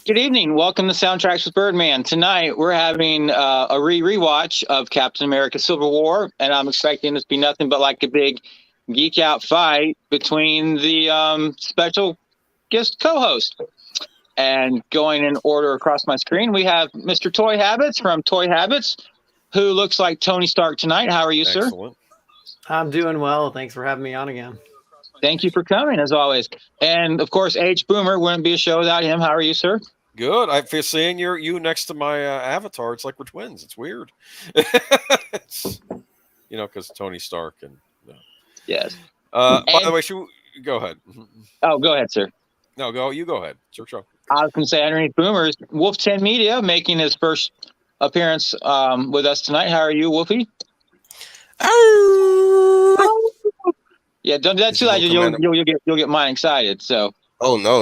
Good evening. Welcome to Soundtracks with Birdman. Tonight we're having a re-rewatch of Captain America: Civil War, and I'm expecting this to be nothing but like a big geek out fight between the special guest co-host. And going in order across my screen, we have Mr. Toy Habits from Toy Habits, who looks like Tony Stark tonight. How are you, sir? Excellent. I'm doing well. Thanks for having me on again. Thank you for coming, as always. And of course, H. Boomer wouldn't be a show without him. How are you, sir? Good. I feel seeing you next to my avatar. It's like we're twins. It's weird. Because Tony Stark and. Yes. By the way, go ahead. Oh, go ahead, sir. No, go. You go ahead. It's your show. I was going to say, underneath Boomers, Wolf 10 Media making his first appearance with us tonight. How are you, Wolfie? Yeah, don't do that too loud. You'll get mine excited. So. Oh no!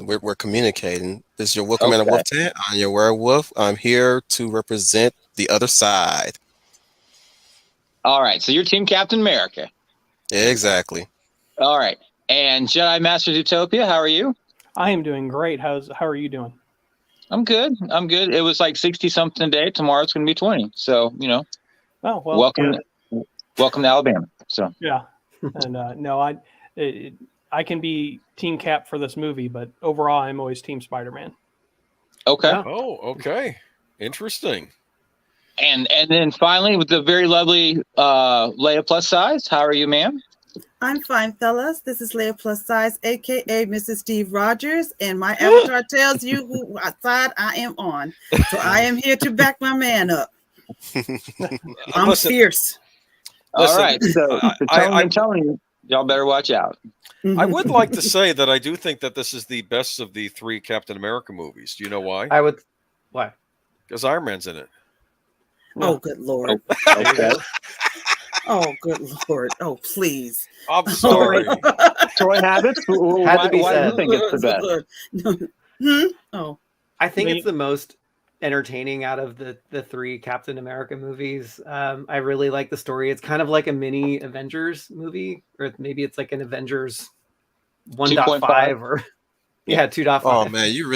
We're communicating. This is your Wolf Commander Wolf 10. I'm your werewolf. I'm here to represent the other side. All right. So you're Team Captain America. Exactly. All right. And Jedi Master Utopia, how are you? I am doing great. How are you doing? I'm good. It was like 60 something today. Tomorrow it's going to be 20. So, Oh, well, welcome to Alabama. So, yeah. And no, I can be Team Cap for this movie, but overall I'm always Team Spider-Man. Okay. Yeah. Oh, okay. Interesting. And then finally with the very lovely Leia plus size, how are you, ma'am? I'm fine, fellas. This is Leia plus size, aka Mrs. Steve Rogers, and my avatar tells you who side I am on. So I am here to back my man up. I'm fierce. All right. So I'm telling you, y'all better watch out. I would like to say that I do think that this is the best of the three Captain America movies. Do you know why? Why? Because Iron Man's in it. Oh, good Lord. Okay. Oh, good Lord. Oh, please. I'm sorry. Toy Habits? Why do you think it's the best? Oh. I think it's the most entertaining out of the three Captain America movies. I really like the story. It's kind of like a mini Avengers movie, or maybe it's like an Avengers 1.5 or 2.5. Oh man, you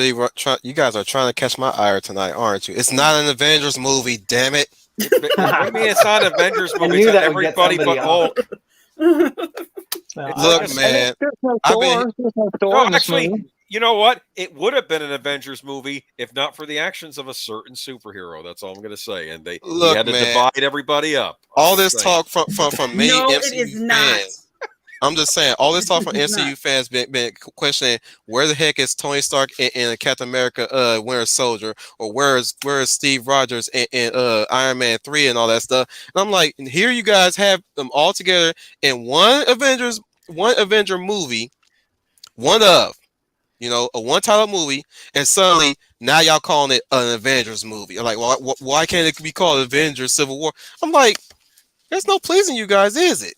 guys are trying to catch my ire tonight, aren't you? It's not an Avengers movie, damn it. What do you mean it's not an Avengers movie? It's everybody but Hulk. Look, man. Actually, you know what? It would have been an Avengers movie if not for the actions of a certain superhero. That's all I'm going to say. And they had to divide everybody up. All this talk from me, no, MCU it is not. fans. I'm just saying, all this talk from MCU fans been questioning where the heck is Tony Stark in Captain America Winter Soldier, or where is Steve Rogers in Iron Man 3 and all that stuff. And I'm like, here you guys have them all together in one Avenger movie, a one-title movie, and suddenly now y'all calling it an Avengers movie. I'm like, why can't it be called Avengers Civil War? I'm like, there's no pleasing you guys, is it?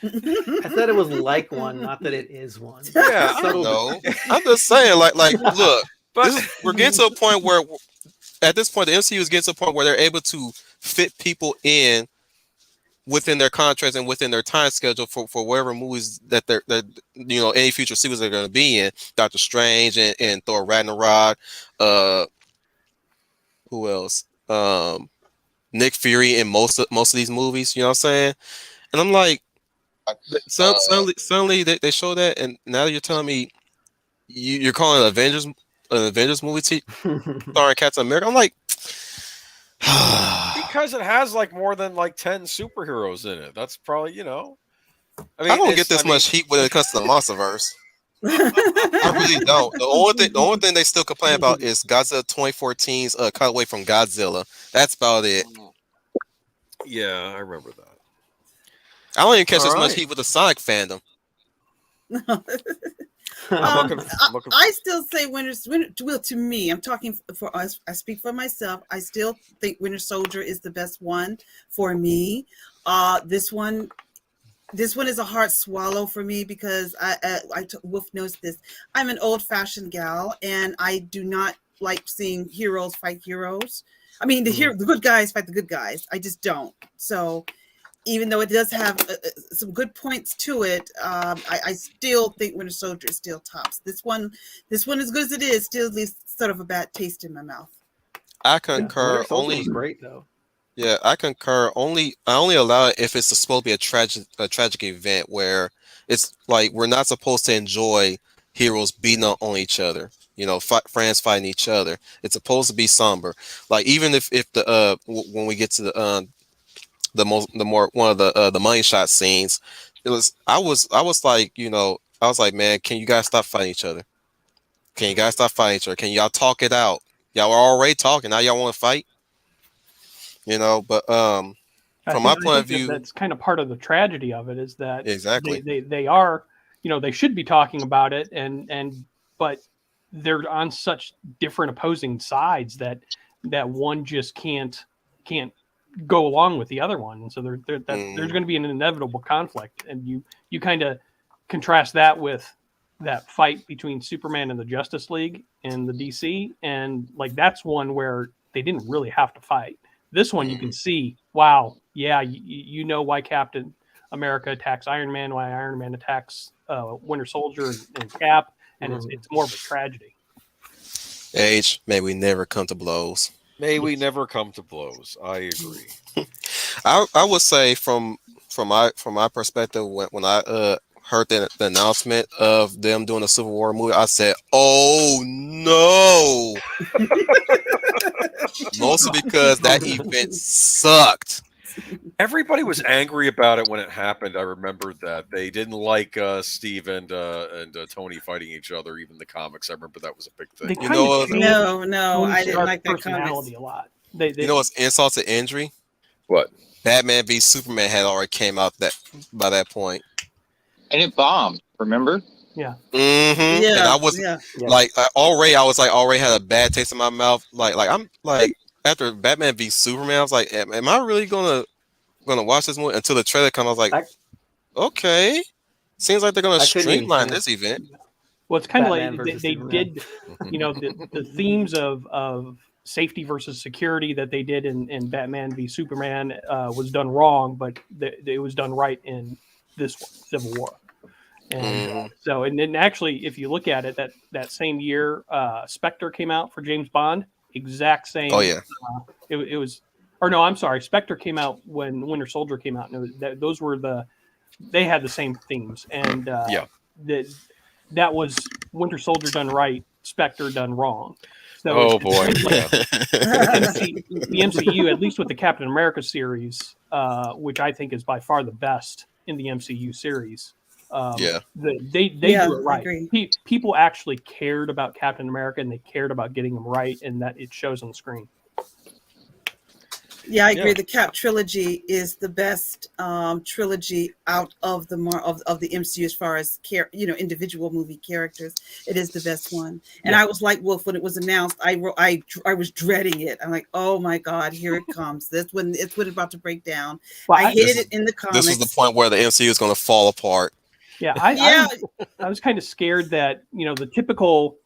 I said it was like one, not that it is one. Yeah, I know. I'm just saying, like, look, we're getting to a point where, at this point, the MCU is getting to a point where they're able to fit people in within their contracts and within their time schedule for whatever movies that they're any future series they're going to be in. Doctor Strange and Thor Ragnarok. Who else? Nick Fury in most of these movies. You know what I'm saying? And I'm like, suddenly they show that, and now you're telling me you're calling it an Avengers movie starring Captain America. I'm like, because it has like more than like 10 superheroes in it. That's probably I don't get this much heat when it comes to the MonsterVerse. I really don't. The only thing they still complain about is Godzilla 2014's cutaway from Godzilla. That's about it. Yeah, I remember that. I don't even catch as much heat with the Sonic fandom. I still say Winter. Well, to me, I'm talking for us. I speak for myself. I still think Winter Soldier is the best one for me. This one is a hard swallow for me because Wolf knows this. I'm an old-fashioned gal, and I do not like seeing heroes fight heroes. I mean, the good guys fight the good guys. I just don't. So. even though it does have some good points to it, I still think Winter Soldier is still tops. This one, as good as it is, still leaves sort of a bad taste in my mouth. I concur. Winter Soldier was great though. Yeah, I concur. I only allow it if it's supposed to be a tragic event where it's like we're not supposed to enjoy heroes beating on each other. You know, friends fighting each other. It's supposed to be somber. Like even if the when we get to the money shot scenes, I was like, you know, I was like, man, can you guys stop fighting each other? Can you guys stop fighting each other? Can y'all talk it out? Y'all were already talking. Now y'all want to fight? You know, but from my point of view, that's kind of part of the tragedy of it is that exactly they are, you know, they should be talking about it but they're on such different opposing sides that one just can't go along with the other one, and so there's going to be an inevitable conflict, and you kind of contrast that with that fight between Superman and the Justice League and the DC, and like that's one where they didn't really have to fight. This one you can see, wow, yeah, you know why Captain America attacks Iron Man, why Iron Man attacks Winter Soldier and Cap, and it's more of a tragedy. Age, may we never come to blows. May we never come to blows. I agree. I would say from my perspective, when I heard the announcement of them doing a Civil War movie, I said, "Oh no!" Mostly because that event sucked. Everybody was angry about it when it happened. I remember that they didn't like Steve and Tony fighting each other. Even the comics, I remember that was a big thing. You know, no, I didn't like that personality a lot. You know what's insult to injury? What? Batman v Superman had already came out by that point, and it bombed. Remember? Yeah. Mm-hmm. Yeah. And I was like, already had a bad taste in my mouth. Like I'm like after Batman v Superman, I was like, am I really gonna watch this movie? Until the trailer comes, I was like, okay, seems like they're gonna streamline this event. Well, it's kind of like they did, you know, the themes of safety versus security that they did in Batman v Superman was done wrong, but it was done right in this one, Civil War. And so, and then actually, if you look at it, that same year, Spectre came out for James Bond, exact same. Oh yeah. It was, or no, I'm sorry, Spectre came out when Winter Soldier came out, and those were they had the same themes, and that was Winter Soldier done right, Spectre done wrong. So oh boy, the MCU, at least with the Captain America series, which I think is by far the best in the MCU series. They do it right. People actually cared about Captain America, and they cared about getting him right, and that it shows on the screen. Yeah, I agree. The Cap trilogy is the best trilogy out of the of the MCU as far as individual movie characters. It is the best one. And I was like Wolf when it was announced. I was dreading it. I'm like, oh my God, here it comes. It's when it's about to break down. Well, I hated it in the comics. This is the point where the MCU is going to fall apart. Yeah, I was kind of scared that the typical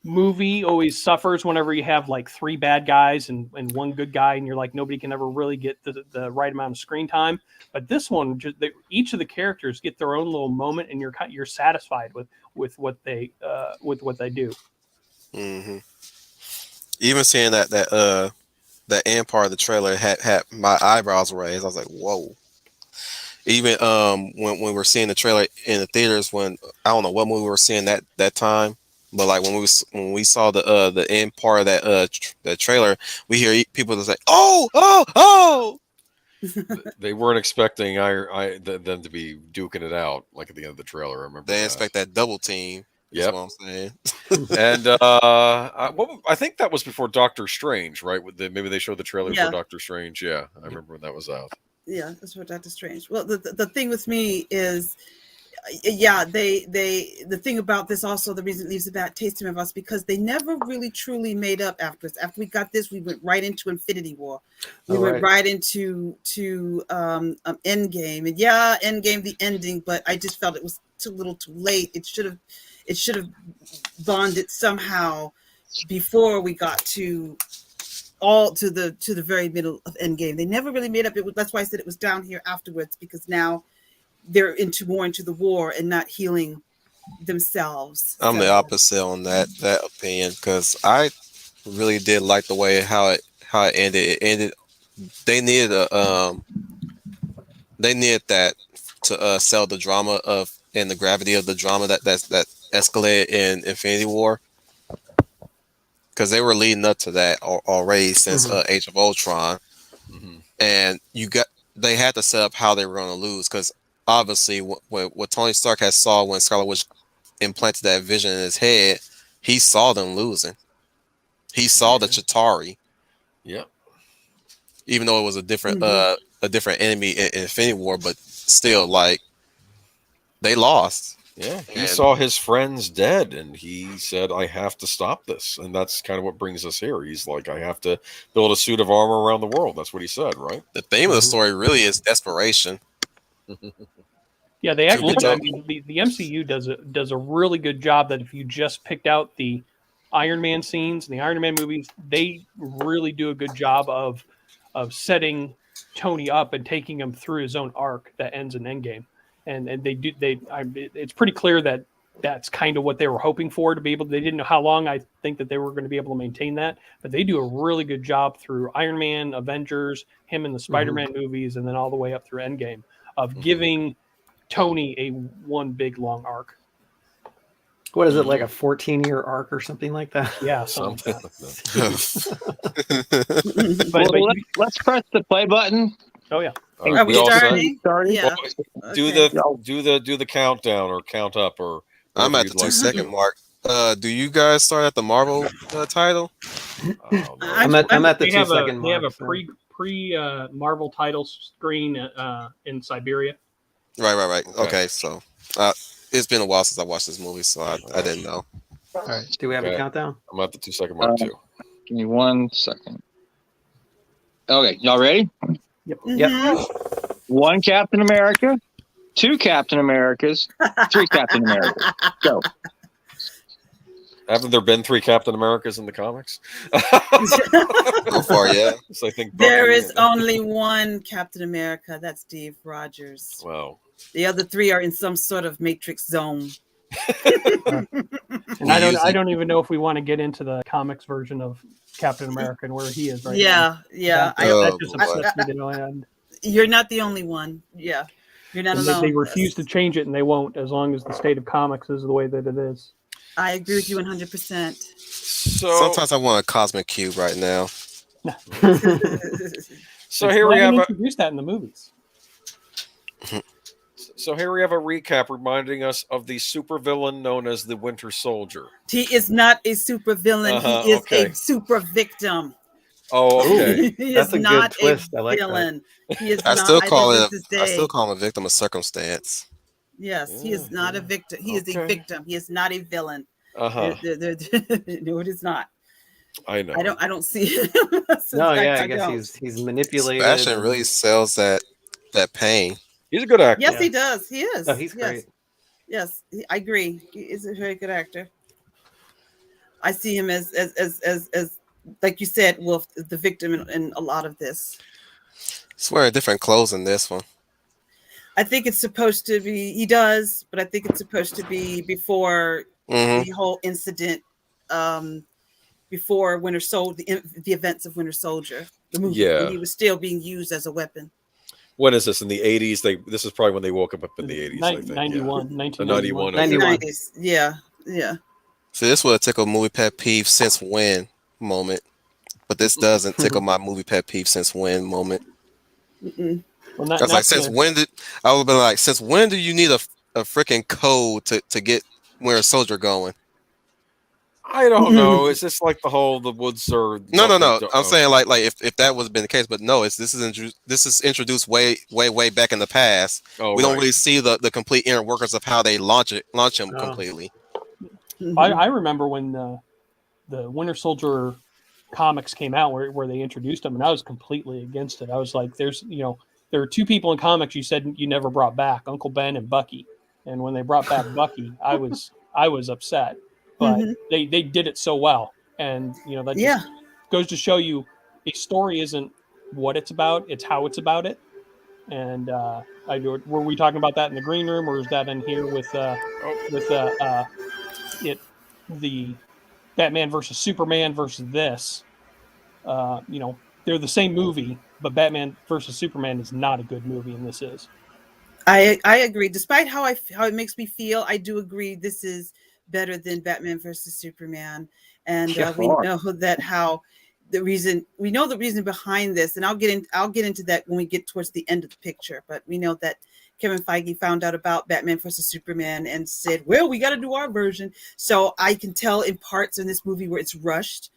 movie always suffers whenever you have like three bad guys and one good guy, and you're like nobody can ever really get the right amount of screen time. But this one, each of the characters get their own little moment, and you're satisfied with what they do. Mm-hmm. Even seeing that end part of the trailer had my eyebrows raised. I was like, whoa. Even when we were seeing the trailer in the theaters, when I don't know what movie we were seeing that time. But like when we saw the end part of that trailer, we hear people that say, "Oh!" They weren't expecting them to be duking it out like at the end of the trailer. I remember they expect that double team. Yeah, what I'm saying. And I think that was before Doctor Strange, right? Maybe they showed the trailer for Doctor Strange. Yeah, I remember when that was out. Yeah, that's for Doctor Strange. Well, the thing with me is. The thing about this also, the reason it leaves a bad taste in my mouth, because they never really truly made up afterwards. After we got this, we went right into Infinity War. We went right into Endgame, and Endgame the ending, but I just felt it was too little, too late. It should have bonded somehow before we got to all to the very middle of Endgame. They never really made up. That's why I said it was down here afterwards, because now they're more into the war and not healing themselves. I'm the opposite on that opinion, because I really did like the way how it ended. It ended. They needed that to sell the drama and the gravity of the drama that escalated in Infinity War, because they were leading up to that already since Age of Ultron, and they had to set up how they were going to lose, because obviously what Tony Stark had saw when Scarlet Witch implanted that vision in his head, he saw them losing. He saw the Chitauri. Yep. Even though it was a different enemy in Infinity War, but still, like, they lost. Yeah, he saw his friends dead, and he said, "I have to stop this." And that's kind of what brings us here. He's like, "I have to build a suit of armor around the world." That's what he said, right? The theme of the story really is desperation. Yeah, they actually. I mean, the MCU does a really good job. That if you just picked out the Iron Man scenes and the Iron Man movies, they really do a good job of setting Tony up and taking him through his own arc that ends in Endgame. And it's pretty clear that that's kind of what they were hoping for, to be able. They didn't know how long I think that they were going to be able to maintain that, but they do a really good job through Iron Man, Avengers, him in the Spider-Man movies, and then all the way up through Endgame of giving Tony a one big long arc. What is it, like a 14-year arc or something like that? Yeah, Something like like that. but let's press the play button. Oh yeah. Are we all set? starting? Yeah. Well, do the countdown or count up, or I'm at the 2-second mark. Do you guys start at the Marvel title? I'm at the 2-second mark. They have a pre Marvel title screen in Siberia. Right. Okay, so it's been a while since I watched this movie, so I didn't know. All right. Do we have a countdown? I'm at the 2-second mark too. Give me 1 second. Okay, y'all ready? Yep. Yep. 1 Captain America, 2 Captain Americas, 3 Captain Americas. Go. Haven't there been 3 Captain Americas in the comics? So far, yeah. So I think There is only one Captain America. That's Steve Rogers. Wow. The other 3 are in some sort of matrix zone. And I don't even know if we want to get into the comics version of Captain America and where he is right now. Yeah. That just upsets me to no end. You're not the only one. Yeah. You're not alone. They refuse to change it, and they won't, as long as the state of comics is the way that it is. I agree with you 100%. So sometimes I want a cosmic cube right now. So here we have introduced that in the movies. So here we have a recap reminding us of the supervillain known as the Winter Soldier. He is not a supervillain. He is a super victim. Oh, okay. He That's is a not good twist. a I like villain. He is I not. still call him a victim of circumstance. Yes, he is not a victim. He is a victim. He is not a villain. Uh-huh. No, it is not. I know. I don't see it. No, yeah, I guess he's manipulated. Sebastian really sells that pain. He's a good actor. Yes, he does. He is. Oh, he's great. Yes, I agree. He is a very good actor. I see him as like you said, Wolf, the victim in a lot of this. He's wearing different clothes in this one. I think it's supposed to be. He does, but I think it's supposed to be before the whole incident, before Winter Soldier, the events of Winter Soldier, the movie. Yeah. When he was still being used as a weapon. When is this? In the 80s? This is probably when they woke up in the 80s. I think. 1991. 91. Yeah. So this would have tickled movie pet peeve since when moment, but this doesn't tickle my movie pet peeve since when moment. Mm-mm. Well, I was like, since when do you need a freaking code to get Winter Soldier going? I don't know. It's just like the woods are. No. I'm saying like if that was been the case, but no, this is introduced way back in the past. We don't really see the complete inner workings of how they launch him completely. I remember when the Winter Soldier comics came out where they introduced him, and I was completely against it. I was like, there are 2 people in comics you said you never brought back, Uncle Ben and Bucky. And when they brought back Bucky, I was upset. But they did it so well, and that just goes to show you a story isn't what it's about; it's how it's about it. And were we talking about that in the green room, or is that in here with the Batman versus Superman versus this? They're the same movie, but Batman versus Superman is not a good movie, and this is. I agree. Despite how it makes me feel, I do agree this is better than Batman versus Superman, and we know that the reason behind this, and I'll get into that when we get towards the end of the picture. But we know that Kevin Feige found out about Batman versus Superman and said, "Well, we got to do our version." So I can tell in parts in this movie where it's rushed,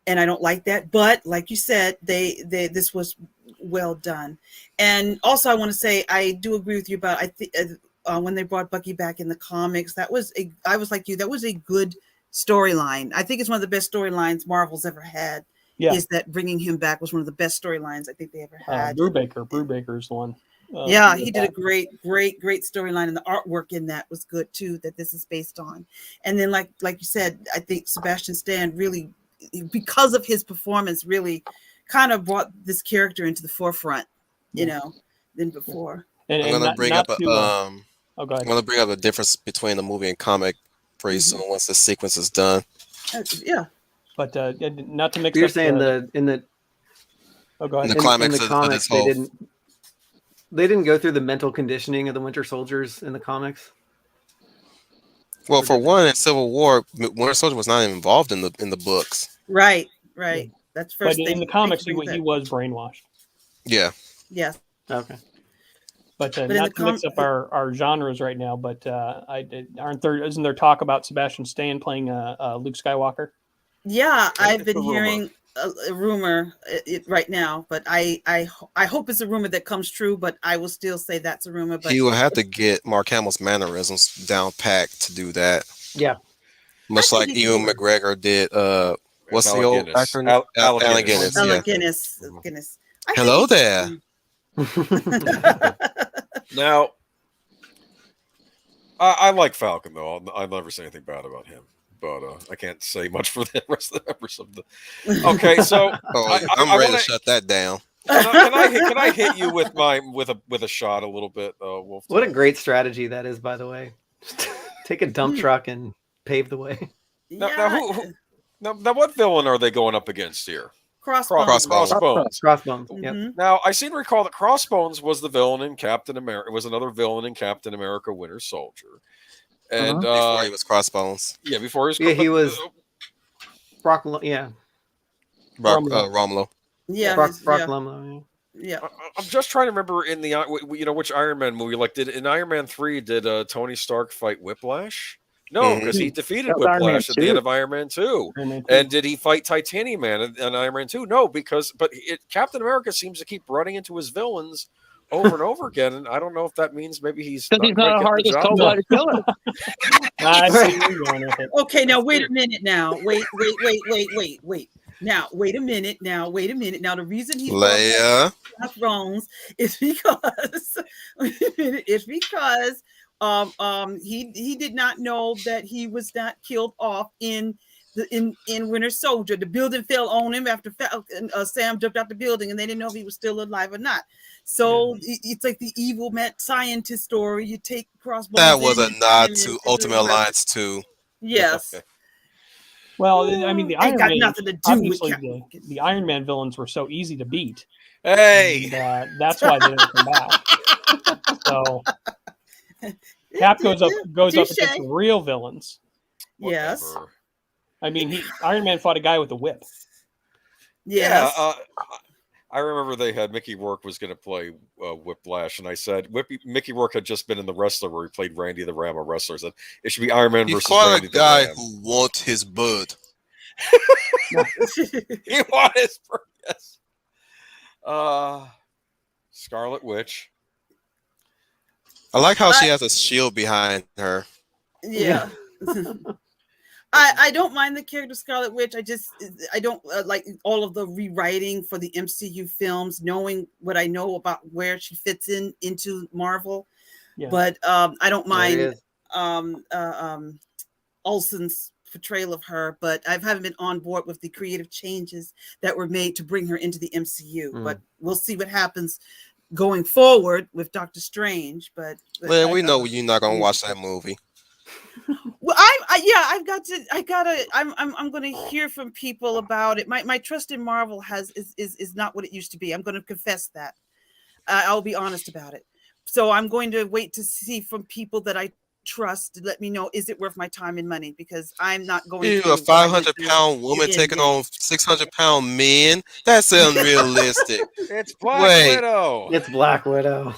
and I don't like that. But like you said, this was well done. And also, I want to say I do agree with you about when they brought Bucky back in the comics. I was like you. That was a good storyline. I think it's one of the best storylines Marvel's ever had. Yeah. Is that bringing him back was one of the best storylines I think they ever had. Brubaker's the one. He did a great storyline, and the artwork in that was good too. That this is based on, and then like you said, I think Sebastian Stan really, because of his performance, really kind of brought this character into the forefront, than before. And I'm going to bring up I'm going to bring up a difference between the movie and comic pretty soon once the sequence is done. But not to mix. You're saying in the comics, they didn't go through the mental conditioning of the Winter Soldiers in the comics. Well, for one, in Civil War, Winter Soldier was not involved in the books. Right. That's first. But in the comics, he was brainwashed. Yeah. Yes. Okay. But not to mix up our genres right now. But isn't there talk about Sebastian Stan playing Luke Skywalker? Yeah, I've been hearing a rumor right now, but I hope it's a rumor that comes true. But I will still say that's a rumor. But he will have to get Mark Hamill's mannerisms down packed to do that. Yeah, much like Ewan McGregor did. What's the old actor? Allen Guinness. Allen Guinness. Hello there. Now, I like Falcon though. I'll never say anything bad about him. But I can't say much for the rest of the members of the. Okay, so I'm ready to shut that down. Can I hit you with a shot a little bit, Wolf? What a great strategy that is, by the way. Just take a dump truck and pave the way. Now, what villain are they going up against here? Crossbones. Crossbones. Mm-hmm. Yep. Now, I seem to recall that Crossbones was the villain in Captain America. It was another villain in Captain America: Winter Soldier. And before he was Crossbones. Yeah, before he was. Yeah, he was. Romulo. Yeah, Brock Lumlow. Yeah. I'm just trying to remember in the which Iron Man movie. Like, in Iron Man 3, did Tony Stark fight Whiplash? No, because he defeated Whiplash at the end of Iron Man 2. And did he fight Titanium Man in Iron Man 2? No, but Captain America seems to keep running into his villains over and over again, and I don't know if that means maybe he's not a hardest cold-blooded killer. Okay, now wait a minute. Now wait. Now wait a minute. Now the reason he's Thrones is because he did not know that he was not killed off in Winter Soldier. The building fell on him after Sam jumped out the building, and they didn't know if he was still alive or not. So it's like the evil mad scientist story. You take Crossbones. That was a nod to Ultimate Alliance 2. Yes. Okay. Well, I mean, the Iron Man, nothing to do obviously with the Iron Man villains were so easy to beat. Hey, and, that's why they didn't come back. So Cap goes up against the real villains. Yes. Whatever. I mean, Iron Man fought a guy with a whip. Yes. Yeah, I remember they had Mickey Rourke was going to play Whiplash, and I said Mickey Rourke had just been in The Wrestler where he played Randy the Ram, a wrestler. I said it should be Iron Man versus Randy the Ram. He fought a guy who wants his bird. He wants his bird. Yes. Scarlet Witch. I like how she has a shield behind her. Yeah. I don't mind the character Scarlet Witch. I don't like all of the rewriting for the MCU films, knowing what I know about where she fits into Marvel. Yeah. But I don't mind Olsen's portrayal of her, but I haven't been on board with the creative changes that were made to bring her into the MCU. But we'll see what happens going forward with Doctor Strange. But Man, we know you're not gonna watch that movie. Well, I'm going to hear from people about it. My trust in Marvel is not what it used to be. I'm going to confess that. I'll be honest about it. So I'm going to wait to see from people that I trust to let me know, is it worth my time and money? Because I'm not going You to. a 500-pound woman taking on 600-pound men? That's unrealistic. It's Black Widow. It's Black Widow.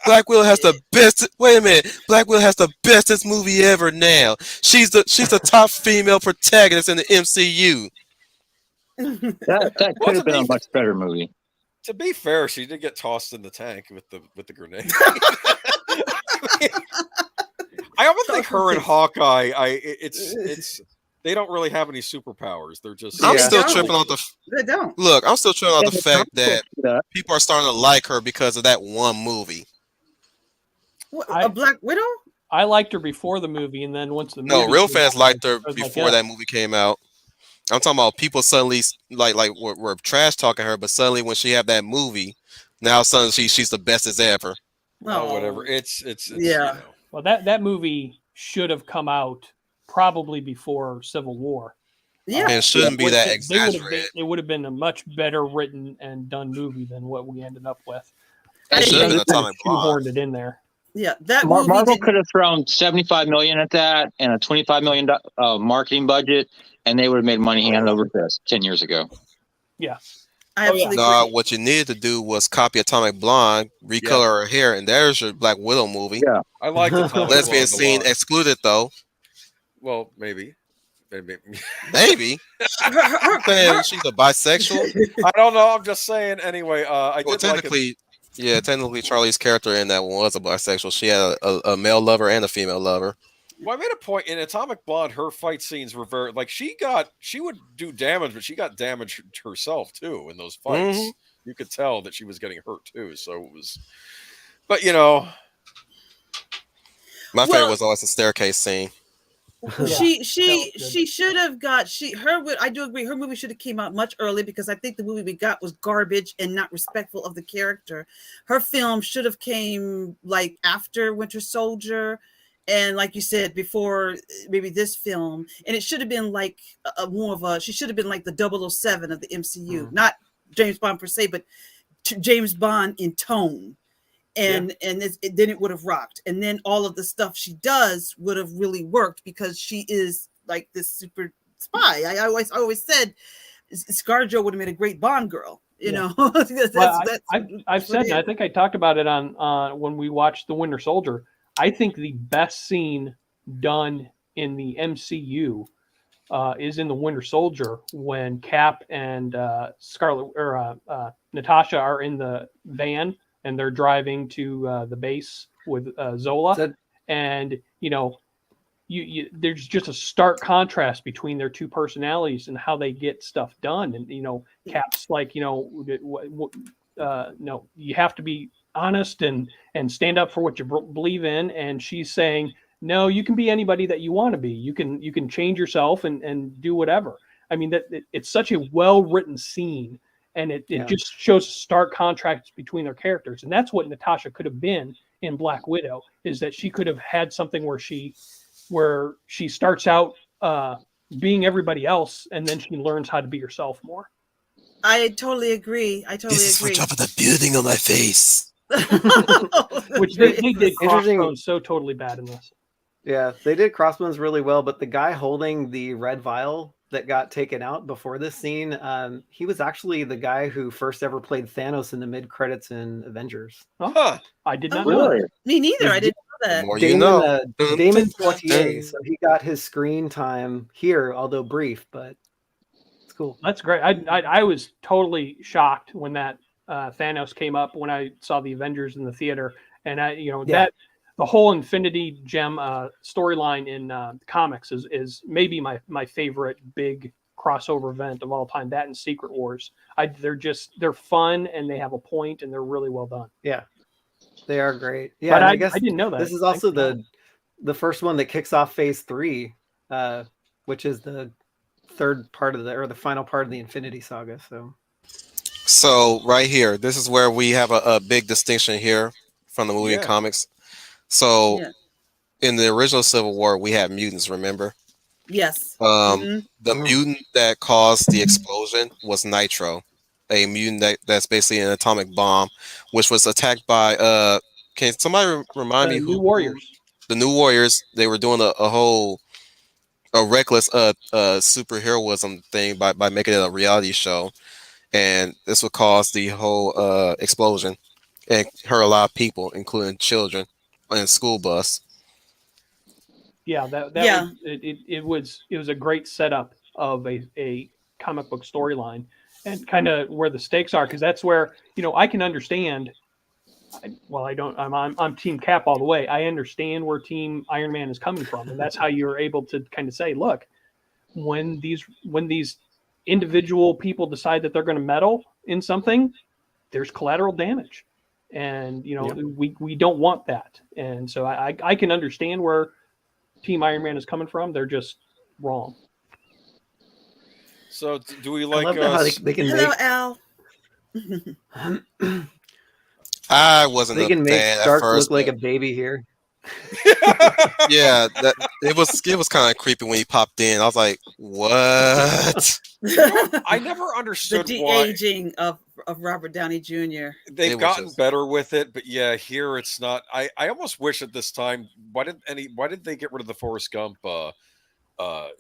Black Widow has the best. Wait a minute. Black Widow has the bestest movie ever. Now she's the top female protagonist in the MCU. That could have been a much better movie. To be fair, she did get tossed in the tank with the grenade. I almost think her and Hawkeye. It's they don't really have any superpowers. They're just. I'm still tripping on the. They don't. Look, I'm still tripping on the fact that people are starting to like her because of that one movie. What, a Black Widow? I liked her before the movie, and then once the movie No, real fans liked her like, before that movie came out. I'm talking about people suddenly were trash talking her, but suddenly when she had that movie, now suddenly she's the best as ever. Oh, whatever. It's yeah. You know. Well, that movie should have come out probably before Civil War. Yeah, and it shouldn't be that exaggerated. It would have been a much better written and done movie than what we ended up with. It should have been Atomic Blonde. Shoehorned it in there. Yeah, that Marvel could have thrown $75 million at that and a $25 million marketing budget, and they would have made money hand over fist 10 years ago. Yeah. No, what you needed to do was copy Atomic Blonde, recolor her hair, and there's your Black Widow movie. Yeah, I like the lesbian scene excluded though. Well, maybe. Maybe. She's a bisexual. I don't know. I'm just saying. Anyway, technically Charlie's character in that one was a bisexual. She had a male lover and a female lover. Well, I made a point in Atomic Blonde. Her fight scenes were very she would do damage, but she got damaged herself too in those fights. Mm-hmm. You could tell that she was getting hurt too. So it was, but you know, my favorite was always the staircase scene. She should have got I do agree her movie should have came out much earlier because I think the movie we got was garbage and not respectful of the character. Her film should have came like after Winter Soldier and like you said before maybe this film, and it should have been like she should have been like the 007 of the MCU, not James Bond per se, but James Bond in tone. And then it would have rocked, and then all of the stuff she does would have really worked because she is like this super spy. I always said ScarJo would have made a great Bond girl. You know, I've said that. I think I talked about it on when we watched The Winter Soldier. I think the best scene done in the MCU is in The Winter Soldier when Cap and Natasha are in the van. And they're driving to the base with Zola, and you know, there's just a stark contrast between their two personalities and how they get stuff done. And you know, Cap's like, you know, no, you have to be honest and stand up for what you believe in, and she's saying, no, you can be anybody that you want to be. You can change yourself and do whatever. I mean, it's such a well written scene. And it just shows stark contrast between their characters. And that's what Natasha could have been in Black Widow, is that she could have had something where she starts out being everybody else, and then she learns how to be herself more. I totally agree. This is for top of the building on my face. Which they did Crossbones so totally bad in this. Yeah, they did Crossbones really well, but the guy holding the red vial that got taken out before this scene, he was actually the guy who first ever played Thanos in the mid-credits in Avengers. Oh, I did not know that. Me neither. I didn't know that. More you know. Damon Poitier, so he got his screen time here, although brief, but it's cool. That's great. I was totally shocked when that Thanos came up when I saw the Avengers in the theater, and that the whole Infinity Gem storyline in comics is maybe my favorite big crossover event of all time. That and Secret Wars. They're fun and they have a point and they're really well done. Yeah, they are great. Yeah, but I guess I didn't know that. This is also the first one that kicks off Phase 3. which is the third part of the final part of the Infinity Saga. So right here, this is where we have a big distinction here from the movie and comics. So in the original Civil War, we had mutants, remember? Yes. The mutant that caused the explosion was Nitro, a mutant that's basically an atomic bomb, which was attacked by can somebody remind me who? New Warriors. The New Warriors. They were doing a reckless superheroism thing by making it a reality show, and this would cause the whole explosion and hurt a lot of people, including children, in a school bus. Yeah, it was a great setup of a comic book storyline, and kind of where the stakes are, because that's where I can understand. I'm Team Cap all the way. I understand where Team Iron Man is coming from, and that's how you're able to kind of say, look, when these individual people decide that they're going to meddle in something, there's collateral damage, and we don't want that. And so I can understand where Team Iron Man is coming from. They're just wrong. So do we like? I love how they can Hello, make... Al. I wasn't. They can make Stark first, look like a baby here. Yeah, it was kind of creepy when he popped in. I was like, "What?" I never understood the why de-aging of Robert Downey Jr. They've gotten better with it, but yeah, here it's not. I almost wish at this time why did they get rid of the Forrest Gump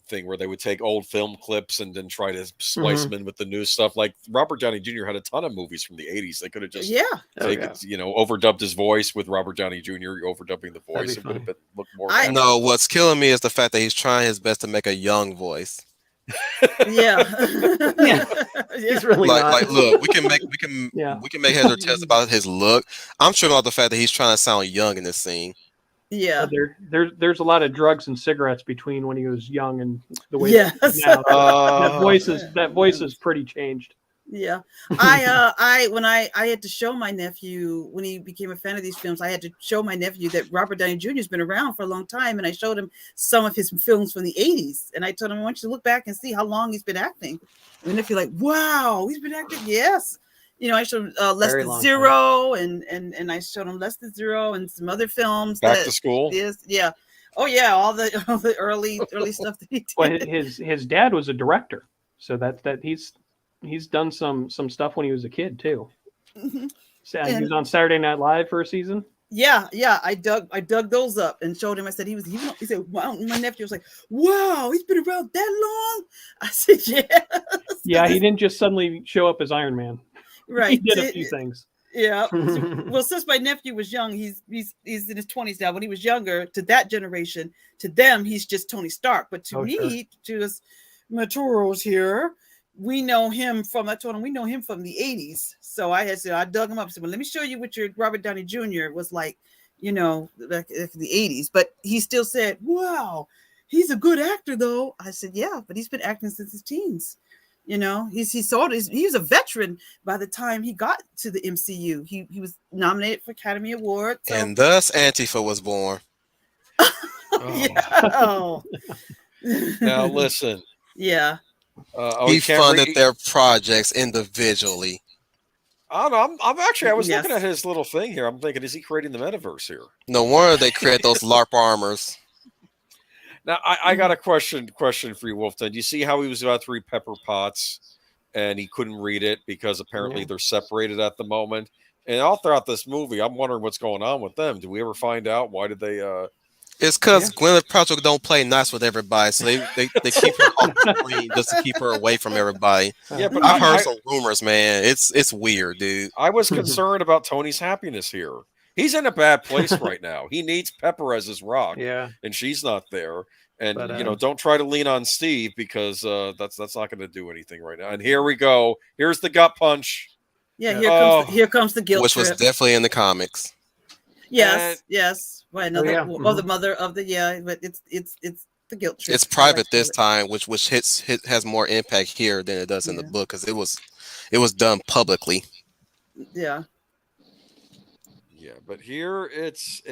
thing where they would take old film clips and then try to splice them in with the new stuff? Like Robert Downey Jr. had a ton of movies from the 80s. They could have just overdubbed his voice with Robert Downey Jr. overdubbing the voice. It would have looked more. No, what's killing me is the fact that he's trying his best to make a young voice. Yeah. He's really like look, we can make heads or tails about his look. I'm sure about the fact that he's trying to sound young in this scene. Yeah. There's a lot of drugs and cigarettes between when he was young and the way now. That voice is pretty changed. Yeah. When I had to show my nephew, when he became a fan of these films, I had to show my nephew that Robert Downey Jr. has been around for a long time, and I showed him some of his films from the 80s, and I told him, I want you to look back and see how long he's been acting. And my nephew like, wow, he's been acting. Yes. I showed him Less Than Zero, and I showed him Less Than Zero and some other films. Back to School. Yeah. Oh yeah, all the early stuff that he did. Well, his dad was a director, so that he's done some stuff when he was a kid too. So he was on Saturday Night Live for a season. Yeah. I dug those up and showed him. I said he said, wow. My nephew was like, wow, he's been around that long. I said, yeah. Yeah, he didn't just suddenly show up as Iron Man. Right. He did a few things. Yeah. Well, since my nephew was young, he's in his 20s now. When he was younger, to that generation, to them, he's just Tony Stark. But to me, to us maturos here, we know him from. I told him we know him from the 80s. So I dug him up. Said, well, let me show you what your Robert Downey Jr. was like, back in the 80s. But he still said, wow, he's a good actor, though. I said, yeah, but he's been acting since his teens. He was a veteran by the time he got to the MCU. He was nominated for Academy Award. So. And thus Antifa was born. Now listen. Yeah. He funded their projects individually. I don't know. I was looking at his little thing here. I'm thinking, is he creating the metaverse here? No wonder they create those LARP armors. Now, I got a question for you, Wolfton. You see how he was about to read Pepper Potts, and he couldn't read it because apparently they're separated at the moment. And all throughout this movie, I'm wondering what's going on with them. Do we ever find out why did they? It's because Gwyneth Paltrow don't play nice with everybody, so they keep her off the screen just to keep her away from everybody. Yeah, but I've heard some rumors, man. It's weird, dude. I was concerned about Tony's happiness here. He's in a bad place right now. He needs Pepper as his rock, and she's not there. And don't try to lean on Steve because that's not going to do anything right now. And here we go. Here's the gut punch. Yeah, here comes the guilt which trip. was definitely in the comics. Yes. Right, the mother of the but it's the guilt trip. It's private this time, which has more impact here than it does in the book because it was done publicly. Yeah. Yeah, but here it's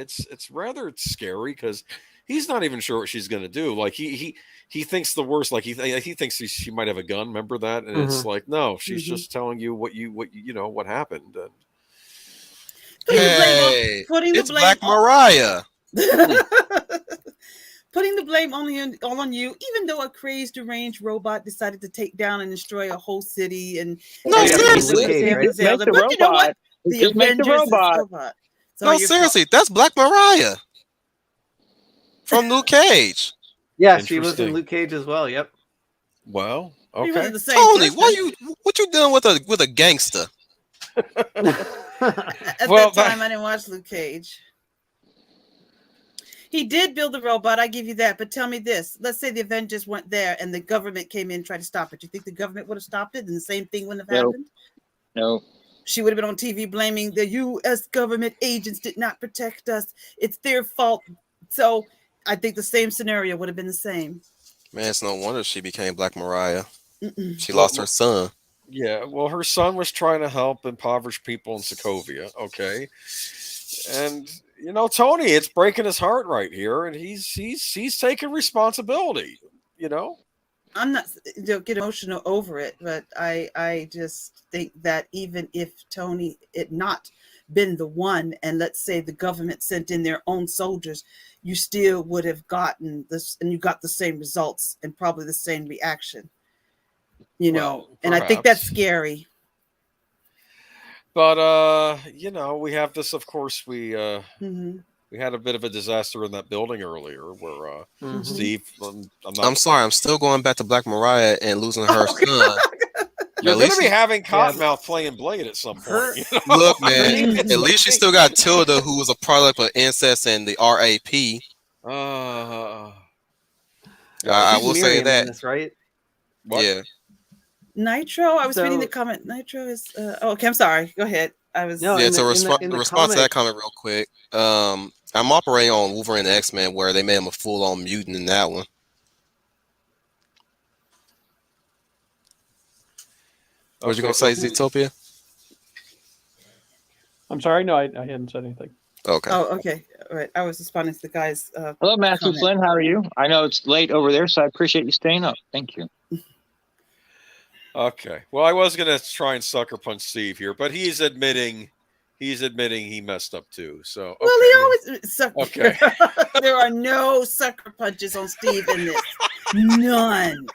rather scary because he's not even sure what she's going to do. Like he thinks the worst. Like he thinks she might have a gun. Remember that? And it's like, no, she's just telling you what happened. And hey, it's Black Mariah. Putting the blame all on you, even though a crazy, deranged robot decided to take down and destroy a whole city. And no, seriously, but you know what? The Avengers robot. No, seriously, that's Black Mariah from Luke Cage. Yeah, she was in Luke Cage as well. Yep. Well, okay. Tony, what you doing with a gangster? At that time, I didn't watch Luke Cage. He did build the robot, I give you that. But tell me this. Let's say the Avengers went there and the government came in and tried to stop it. You think the government would have stopped it and the same thing wouldn't have happened? No. She would have been on TV blaming the U.S. government agents did not protect us. It's their fault. So I think the same scenario would have been the same. Man, it's no wonder she became Black Mariah. She lost her son. Yeah, well, her son was trying to help impoverished people in Sokovia, okay? And you know, Tony, it's breaking his heart right here, and he's taking responsibility. You know, I'm not get emotional over it, but I just think that even if Tony had not been the one, and let's say the government sent in their own soldiers, you still would have gotten this, and you got the same results and probably the same reaction. You know, and I think that's scary. But you know, we have this. Of course, we had a bit of a disaster in that building earlier, where Steve. I'm sorry, I'm still going back to Black Mariah and losing her son. You're going to be having Cottonmouth playing Blade at some point. You know? Look, man, at least she still got Tilda, who was a product of incest and the RAP. I will say that. This, right? What? Yeah. Nitro, I was reading the comment. Nitro is okay. I'm sorry. Go ahead. I was to respond to that comment real quick. I'm operating on Wolverine and X-Men, where they made him a full-on mutant in that one. What was you gonna say, Zootopia? I'm sorry. No, I hadn't said anything. Okay. Oh, okay. All right. I was responding to the guys. Hello, Matthew comment. Flynn. How are you? I know it's late over there, so I appreciate you staying up. Thank you. Okay. Well, I was going to try and sucker punch Steve here, but he's admitting he messed up too. So okay. Well, he always sucker. Okay. There are no sucker punches on Steve in this. None.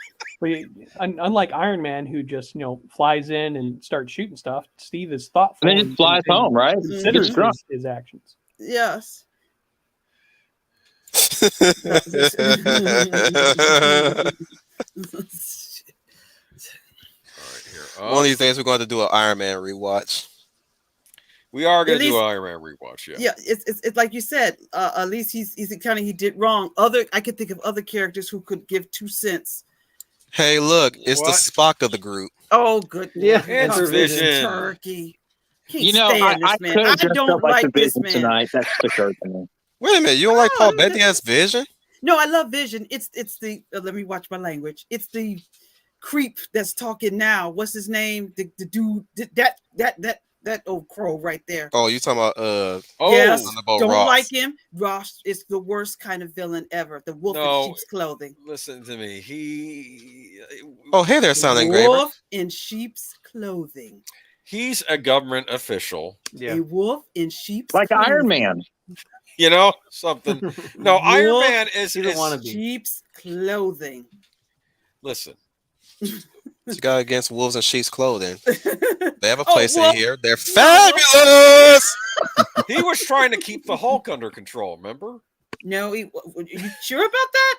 Unlike Iron Man, who just flies in and starts shooting stuff, Steve is thoughtful. And then he flies home, right? Considers his actions. Yes. One of these days we're going to do an Iron Man rewatch. We are going to do an Iron Man rewatch. Yeah, it's like you said. At least he did wrong. I could think of other characters who could give 2 cents. Hey, look, it's the Spock of the group. Oh, good. Yeah, it's Vision. Turkey. I don't like this man tonight. That's the third thing. Wait a minute, you don't like Paul Bettany as Vision? No, I love Vision. It's the let me watch my language. It's the creep that's talking now. What's his name? The dude that old crow right there. Oh, you talking about yes, don't Ross. like him. Ross is the worst kind of villain ever. The wolf in sheep's clothing. Listen to me. Hey there, Sound Engraver. Wolf in sheep's clothing. He's a government official. Yeah. A wolf in sheep's like clothing. Iron Man. You know something. No, Iron Man is sheep's clothing. Listen. What you got against wolves in sheep's clothing? They have a place in here. They're fabulous. He was trying to keep the Hulk under control. Remember? No, you sure about that?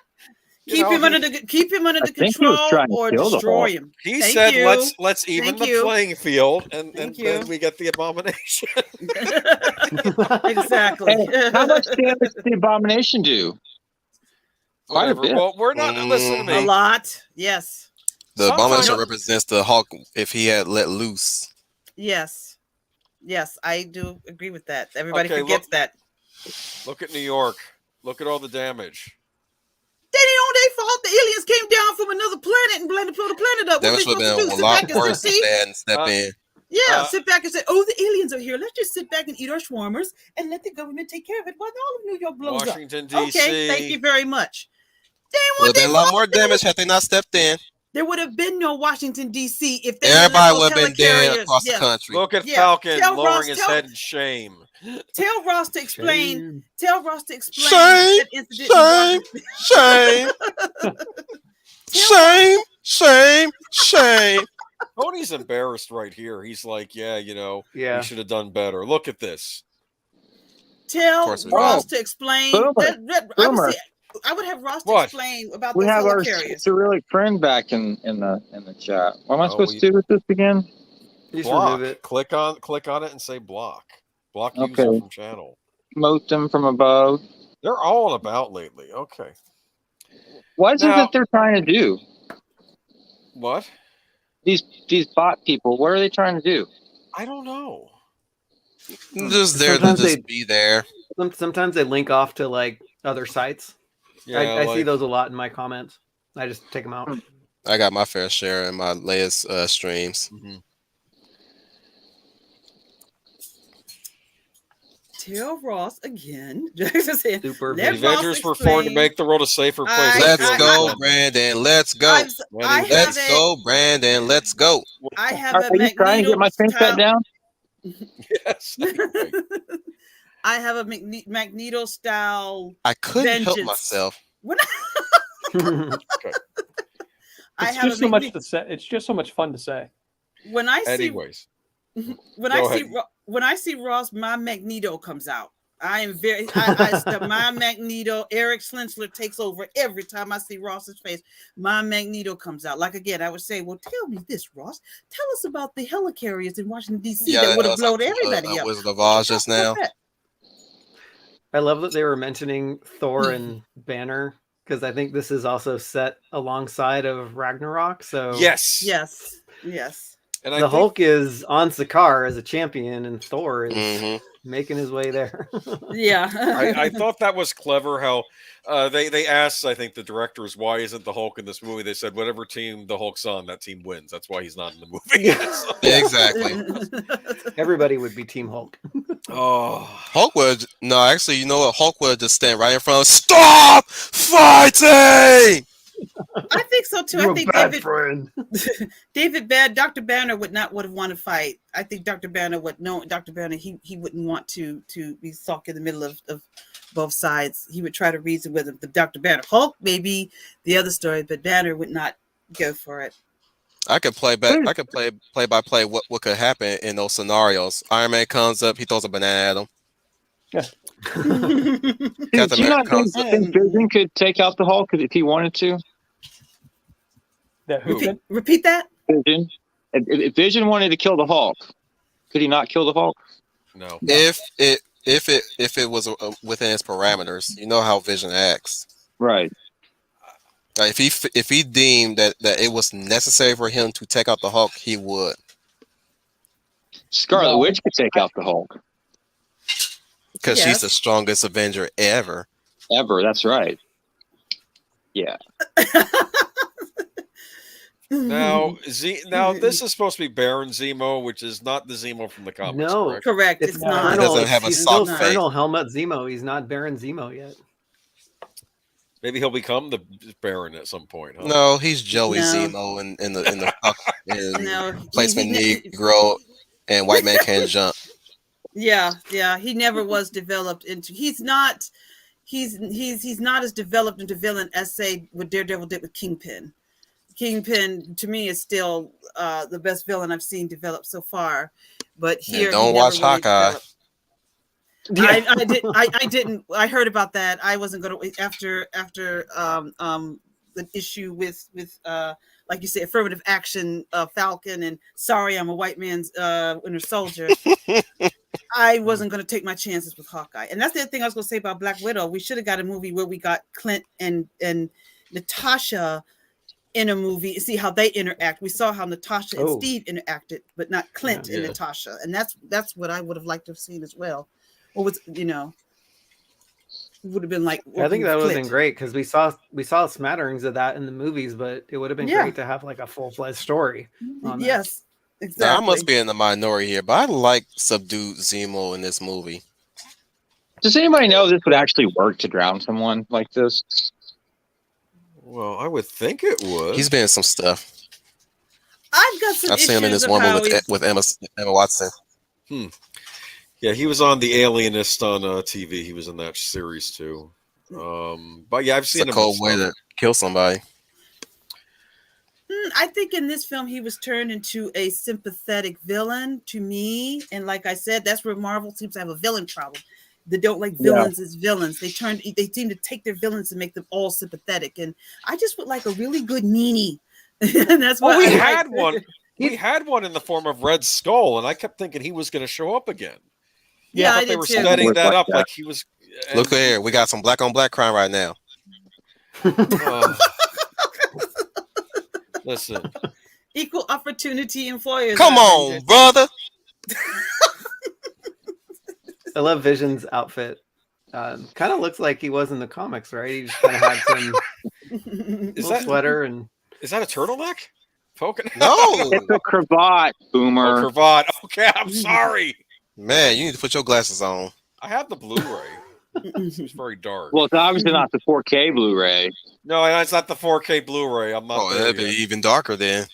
Keep him under the control or destroy him. He said, "Let's even the playing field," and then we get the Abomination. Exactly. Hey, how much damage did the Abomination do? Quite a bit. Well, we're not listening to me. A lot. Yes. The Abomination represents the Hulk if he had let loose. Yes, I do agree with that. Everybody forgets that. Look at New York. Look at all the damage. They didn't know their fault. The aliens came down from another planet and blow the planet up. That would have been a lot worse if they hadn't stepped in. Yeah, sit back and say, "Oh, the aliens are here. Let's just sit back and eat our shawarmas and let the government take care of it while all of New York blows Washington, up." D.C. Okay, thank you very much. Would have been a lot more damage had they not stepped in. There would have been no Washington, D.C. if they Everybody would have been dead across the country. Look at Falcon lowering his head in shame. Tell Ross to explain. Shame. Tell Ross to explain Shame, that incident. shame. Tony's embarrassed right here. He's like, yeah, Yeah. we should have done better. Look at this. Tell Of course we Ross did. to explain. Boomer. I would have Ross to What? explain about We the have our helicarriers. Cyrillic friend back in the chat. What am I Oh, supposed to do with this again? Just Block. remove it. Click on it and say block. Block Okay. user from channel. Promote them from above. They're all on about lately. Okay. What is it that they're trying to do? What? These bot people. What are they trying to do? I don't know. Just there Sometimes to just be there. Sometimes they link off to like other sites. Yeah, I see like- those a lot in my comments. I just take them out. I got my fair share in my latest streams. Mhm. Tell Ross again. Jackson said, Super. Let The Ross Avengers were formed to explain. make the world a safer place. Let's go, Brandon. Let's go. I Let's have go, Brandon. Let's go. I have Are a you trying to get my Magneto screen set style. down? Yes. I have a Magneto style. I couldn't help Vengeance. myself. When I It's have just a so much Magne- to say. It's just so much fun to say. when I see Anyways. when Go I see ahead. when I see Ross, my Magneto comes out. I am very my Magneto. Eric Schlinsler takes over every time I see Ross's face. My Magneto comes out. Like again, I would say, well, tell me this, Ross. Tell us about the helicarriers in Washington D.C. that would have blown everybody up. Wizard of Oz just now. I love that they were mentioning Thor and Banner because I think this is also set alongside of Ragnarok. So Yes. Yes. And the I think, Hulk is on Sakaar as a champion, and Thor is Mhm. making his way there. Yeah. I thought that was clever how they asked, I think, the directors, why isn't the Hulk in this movie? They said, whatever team the Hulk's on, that team wins. That's why he's not in the movie. So- Exactly. Everybody would be Team Hulk. oh. Hulk would actually, you know what? Hulk would just stand right in front of stop fighting. I think so too. I think Dr. Banner would have wanted to fight. I think Dr. Banner Dr. Banner he wouldn't want to be stuck in the middle of both sides. He would try to reason with him. The Dr. Banner Hulk maybe the other story, but Banner would not go for it. I could play back. I could play by play what could happen in those scenarios. Iron Man comes up, he throws a banana at him. Do you not think Vision could take out the Hulk if he wanted to? That who? Repeat that. Vision. If Vision wanted to kill the Hulk, could he not kill the Hulk? No. If it was within his parameters, you know how Vision acts. Right. If he deemed that it was necessary for him to take out the Hulk, he would. Scarlet Witch could take out the Hulk. Because she's the strongest Avenger ever. Ever. That's right. Yeah. Now this is supposed to be Baron Zemo, which is not the Zemo from the comics. No, correct. It's not. He doesn't have a He's soft still face. Colonel Helmut Zemo. He's not Baron Zemo yet. Maybe he'll become the Baron at some point. Huh? No, he's Joey No. Zemo in the No, placement Negro and White Man Can't Jump. Yeah, he never was developed into. He's not as developed into villain as say what Daredevil did with Kingpin. Kingpin to me is still the best villain I've seen developed so far. But here, don't watch Hawkeye. I didn't. I heard about that. I wasn't going to after the issue with like you said, affirmative action, Falcon, and sorry, I'm a white man's Winter Soldier. I wasn't going to take my chances with Hawkeye, and that's the other thing I was going to say about Black Widow. We should have got a movie where we got Clint and Natasha in a movie. See how they interact. We saw how Natasha and Steve interacted, but not Clint and Natasha, and that's what I would have liked to have seen as well. Or was would have been like. I think that would have been great because we saw smatterings of that in the movies, but it would have been great to have like a full-fledged story. On yes, Exactly. Now, I must be in the minority here, but I like subdued Zemo in this movie. Does anybody know this would actually work to drown someone like this? Well, I would think it would. He's been in some stuff. I've got some I've seen him in this issues one of movie how with Emma Watson. Yeah, he was on The Alienist on TV. He was in that series too. But yeah, I've It's seen a him. cold way to kill somebody. I think in this film he was turned into a sympathetic villain to me, and like I said, that's where Marvel seems to have a villain problem. They don't like villains as villains. They seem to take their villains and make them all sympathetic. And I just would like a really good meanie. And that's why we had one. We had one in the form of Red Skull, and I kept thinking he was going to show up again. Yeah, I I thought they did were too. setting that up like he was. Look here, we got some black on black crime right now. Listen, equal opportunity employers. Come on, brother. I love Vision's outfit. Kind of looks like he was in the comics, right? He just kind of had some little sweater and. Is that a turtleneck? Poking? No, it's a cravat, Boomer. Oh, cravat. Okay, I'm sorry. Man, you need to put your glasses on. I have the Blu-ray. It's very dark. Well, it's obviously not the 4K Blu-ray. No, it's not the 4K Blu-ray. I'm not. Oh, that'd be even darker then.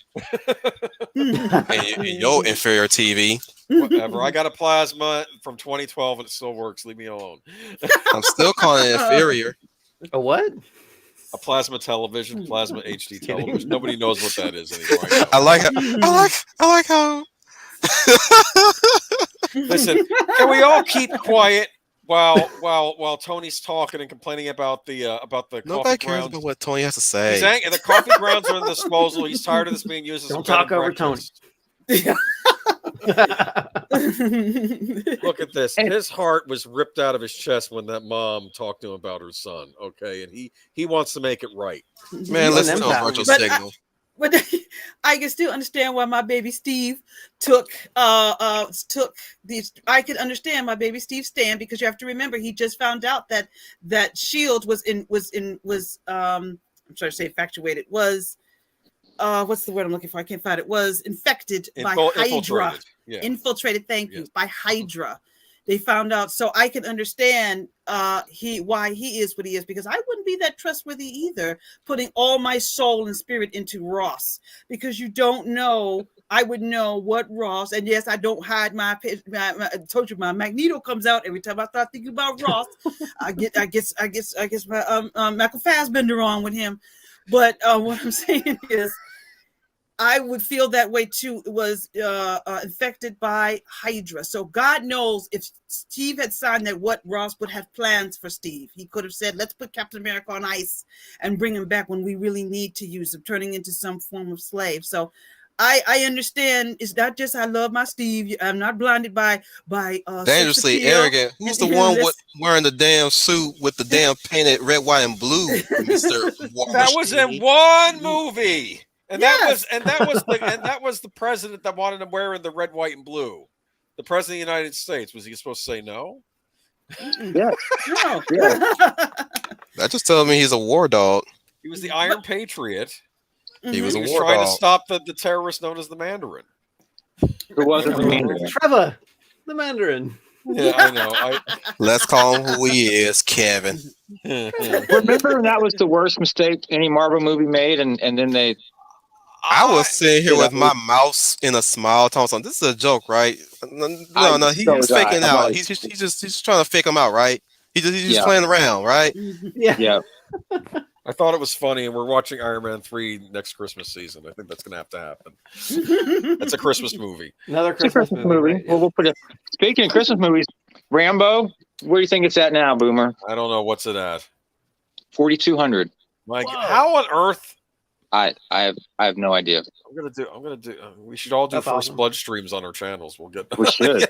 and your inferior TV. Whatever. I got a plasma from 2012 and it still works. Leave me alone. I'm still calling it inferior. A what? A plasma television, plasma HD television. Nobody knows what that is anymore. I like how. Listen, can we all keep quiet while Tony's talking and complaining about the Nobody coffee cares grounds? about what Tony has to say. He's angry. The coffee grounds are in disposal. He's tired of this being used as Don't a bed talk and over Tony. breakfast. Look at this. His heart was ripped out of his chest when that mom talked to him about her son. Okay, and he wants to make it right. Man, listen to a virtual signal. But I can still understand why my baby Steve took these. I can understand my baby Steve stand, because you have to remember he just found out that Shield was I'm trying to say infatuated, was what's the word I'm looking for? I can't find it. Was infected by Hydra. Infiltrated, thank you, by Hydra. They found out, so I can understand why he is what he is, because I wouldn't be that trustworthy either, putting all my soul and spirit into Ross, because you don't know. I would know what Ross, and yes, I don't hide my I told you my Magneto comes out every time I start thinking about Ross. I guess my Michael Fassbender on with him, but what I'm saying is, I would feel that way too. It was infected by Hydra. So God knows if Steve had signed that, what Ross would have plans for Steve. He could have said, let's put Captain America on ice and bring him back when we really need to use him, turning into some form of slave. So I understand. It's not just I love my Steve. I'm not blinded by dangerously arrogant. Who's the one wearing the damn suit with the damn painted red, white, and blue, Mr. That was in one movie. And that was the president that wanted him wearing the red, white, and blue. The president of the United States. Was he supposed to say no? Yeah. No. Yeah. That just tells me he's a war dog. He was the Iron Patriot. He was a war trying dog. to stop the terrorist known as the Mandarin. It wasn't the Mandarin. Trevor, the Mandarin. Yeah, I know. Let's call him who he is, Kevin. Remember that was the worst mistake any Marvel movie made, and then they. I was sitting here with my mouse in a smile, telling something. This is a joke, right? No, he's faking out. He's just trying to fake him out, right? He's just playing around, right? Yeah. I thought it was funny, and we're watching Iron Man 3 next Christmas season. I think that's going to have to happen. It's a Christmas movie. Another Christmas movie. Right? Well, we'll put it. Speaking of Christmas movies, Rambo. Where do you think it's at now, Boomer? I don't know. What's it at? 4,200. Like, how on earth? I have no idea. I'm gonna do. We should all do That's first awesome. blood streams on our channels. We'll get. We should.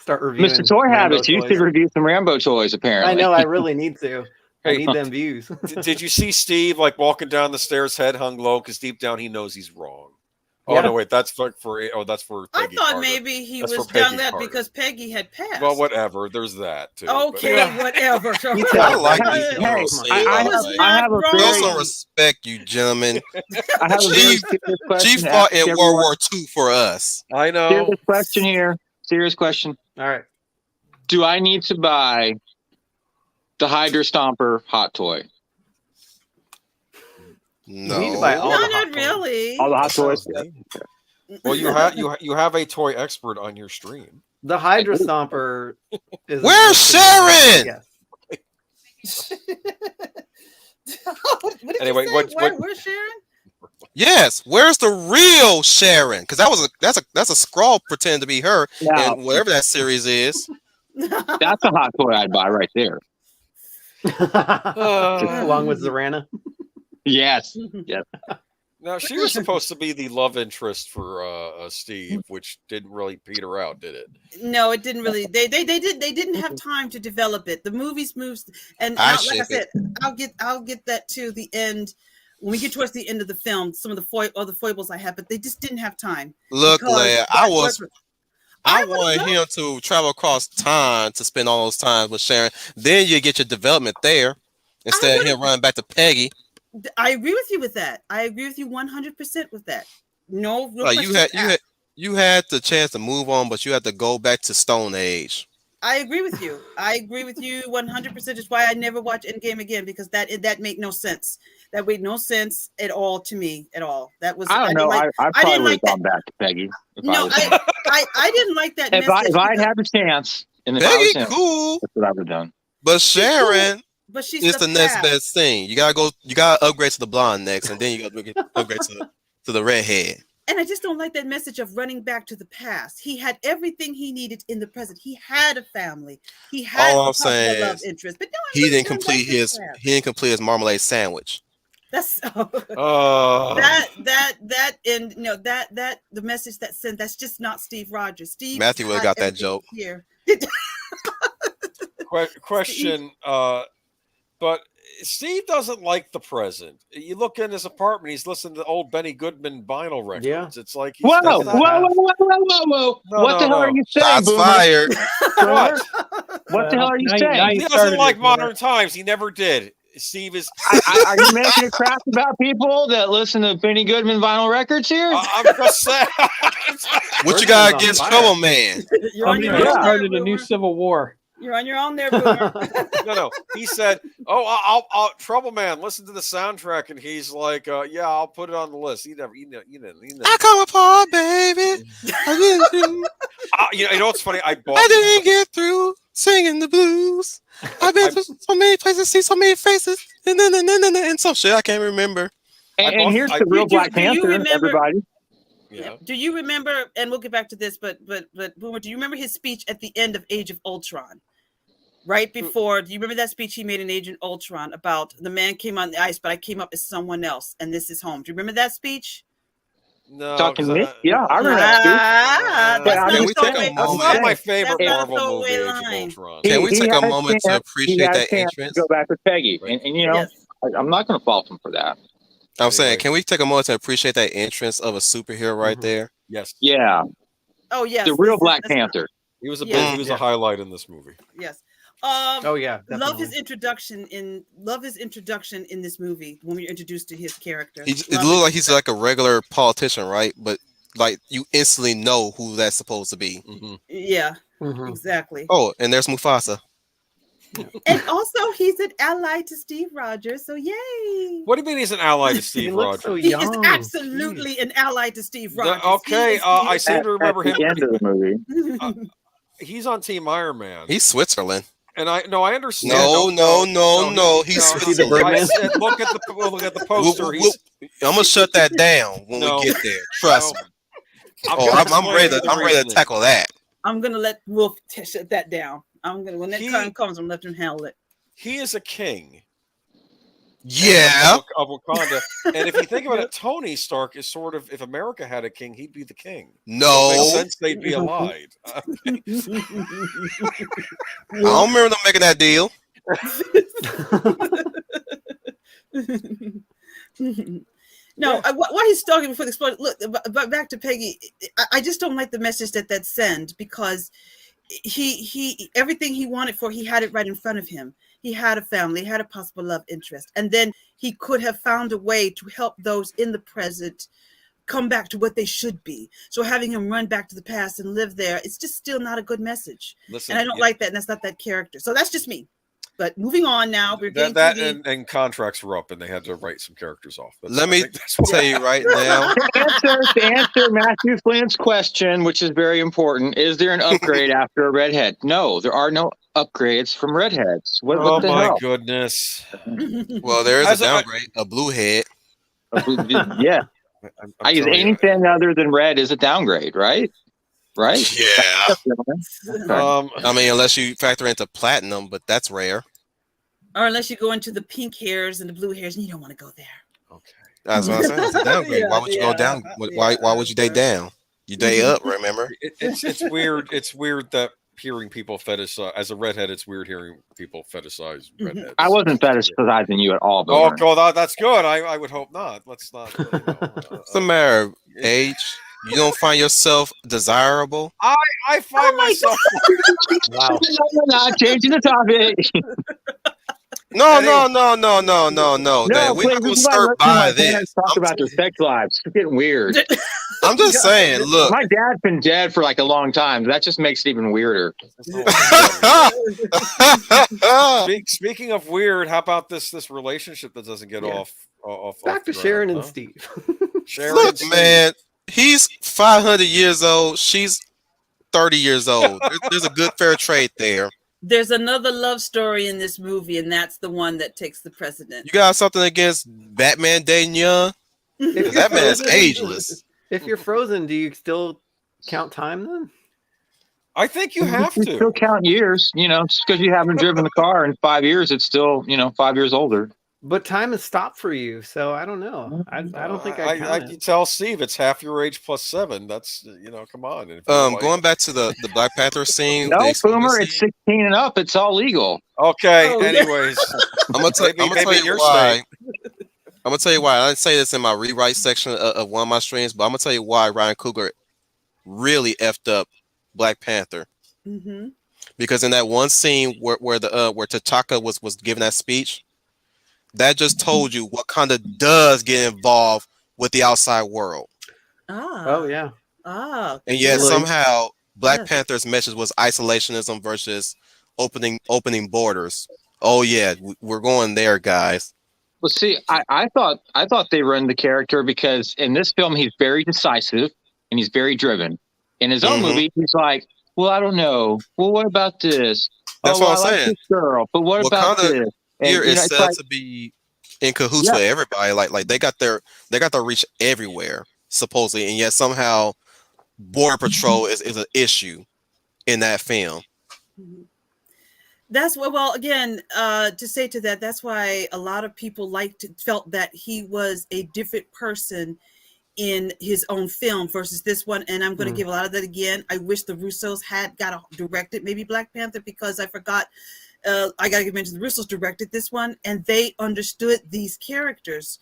Start reviewing. Mr. Toy Habits, you should review some Rambo toys. Apparently, I know. I really need to. I Hey, need them views. Did you see Steve like walking down the stairs, head hung low, because deep down he knows he's wrong. Oh no, wait, that's for that's for Peggy I thought Carter. maybe he That's was for Peggy done that Carter. because Peggy had passed. Well, whatever. There's that too. Okay, whatever. I like these Hey, little I have a Show very, some respect, you gentlemen. I have a very She serious question. She to fought ask in everyone. World War II for us. I know. Serious question here. Serious question. All right. Do I need to buy the Hydra Stomper hot toy? No. You need to buy all the No, hot not toys. really. All the hot toys? Well, you have a toy expert on your stream. The Hydra Stomper is. Where's Sharon? Yes. What did Anyway, you say? Where's Sharon? Yes. Where's the real Sharon? Because that's a scrawl pretend to be her, Now, and whatever that series is. that's a hot toy I'd buy right there. Along with Zorana. Yes. Yes. Now she was supposed to be the love interest for Steve, which didn't really peter out, did it? No, it didn't really. They didn't have time to develop it. The movies moves, and like I said, I'll get that to the end when we get towards the end of the film. Some of the foibles I have, but they just didn't have time. Look, Leia, I wanted love- him to travel across time to spend all those times with Sharon. Then you get your development there instead of him running back to Peggy. I agree with you with that. I agree with you 100% with that. No, Like you had the chance to move on, but you had to go back to Stone Age. I agree with you. I agree with you 100%. Is why I never watch Endgame again, because that made no sense. That made no sense at all to me at all. That was I don't know. I probably would have gone back to Peggy. No, I didn't like that. If I'd had the chance, and if I was him, cool. that's what I would have done. But Sharon. But she's it's the next best thing. You gotta upgrade to the blonde next, and then you gotta upgrade to the redhead. And I just don't like that message of running back to the past. He had everything he needed in the present. He had a family. He had all I'm saying love is interest. But no, he didn't complete his marmalade sandwich. That's that and the message that sent. That's just not Steve Rogers. Steve Matthew would have got that joke here. Question. But Steve doesn't like the present. You look in his apartment; he's listening to old Benny Goodman vinyl records. Yeah. It's like Whoa! No, What the hell are you saying? Shots Boomer? fired. What the hell are you saying? He doesn't like modern times. He never did. Steve is. Are you making a crap about people that listen to Benny Goodman vinyl records here? I'm just saying. What you got against Trouble Man? Somebody started a new civil war. You're on your own there, Boomer. No. He said, "Oh, I'll Trouble Man. Listen to the soundtrack," and he's like, "Yeah, I'll put it on the list." He never. I come apart, baby. I didn't. You know what's funny? I didn't get through singing the blues. I've been to so many places, see so many faces, and some shit I can't remember. And here's the real Black Panther, everybody. Yeah. Do you remember? And we'll get back to this, but Boomer, do you remember his speech at the end of Age of Ultron? Right before, do you remember that speech he made in Agent Ultron about the man came on the ice, but I came up as someone else, and this is home? Do you remember that speech? No, Talking Nick? Yeah, I remember that speech. It's not my favorite Marvel movie, Age of Ultron. Can we take a moment to appreciate that entrance? Go back with Peggy, and you know, Yes. I'm not going to fault him for that. I'm saying, can we take a moment to appreciate that entrance of a superhero right there? Yes. Yeah. Oh yes. The real Black Panther. He was a Yeah. he was a highlight in this movie. Yes. Oh yeah. Love his Definitely. introduction in this movie when we are introduced to his character. It looks like he's like a regular politician, right? But like you instantly know who that's supposed to be. Mm-hmm. Yeah. Mhm. Exactly. Oh, and there's Mufasa. And also he's an ally to Steve Rogers, so yay. What do you mean he's an ally to He Steve looks Rogers? so He is young. absolutely an ally to Steve Rogers. Okay, I seem to remember at the end of the movie. He's on Team Iron Man. He's Switzerland. And I understand. No. He's Switzerland. I said, look at the poster. I'm gonna shut that down when we get there. Trust me. I'm ready to tackle that. I'm gonna let Wolf shut that down. When that time comes, I'm gonna let him handle it. He is a king. Yeah. Of Wakanda. And if you think about it, Tony Stark is sort of, if America had a king, he'd be the king. No. It makes sense they'd be allied. I don't remember them making that deal. No, while he's talking before the explosion, look, but back to Peggy, I just don't like the message that sends, because he everything he wanted for, he had it right in front of him. He had a family, he had a possible love interest, and then he could have found a way to help those in the present come back to what they should be. So having him run back to the past and live there, it's just still not a good message. Listen, and I don't like that, and that's not that character. So that's just me. But moving on now, we're getting and contracts were up, and they had to write some characters off. Let me tell you right now. To answer Matthew Flynn's question, which is very important, is there an upgrade after a redhead? No, there are no upgrades from redheads. What the hell? Goodness. Well, there is a downgrade, a blue head. Yeah. I use anything other than red is a downgrade, right? Right? Yeah. I mean, unless you factor into platinum, but that's rare. Or unless you go into the pink hairs and the blue hairs, and you don't want to go there. Okay. That's what I'm saying. It's a downgrade. Why would you go down? Why would you date down? You date up, remember? It's weird. It's weird that hearing people fetishize, as a redhead, it's weird hearing people fetishize redheads. I wasn't fetishizing you at all. Oh, God, that's good. I would hope not. Let's not. What's the matter, age? You don't find yourself desirable? I find myself. Wow. Not changing the topic. No. No, We're not going to skirt by this. Talk about their sex lives. It's getting weird. I'm just saying, look. My dad's been dead for like a long time. That just makes it even weirder. Speaking of weird, how about this relationship that doesn't get off back to Sharon and Steve. Look, man, he's 500 years old. She's 30 years old. There's a good fair trade there. There's another love story in this movie, and that's the one that takes the precedent. You got something against Batman dating young? That man's ageless. If you're frozen, do you still count time then? I think you have to. Still count years, just because you haven't driven the car in 5 years, it's still, 5 years older. But time has stopped for you, so I don't know. I don't think I can tell Steve it's half your age plus 7. That's come on. Going back to the Black Panther scene. No, Boomer, it's 16 and up. It's all legal. Okay. Anyways, I'm gonna tell you why. I'm gonna tell you why. I didn't say this in my rewrite section of one of my streams, but I'm gonna tell you why Ryan Coogler really effed up Black Panther. Mm-hmm. Because in that one scene where T'Chaka was giving that speech, that just told you Wakanda does get involved with the outside world. Oh yeah. And yet somehow Black Panther's message was isolationism versus opening borders. Oh yeah, we're going there, guys. Well, see, I thought they ruined the character because in this film he's very decisive and he's very driven. In his own movie, he's like, well, I don't know. Well, what about this? That's what I'm saying. Like this girl, but what about this? Here is said to be in cahoots with everybody. Like they got their reach everywhere, supposedly, and yet somehow Border Patrol is an issue in that film. That's what. Well, again, to say to that, that's why a lot of people felt that he was a different person in his own film versus this one. And I'm going to give a lot of that again. I wish the Russos had directed maybe Black Panther, because I forgot. I got to mention the Russos directed this one, and they understood these characters.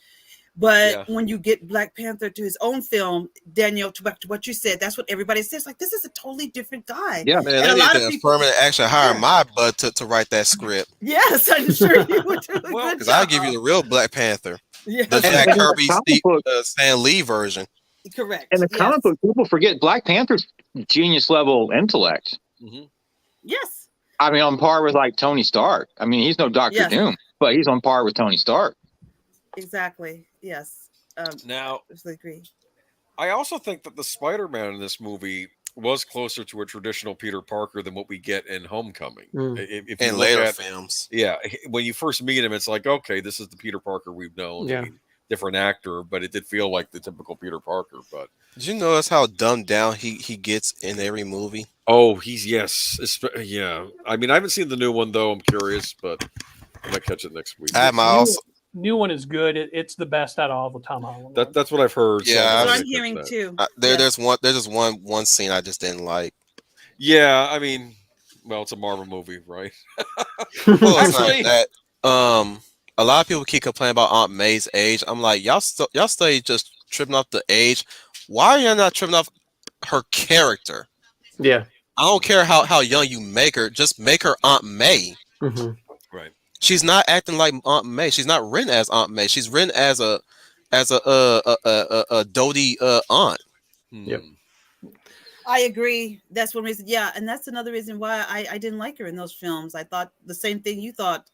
But when you get Black Panther to his own film, Daniel, to what you said, that's what everybody says. Like, this is a totally different guy. Yeah, man, they need to affirmatively actually hire my butt to write that script. Yes, I'm sure you would do a good job. Because I'll give you the real Black Panther. Yeah. The Jack Kirby, Stan Lee version. Correct. And the comic book, people forget Black Panther's genius level intellect. Mm-hmm. Yes. I mean, on par with like Tony Stark. I mean, he's no Dr. Doom, but he's on par with Tony Stark. Exactly. Yes. Now, I agree. I also think that the Spider-Man in this movie was closer to a traditional Peter Parker than what we get in Homecoming. If in later films. Yeah. When you first meet him, it's like, okay, this is the Peter Parker we've known. Yeah. I mean, different actor, but it did feel like the typical Peter Parker. But did you notice how dumbed down he gets in every movie? Oh, yeah. I mean, I haven't seen the new one though. I'm curious, but I might catch it next week. New one is good. It's the best out of all the Tom Holland. That's what I've heard. Yeah, so I'm hearing too. There's just one scene I just didn't like. Yeah, I mean, well, it's a Marvel movie, right? Well, it's not that. a lot of people keep complaining about Aunt May's age. I'm like, y'all stay just tripping off the age. Why are you not tripping off her character? Yeah. I don't care how young you make her. Just make her Aunt May. Mm-hmm. Right. She's not acting like Aunt May. She's not written as Aunt May. She's written as a doty aunt. Yep. I agree. That's one reason. Yeah, and that's another reason why I didn't like her in those films. I thought the same thing you thought.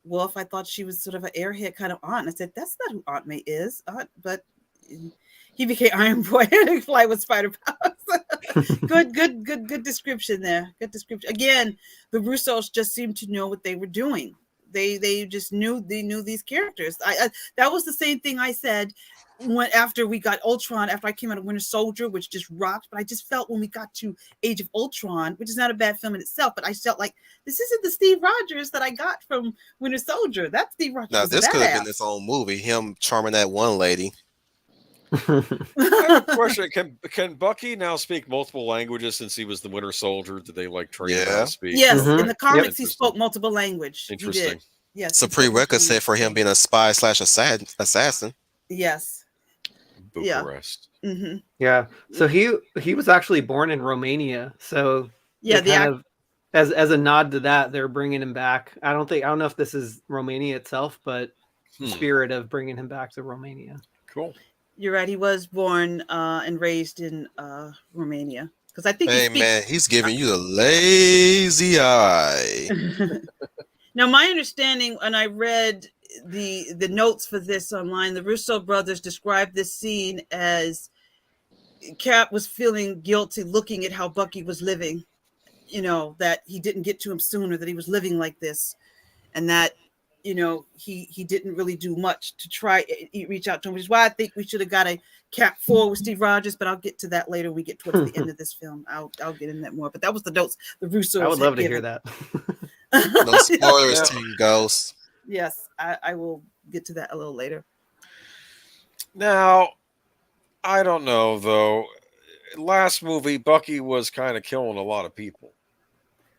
Wolf, I thought she was sort of an airhead kind of aunt. I said, that's not who Aunt May is. But he became Iron Boy and fly with spider powers. Good description there. Good description. Again, the Russos just seemed to know what they were doing. They just knew these characters. That was the same thing I said after we got Ultron, after I came out of Winter Soldier, which just rocked. But I just felt when we got to Age of Ultron, which is not a bad film in itself, but I felt like this isn't the Steve Rogers that I got from Winter Soldier. That Steve Rogers. Now this could have been its own movie. Him charming that one lady. Question: Can Bucky now speak multiple languages since he was the Winter Soldier? Did they like train him to speak? Yes, in the comics he spoke multiple language. Interesting. He did. Yes, it's a prerequisite for him being a spy / assassin. Yes. Bucharest. Yeah. Mm-hmm. Yeah. So he was actually born in Romania. So yeah, as a nod to that, they're bringing him back. I don't know if this is Romania itself, but the spirit of bringing him back to Romania. Cool. You're right. He was born and raised in Romania. Because I think. Hey man, he's giving you the lazy eye. Now, my understanding, when I read the notes for this online, the Russo brothers described this scene as Cap was feeling guilty looking at how Bucky was living, that he didn't get to him sooner, that he was living like this, and that, he didn't really do much to try reach out to him, which is why I think we should have got a Cap 4 with Steve Rogers, but I'll get to that later when we get towards the end of this film. I'll get in that more, but that was the notes the Russos. I would love to hear that. No spoilers, Team Ghost. Yes, I will get to that a little later. Now, I don't know, though. Last movie, Bucky was kind of killing a lot of people.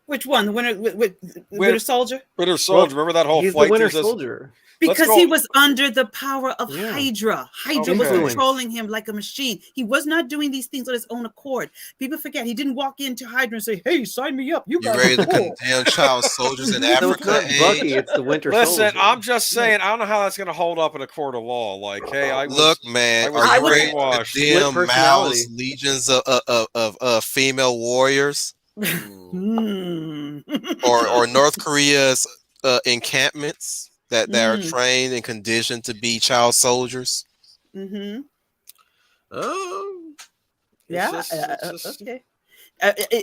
Which one? The Winter Soldier? Winter Soldier. Remember that whole he's fight? The Winter Soldier. Because he was under the power of Hydra. Hydra was controlling him like a machine. He was not doing these things on his own accord. People forget he didn't walk into Hydra and say, "Hey, sign me up." You ready to condemn child soldiers in Africa? It's not Bucky, it's the Winter Soldier. Listen, I'm just saying, I don't know how that's going to hold up in a court of law. Like, hey, are you ready to condemn Mao's legions of female warriors? or North Korea's encampments that are trained and conditioned to be child soldiers. Mm-hmm. Okay.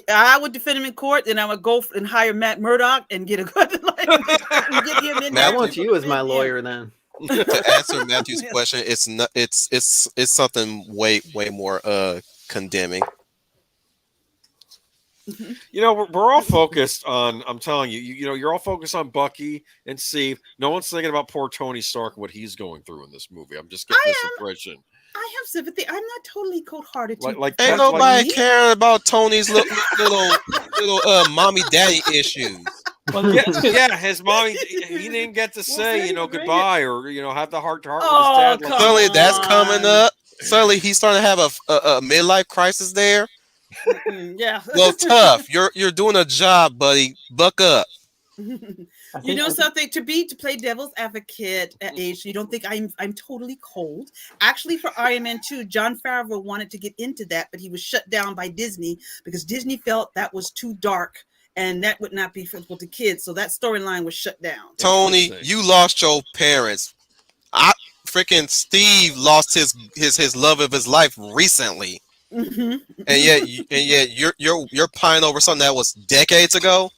I would defend him in court, then I would go and hire Matt Murdock and get a good get him in. I want you as my lawyer then. To answer Matthew's question, it's not. It's something way more condemning. We're all focused on. I'm telling you, you're all focused on Bucky and Steve. No one's thinking about poor Tony Stark and what he's going through in this movie. I'm just getting this impression. I have sympathy. I'm not totally cold-hearted. Ain't nobody caring about Tony's little mommy daddy issues. Well, yeah, his mommy. He didn't get to say, goodbye or have the heart-to-heart with his dad. Suddenly, that's coming up. Suddenly, he's starting to have a midlife crisis there. Yeah. Well, tough. You're doing a job, buddy. Buck up. Something to play devil's advocate at age. You don't think I'm totally cold? Actually, for Iron Man 2, Jon Favreau wanted to get into that, but he was shut down by Disney because Disney felt that was too dark and that would not be faithful to kids. So that storyline was shut down. Tony, you lost your parents. Freaking Steve lost his love of his life recently. Mm-hmm. And yet you're pining over something that was decades ago.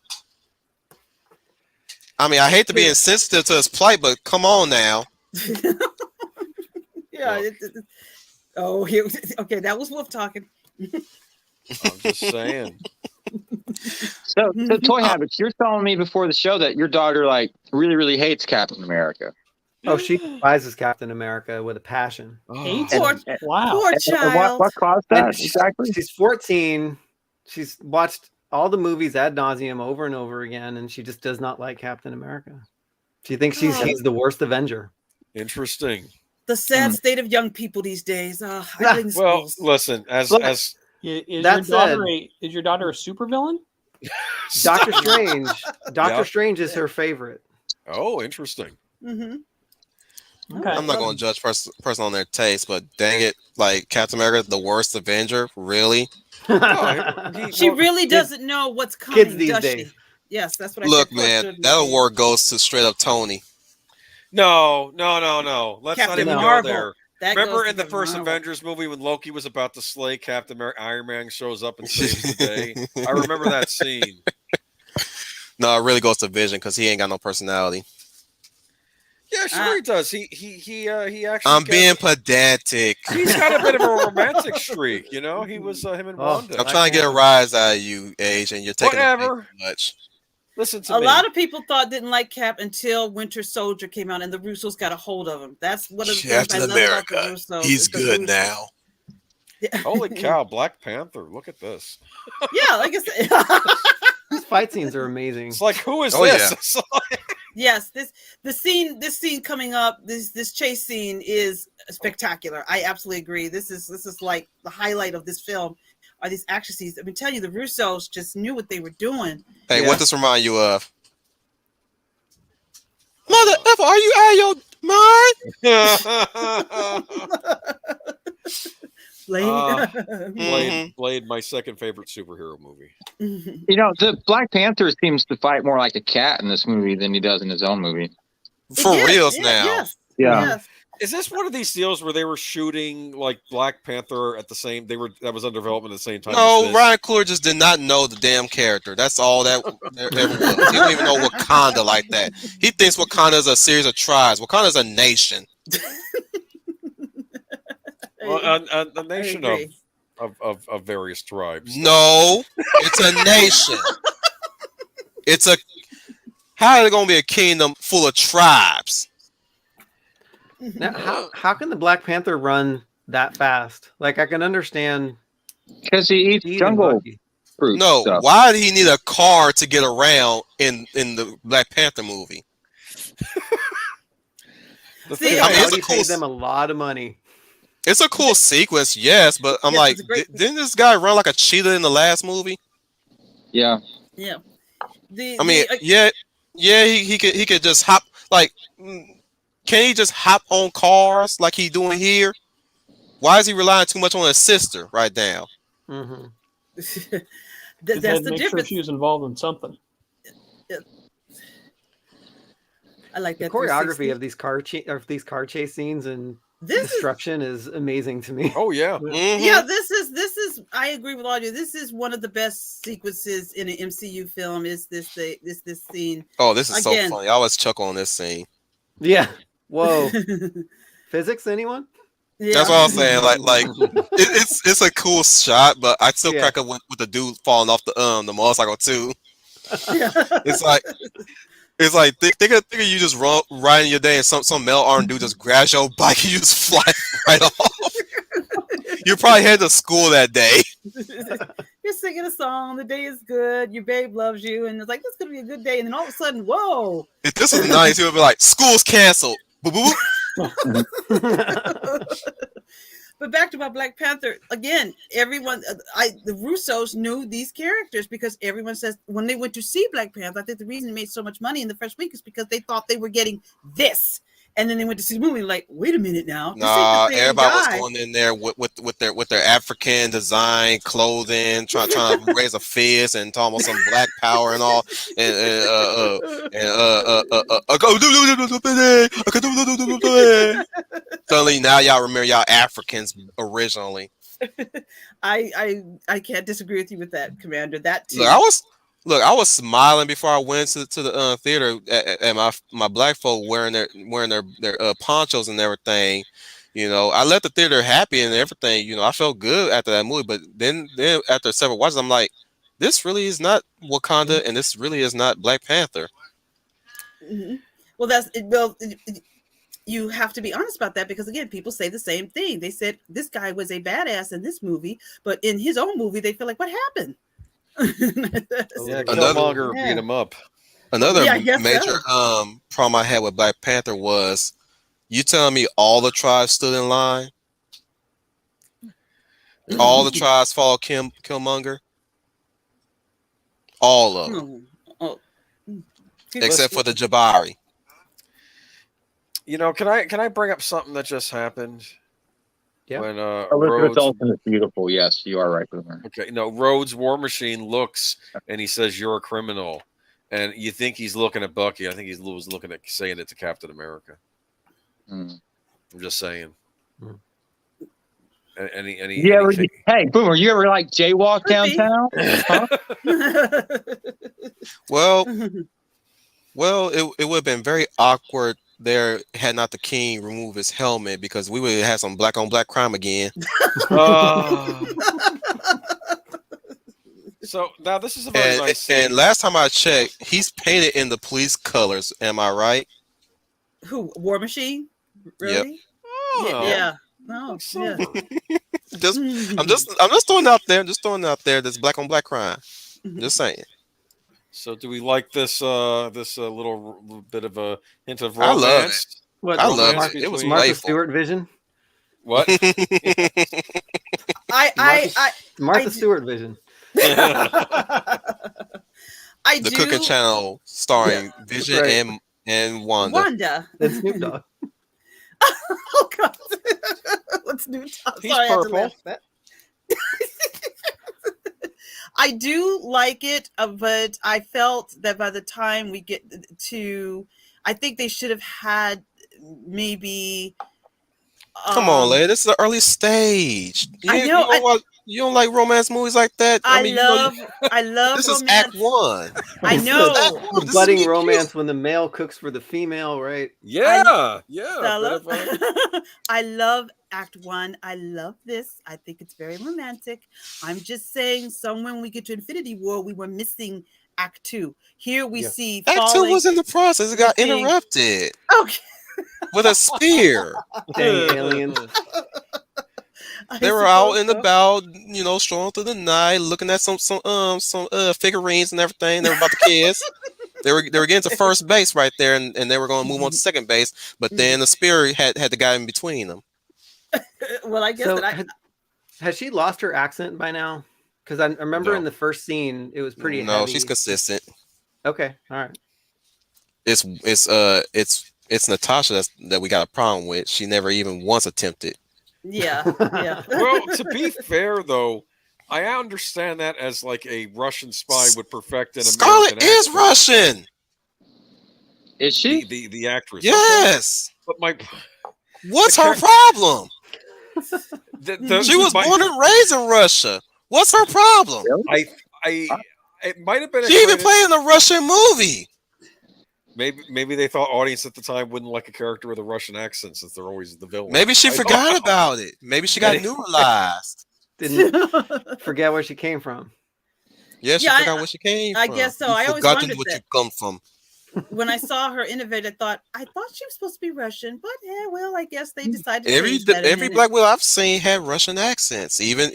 I mean, I hate to be insensitive to his plight, but come on now. Yeah. Okay, that was Wolf talking. I'm just saying. So Toy Habits, you're telling me before the show that your daughter really, really hates Captain America. Oh, she despises Captain America with a passion. Oh. Poor child. What caused that exactly? She's 14. She's watched all the movies ad nauseum over and over again, and she just does not like Captain America. She thinks he's the worst Avenger. Interesting. The sad state of young people these days. I blame the Well, schools. listen, Is your daughter a supervillain? Doctor Strange. Doctor Strange is her favorite. Oh, interesting. Mm-hmm. Okay. I'm not going to judge person on their taste, but dang it, like Captain America, the worst Avenger, really? She really doesn't know what's coming, kids these does days. she? Yes, that's what I Look, said. man, that award goes to straight up Tony. No. Let's Captain not even Marvel. go there. That Remember goes in the to first Marvel. Avengers movie when Loki was about to slay Captain America, Iron Man shows up and saves the day? I remember that scene. No, it really goes to Vision because he ain't got no personality. Yeah, sure he does. He actually. I'm being pedantic. He's got a bit of a romantic streak, you know. He was him and Wanda. I'm trying to get a rise out of you, Age, and you're taking Whatever. too much. Listen to A me. lot of people didn't like Cap until Winter Soldier came out, and the Russos got a hold of him. That's one of the things I Captain love about the America, Russos. he's The good Russos. now. Yeah. Holy cow, Black Panther! Look at this. Yeah, like I said. These fight scenes are amazing. It's like, who is Oh, this? yeah. It's like- Yes, this scene coming up, this chase scene is spectacular. I absolutely agree. This is like the highlight of this film. Are these action scenes? I mean, tell you, the Russos just knew what they were doing. Hey, what does remind you of? Mother effer, are you out of your mind? Blade. Blade, my second favorite superhero movie. You know, the Black Panther seems to fight more like a cat in this movie than he does in his own movie. For reals now. Yes, Yeah. yes. Is this one of these deals where they were shooting like Black Panther at the same? That was under development at the same time. No, as this? Ryan Coogler just did not know the damn character. That's all that there ever was. He don't even know Wakanda like that. He thinks Wakanda is a series of tribes. Wakanda is a nation. Well, a nation of various tribes. No, it's a nation. It's a. How are there going to be a kingdom full of tribes? Now, how can the Black Panther run that fast? Like, I can understand Because he eats jungle fruit. No, stuff. why did he need a car to get around in the Black Panther movie? See, I mean, it's he a cool. paid them a lot of money. It's a cool sequence, yes, but I'm Yes, like, it's a great- didn't this guy run like a cheetah in the last movie? Yeah. Yeah. I mean, he could just hop. Like, can he just hop on cars like he doing here? Why is he relying too much on his sister right now? Mm-hmm. That's the Make sure difference. she was involved in something. I like The that choreography 360. of these car chase scenes and This is destruction is amazing to me. Oh yeah. Mhm. yeah. This is. I agree with all of you. This is one of the best sequences in an MCU film. Is this scene? Oh, this is Again. so funny. I always chuckle on this scene. Yeah. Whoa. Physics, anyone? Yeah. That's what I was saying. Like it's a cool shot, but I still crack up with the dude falling off the motorcycle too. It's like think of you just riding your day and some male armed dude just grabs your bike and you just fly right off. You probably head to school that day. You're singing a song. The day is good. Your babe loves you, and it's like this is gonna be a good day. And then all of a sudden, whoa! If this was nice, he would be like, "School's canceled." Boop, boop, boop. But back to my Black Panther again. Everyone, the Russos knew these characters because everyone says when they went to see Black Panther, I think the reason they made so much money in the first week is because they thought they were getting this, and then they went to see the movie like, wait a minute now. this ain't Nah, the same everybody guy. was going in there with their African design clothing, trying to raise a fist and talking about some black power and all, Suddenly now y'all remember y'all Africans originally. I can't disagree with you with that, Commander. That too. Look, I was smiling before I went to the theater at my black folk wearing their ponchos and everything. You know, I left the theater happy and everything. You know, I felt good after that movie. But then after several watches, I'm like, this really is not Wakanda, and this really is not Black Panther. Mm-hmm. Well, you have to be honest about that because again, people say the same thing. They said this guy was a badass in this movie, but in his own movie, they feel like, what happened? Yeah, Killmonger beat him up. Another Yeah, I guess major problem I had with Black Panther was you telling me all the tribes stood in line? All the tribes follow Killmonger? All of them. Oh. Except for the Jabari. You know, can I bring up something that just happened? Yeah. When Elizabeth Olsen is beautiful. Yes, you are right, Boomer. Okay, no, Rhodes War Machine looks and he says you're a criminal, and you think he's looking at Bucky. I think he was looking at saying it to Captain America. I'm just saying. Hey, Boomer, you ever like jaywalk downtown? Huh? Well, it would have been very awkward there had not the king remove his helmet, because we would have had some black on black crime again. So now this is a very nice scene. And last time I checked, he's painted in the police colors. Am I right? Who? War Machine? Really? Yep. Oh. Yeah. No. Yeah. I'm just throwing it out there. Just throwing it out there. There's black on black crime. Just saying. So do we like this little bit of a hint of romance? I love it. What, I love it. It was Martha playful. Stewart vision. What? Martha Stewart vision. The cooking channel starring Vision and Wanda. And Snoop Dogg. Oh God! What's Snoop Dogg? He's purple. I do like it, but I felt that by the time we get to, I think they should have had maybe. Come on, lady. This is the early stage. I know. You don't like romance movies like that? I love. This romance. is Act 1. I know. The budding romance when the male cooks for the female, right? Yeah. I love Act 1. I love this. I think it's very romantic. I'm just saying, when we get to Infinity War, we were missing Act 2. Here we see Act 2 was in the process. It got interrupted. Okay. With a spear. Dang aliens. They were out and about, strolling through the night, looking at some figurines and everything. They were about to kiss. They were getting to first base right there, and they were going to move on to second base. But then the spear had the guy in between them. Well, I guess has she lost her accent by now? Because I remember in the first scene it was pretty. No, heavy. she's consistent. Okay, all right. It's Natasha that we got a problem with. She never even once attempted. Yeah. Well, to be fair, though, I understand that as like a Russian spy would perfect an Scarlet American is accent. Russian. Is she? The actress? Yes. Okay. But what's her problem? She was born and raised in Russia. What's her problem? It might have been. She even played in a Russian movie. Maybe they thought audience at the time wouldn't like a character with a Russian accent since they're always the villain. Maybe she forgot about it. Maybe she got neuralized. Didn't forget where she came from. Yeah, she forgot where she came from. I guess so. I always forgotten wondered what that. you come from. When I saw her innovate, I thought she was supposed to be Russian, but I guess they decided to Every change that every black widow I've seen had Russian accents. Even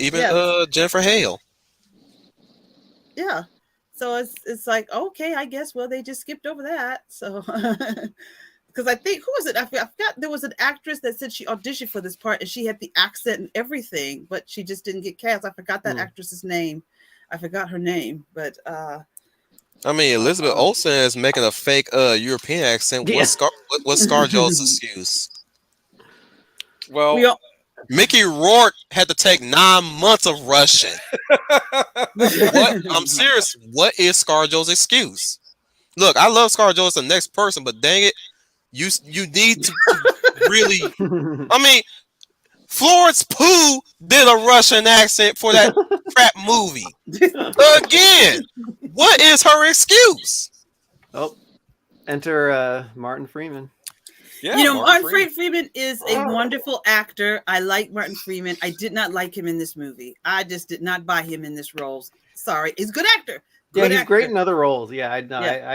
Jennifer Hale. Yeah. So it's like, okay, I guess, they just skipped over that. So, because I think, who was it? I forgot there was an actress that said she auditioned for this part and she had the accent and everything, but she just didn't get cast. I forgot that actress's name. I forgot her name, but Elizabeth Olsen is making a fake European accent. Yeah. What's ScarJo's excuse? Well, Mickey Rourke had to take 9 months of Russian. What? I'm serious. What is ScarJo's excuse? Look, I love ScarJo as the next person, but dang it, you need to really. Florence Pugh did a Russian accent for that crap movie. Again, what is her excuse? Oh, enter Martin Freeman. Yeah, Martin Freeman is a wonderful actor. I like Martin Freeman. I did not like him in this movie. I just did not buy him in this role. Sorry, he's a good actor. He's great in other roles. Yeah, I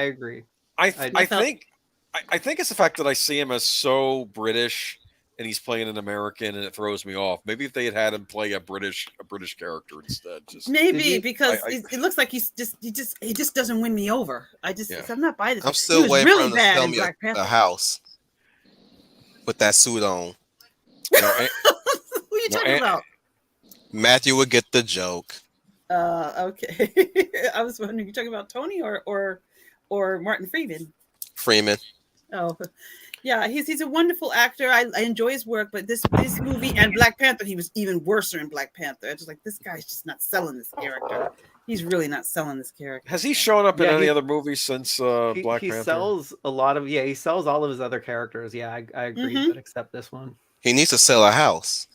agree. I think it's the fact that I see him as so British and he's playing an American, and it throws me off. Maybe if they had him play a British character instead, just maybe because it looks like he just doesn't win me over. I'm not buying this. I'm still waiting really for him to sell me Black Panther. a house with that suit on. Who are you talking about? Matthew would get the joke. Okay. I was wondering, you talking about Tony or Martin Freeman? Freeman. Oh, yeah, he's a wonderful actor. I enjoy his work, but this movie and Black Panther, he was even worse in Black Panther. It's just like, this guy's just not selling this character. He's really not selling this character. Has he shown up in any other movies since Black Panther? He sells a lot of he sells all of his other characters. Yeah, I agree, but except this one. He needs to sell a house.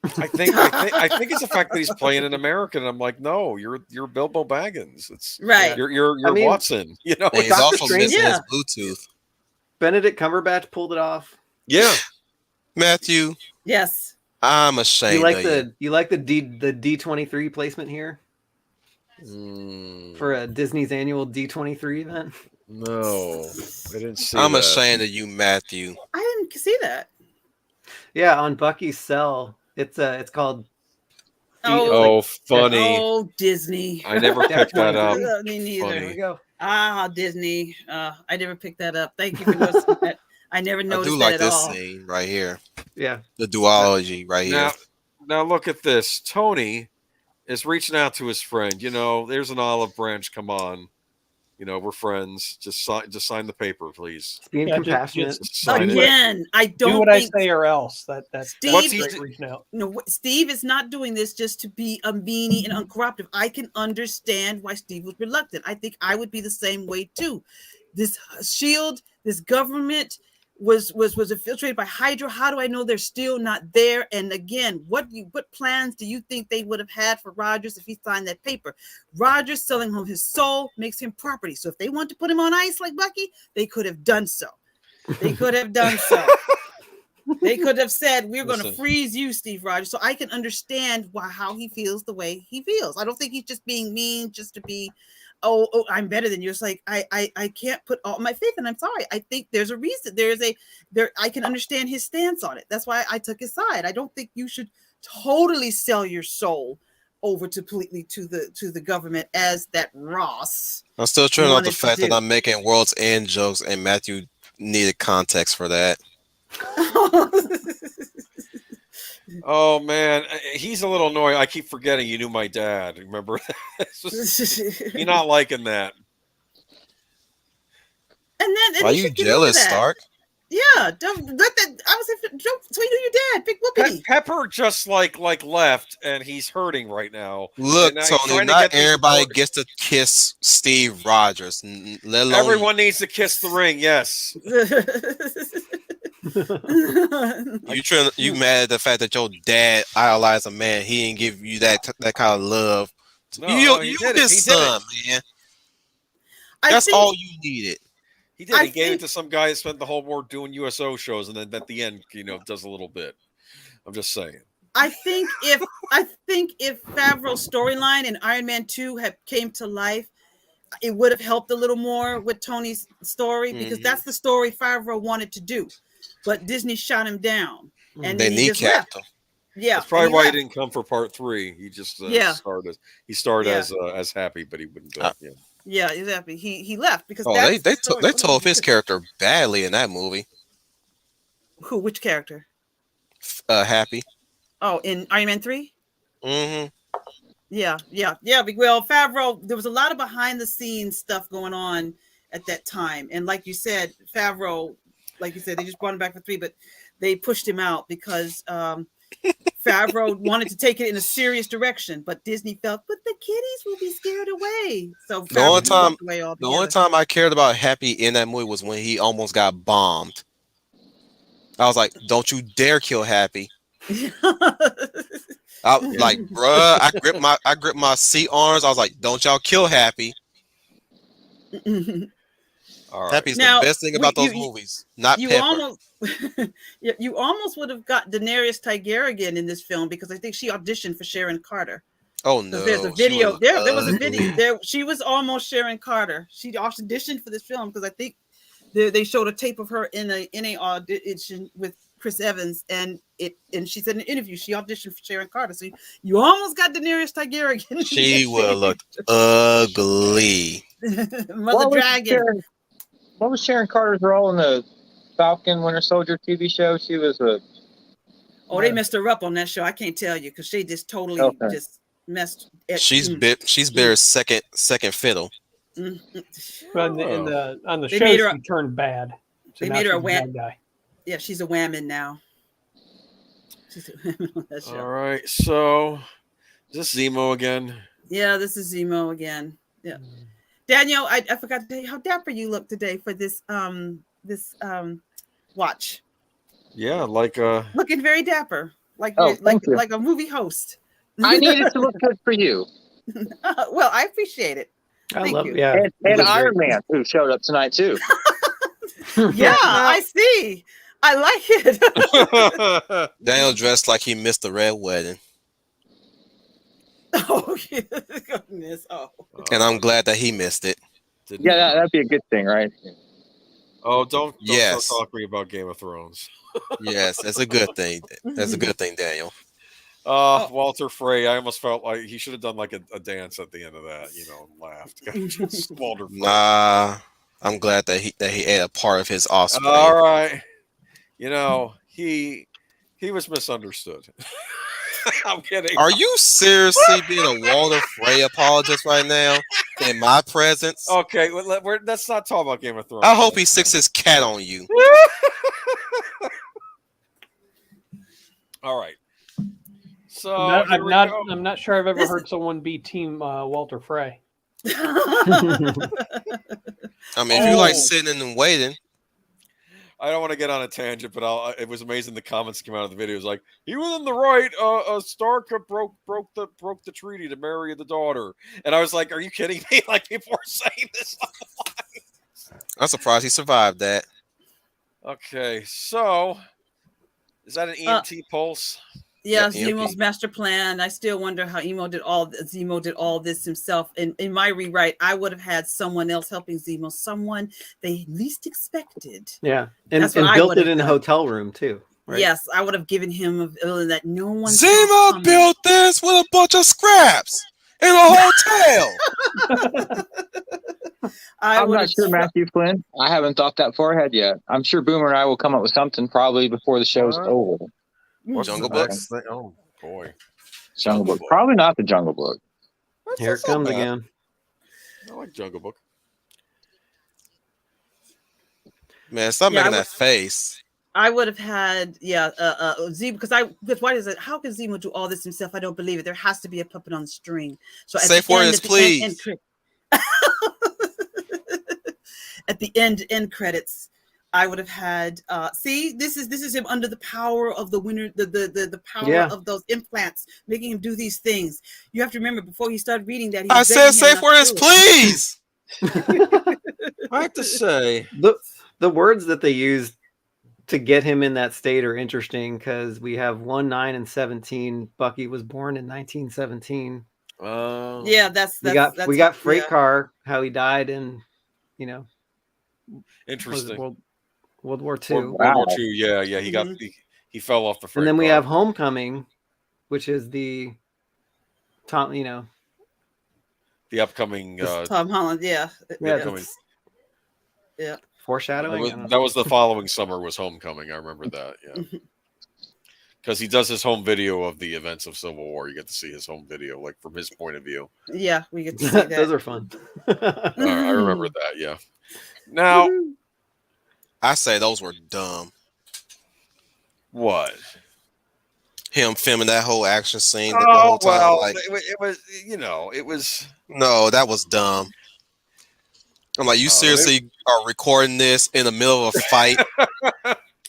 I think it's the fact that he's playing an American. I'm like, no, you're Bilbo Baggins. It's right. You're Watson. You know, and he's also missing his Bluetooth. Benedict Cumberbatch pulled it off. Yeah, Matthew. Yes. I'm ashamed. You like the D23 placement here for a Disney's annual D23 event? No, I didn't see. I'm ashamed of you, Matthew. I didn't see that. Yeah, on Bucky's cell. It's called. Funny. Oh, Disney. I never picked that up. Me neither. There we go. Disney. I never picked that up. Thank you for noticing that. I never noticed I do that like at this all. scene right here. Yeah. The duology right here. Now look at this. Tony is reaching out to his friend. You know, there's an olive branch. Come on. You know, we're friends. Just sign the paper, please. Being compassionate. Again, I don't do what I say or else. That's Steve. reaching out. No, Steve is not doing this just to be a meanie and uncooperative. I can understand why Steve was reluctant. I think I would be the same way too. This shield, this government was infiltrated by Hydra. How do I know they're still not there? And again, what plans do you think they would have had for Rogers if he signed that paper? Rogers selling him his soul makes him property. So if they want to put him on ice like Bucky, they could have done so. They could have done so. They could have said, we're going to freeze you, Steve Rogers. So I can understand how he feels the way he feels. I don't think he's just being mean just to be, oh, I'm better than you. It's like, I can't put all my faith, and I'm sorry. I think there's a reason. I can understand his stance on it. That's why I took his side. I don't think you should totally sell your soul over completely to the government as that Ross. I'm still trying out the fact that I'm making world's end jokes, and Matthew needed context for that. Oh man, he's a little annoying. I keep forgetting you knew my dad. Remember that? You're not liking that. And are you jealous, Stark? Yeah, don't let that. I was like, so you knew your dad, big whoopee. Pepper just like left, and he's hurting right now. Look, Tony, not everybody gets to kiss Steve Rogers. Let alone everyone needs to kiss the ring. Yes. You mad at the fact that your dad idolized a man? He didn't give you that kind of love. No, you his son, man. That's all you needed. He did. He gave it to some guy that spent the whole war doing USO shows, and then at the end, does a little bit. I'm just saying. I think if Favreau's storyline in Iron Man 2 had came to life, it would have helped a little more with Tony's story, because that's the story Favreau wanted to do. But Disney shot him down, and they kneecapped him. Yeah, that's probably why he didn't come for part 3. He just started as Happy, but he wouldn't go. Yeah, exactly. He left because they told his character badly in that movie. Who? Which character? Happy. Oh, in Iron Man 3. Mm-hmm. Yeah. Well, Favreau, there was a lot of behind the scenes stuff going on at that time, and like you said, Favreau. Like you said, they just brought him back for 3, but they pushed him out because Favreau wanted to take it in a serious direction, but Disney felt, but the kiddies will be scared away. So the only time I cared about Happy in that movie was when he almost got bombed. I was like, don't you dare kill Happy. I like, bruh, I gripped my C arms. I was like, don't y'all kill Happy. Right. Happy's the best thing about those movies. Not Pepper. You almost would have got Daenerys Targaryen in this film, because I think she auditioned for Sharon Carter. Oh no! There's a video. There was a video. There, she was almost Sharon Carter. She auditioned for this film because I think they showed a tape of her in a audition with Chris Evans, and she said in an interview she auditioned for Sharon Carter. So you almost got Daenerys Targaryen. She would have looked ugly. Mother Dragon. What was Sharon Carter's role in the Falcon Winter Soldier TV show? She was a. Oh, they messed her up on that show. I can't tell you because she just totally just messed. She's bitter second fiddle. But on the show, she turned bad. So they made her a bad guy. Yeah, she's a whammon now. She's a whammon on that show. All right, so is this Zemo again? Yeah, this is Zemo again. Yeah, Daniel, I forgot to tell you how dapper you look today for this watch. Yeah, like looking very dapper, like a movie host. I needed to look good for you. Well, I appreciate it. Thank you. Yeah, and Iron Man who showed up tonight too. Yeah, I see. I like it. Daniel dressed like he missed the red wedding. Oh goodness! Oh, and I'm glad that he missed it. Yeah, that'd be a good thing, right? Oh, don't talk to me about Game of Thrones. Yes, that's a good thing. That's a good thing, Daniel. Walter Frey. I almost felt like he should have done like a dance at the end of that. Laughed. Walter Frey. Nah, I'm glad that he ate a part of his offspring. All right, he was misunderstood. I'm kidding. Are you seriously being a Walter Frey apologist right now in my presence? Okay, let's not talk about Game of Thrones. I hope he sticks his cat on you. All right. So I'm not sure I've ever heard someone be Team Walter Frey. I mean, if you like sitting and waiting. I don't want to get on a tangent, but it was amazing. The comments came out of the video. It was like, he was in the right. Stark broke the treaty to marry the daughter, and I was like, "Are you kidding me?" Like people were saying this online. I'm surprised he survived that. Okay, so is that an EMT pulse? Yeah, Zemo's master plan. I still wonder how Zemo did all this himself. In my rewrite, I would have had someone else helping Zemo, someone they least expected. Yeah, and built it in a hotel room too. Right? Yes, I would have given him a villain that no one. Zemo built this with a bunch of scraps in a hotel. I'm not sure, Matthew Flynn. I haven't thought that far ahead yet. I'm sure Boomer and I will come up with something probably before the show's over. Jungle Books? Oh boy, Jungle Book. Probably not the Jungle Book. Here it comes again. I like Jungle Book. Man, stop making that face. I would have had Zemo because why is it? How can Zemo do all this himself? I don't believe it. There has to be a puppet on the string. So safe words, please. At the end credits. I would have had this is him under the power of the winner, the power of those implants, making him do these things. You have to remember before he started reading that I said safe words, please. I have to say the words that they used to get him in that state are interesting because we have 1, 9, and 17. Bucky was born in 1917. Yeah, we got Freight Car, how he died in, interesting. World War II. World War II, yeah. He got he fell off the freight and then we car. have Homecoming, which is the Tom, the upcoming Tom Holland, yeah. Foreshadowing. That was the following summer was Homecoming. I remember that, yeah. Because he does his home video of the events of Civil War. You get to see his home video, like from his point of view. Yeah, we get to see that. Those are fun. I remember that, yeah. Now, I say those were dumb. What? Him filming that whole action scene. The whole time, well, it was, it was. No, that was dumb. I'm like, you seriously are recording this in the middle of a fight?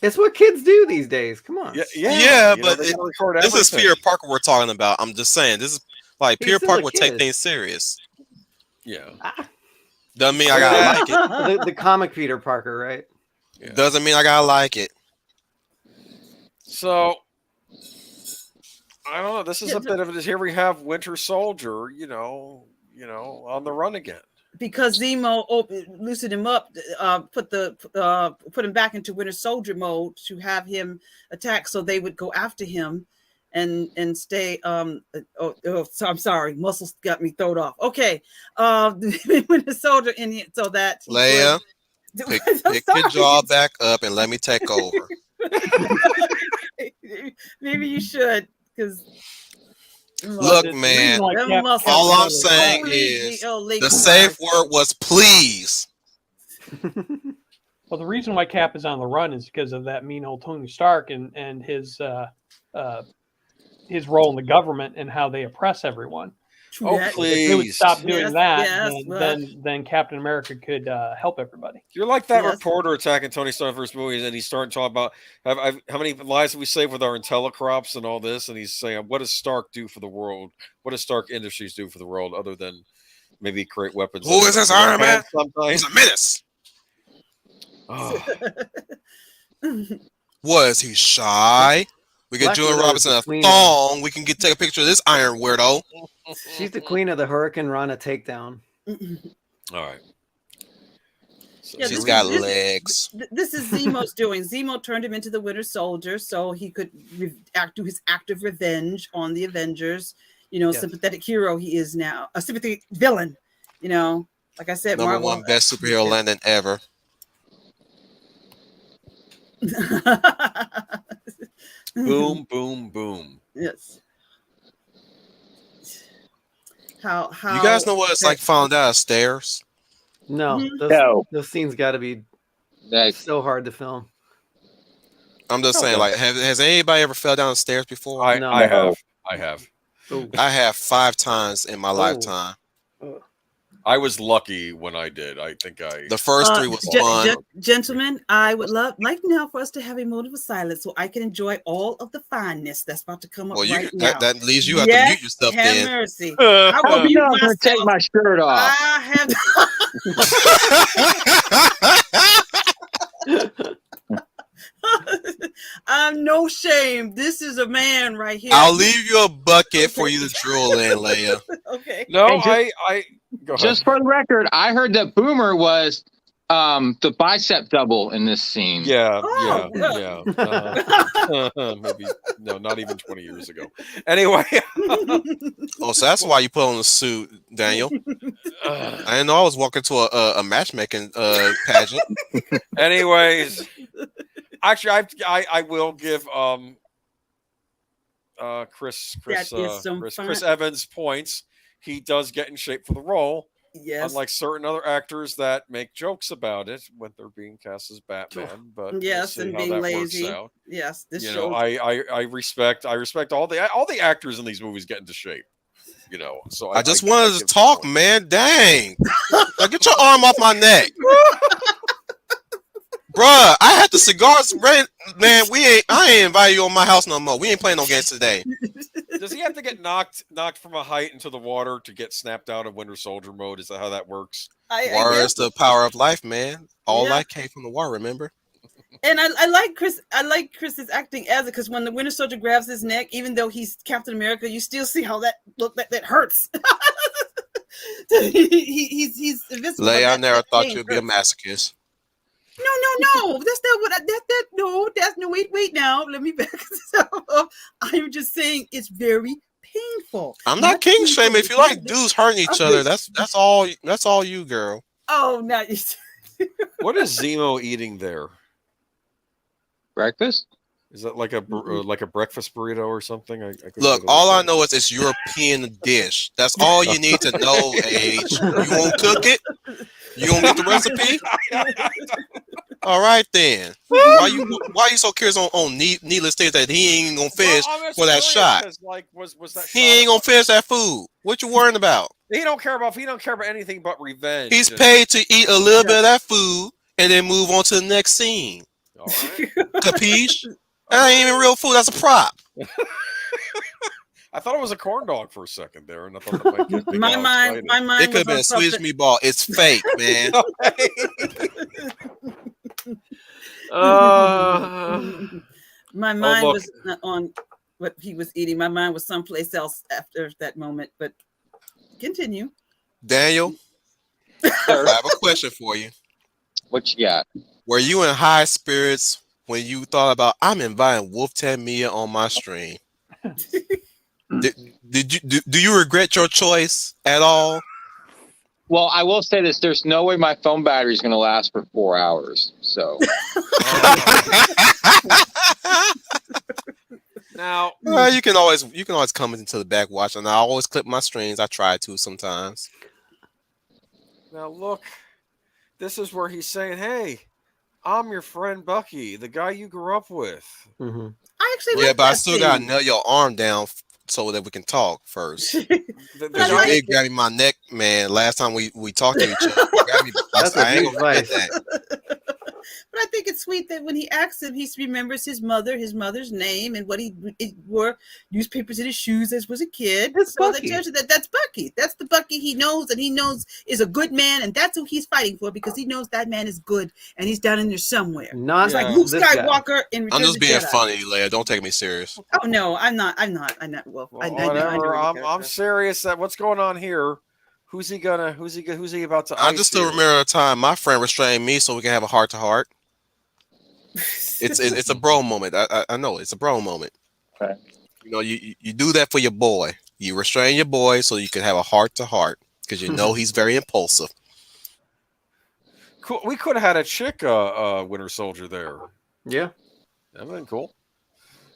It's what kids do these days. Come on. Yeah, but this is Peter Parker we're talking about. I'm just saying, this is like Peter Parker would take things serious. Yeah. Doesn't mean I gotta like it. The comic Peter Parker, right? Yeah. Doesn't mean I gotta like it. So I don't know. This is a bit of it. Here we have Winter Soldier, on the run again. because Zemo loosened him up, put him back into Winter Soldier mode to have him attack, so they would go after him and stay. So I'm sorry, muscles got me thrown off. Okay, Winter Soldier in here so that Leia, pick your jaw back up and let me take over. Maybe you should, because. Look, man, all I'm saying is the safe word was please. Well, the reason why Cap is on the run is because of that mean old Tony Stark and his role in the government and how they oppress everyone. Oh, please. If they would stop doing then Captain America could help everybody. You're like that reporter attacking Tony Stark first movies, and he's starting to talk about how many lives have we saved with our IntelliCrops and all this, and he's saying, what does Stark do for the world? What does Stark Industries do for the world other than maybe create weapons? Who is this Iron Man? He's a menace. Oh. Was he shy? We get Julia Robinson a thong. We can take a picture of this iron weirdo. She's the queen of the Hurricane Rana takedown. All right. So she's got legs. This is Zemo's doing. Zemo turned him into the Winter Soldier so he could do his act of revenge on the Avengers. Sympathetic hero he is now. A sympathetic villain. Like I said, number one best superhero landing ever. Boom, boom, boom. Yes. How you guys know what it's like falling down stairs? No, those scenes got to be so hard to film. I'm just saying, like, has anybody ever fell down the stairs before? I have. Ooh. I have 5 times in my lifetime. I was lucky when I did. I think the first 3 was fun. Gentlemen, I would like now for us to have a moment of silence so I can enjoy all of the fineness that's about to come up right now. That leaves you have to mute yourself. Have mercy. I will mute myself. Take my shirt off. I have. I'm no shame. This is a man right here. I'll leave you a bucket for you to drool in, Leia. Okay. No, I go ahead. Just for the record, I heard that Boomer was the bicep double in this scene. Yeah. Maybe not even 20 years ago. Anyway. So that's why you put on the suit, Daniel. I didn't know I was walking to a matchmaking pageant. Anyways. Actually, I will give Chris Evans points. He does get in shape for the role. Yes. Unlike certain other actors that make jokes about it when they're being cast as Batman, but yes, we'll and being lazy. Yes, I respect all the actors in these movies get into shape. So I just wanted to talk, man. Dang, now get your arm off my neck. Bruh, I had the cigars, man. I ain't invite you on my house no more. We ain't playing no games today. Does he have to get knocked from a height into the water to get snapped out of Winter Soldier mode? Is that how that works? Water is the power of life, man. All life came from the water, remember? And I like Chris. I like Chris's acting as it, because when the Winter Soldier grabs his neck, even though he's Captain America, you still see how that hurts. he's invincible. Leia, I never thought you'd be a masochist. No. That's not what wait now. Let me back up. I'm just saying it's very painful. I'm not king shaming. If you like dudes hurting each other, that's all you, girl. Oh, no. What is Zemo eating there? Breakfast? Is that like a breakfast burrito or something? Look, all I know is it's European dish. That's all you need to know, Age. You won't cook it? You gonna get the recipe? All right then. Why you so curious on needless things that he ain't gonna finish for that shot? He ain't gonna finish that food. What you worrying about? He don't care about anything but revenge. He's paid to eat a little bit of that food and then move on to the next scene. All right. Capiche? That ain't even real food. That's a prop. I thought it was a corn dog for a second there, and I thought that might be my mind. It could have been a Swedish meatball. It's fake, man. My mind was not on what he was eating. My mind was someplace else after that moment. But continue, Daniel. Sir, I have a question for you. what you got? Were you in high spirits when you thought about I'm inviting Wolf Mia on my stream? Do you regret your choice at all? Well, I will say this: there's no way my phone battery is going to last for 4 hours. So Now, you can always come into the back watch, and I always clip my streams. I try to sometimes. now look, this is where he's saying, "Hey, I'm your friend Bucky, the guy you grew up with." Mm-hmm. I actually Yeah, like but I that still gotta scene. nail your arm down so that we can talk first. But You I did grab me my neck, man. Last time we talked to each other, you grabbed me. That's a I ain't huge gonna forget vice. that. But I think it's sweet that when he asks him, he remembers his mother's name, and what he wore newspapers in his shoes as was a kid. It's so Bucky. that tells you that that's Bucky. That's the Bucky he knows, and he knows is a good man, and that's who he's fighting for because he knows that man is good, and he's down in there somewhere. Not It's like Luke this guy. Skywalker in Return I'm just of the being Jedi. funny, Leia. Don't take me serious. Oh no, I'm not. Well, Well, I know whatever. where you I'm go. serious. That what's going on here? Who's he about to? I ice just still here? remember a time my friend restrained me so we can have a heart to heart. It's a bro moment. I know it's a bro moment. Okay. You know, you do that for your boy. You restrain your boy so you can have a heart to heart because you know he's very impulsive. Cool. We could have had a chick, Winter Soldier there. Yeah. That'd been cool.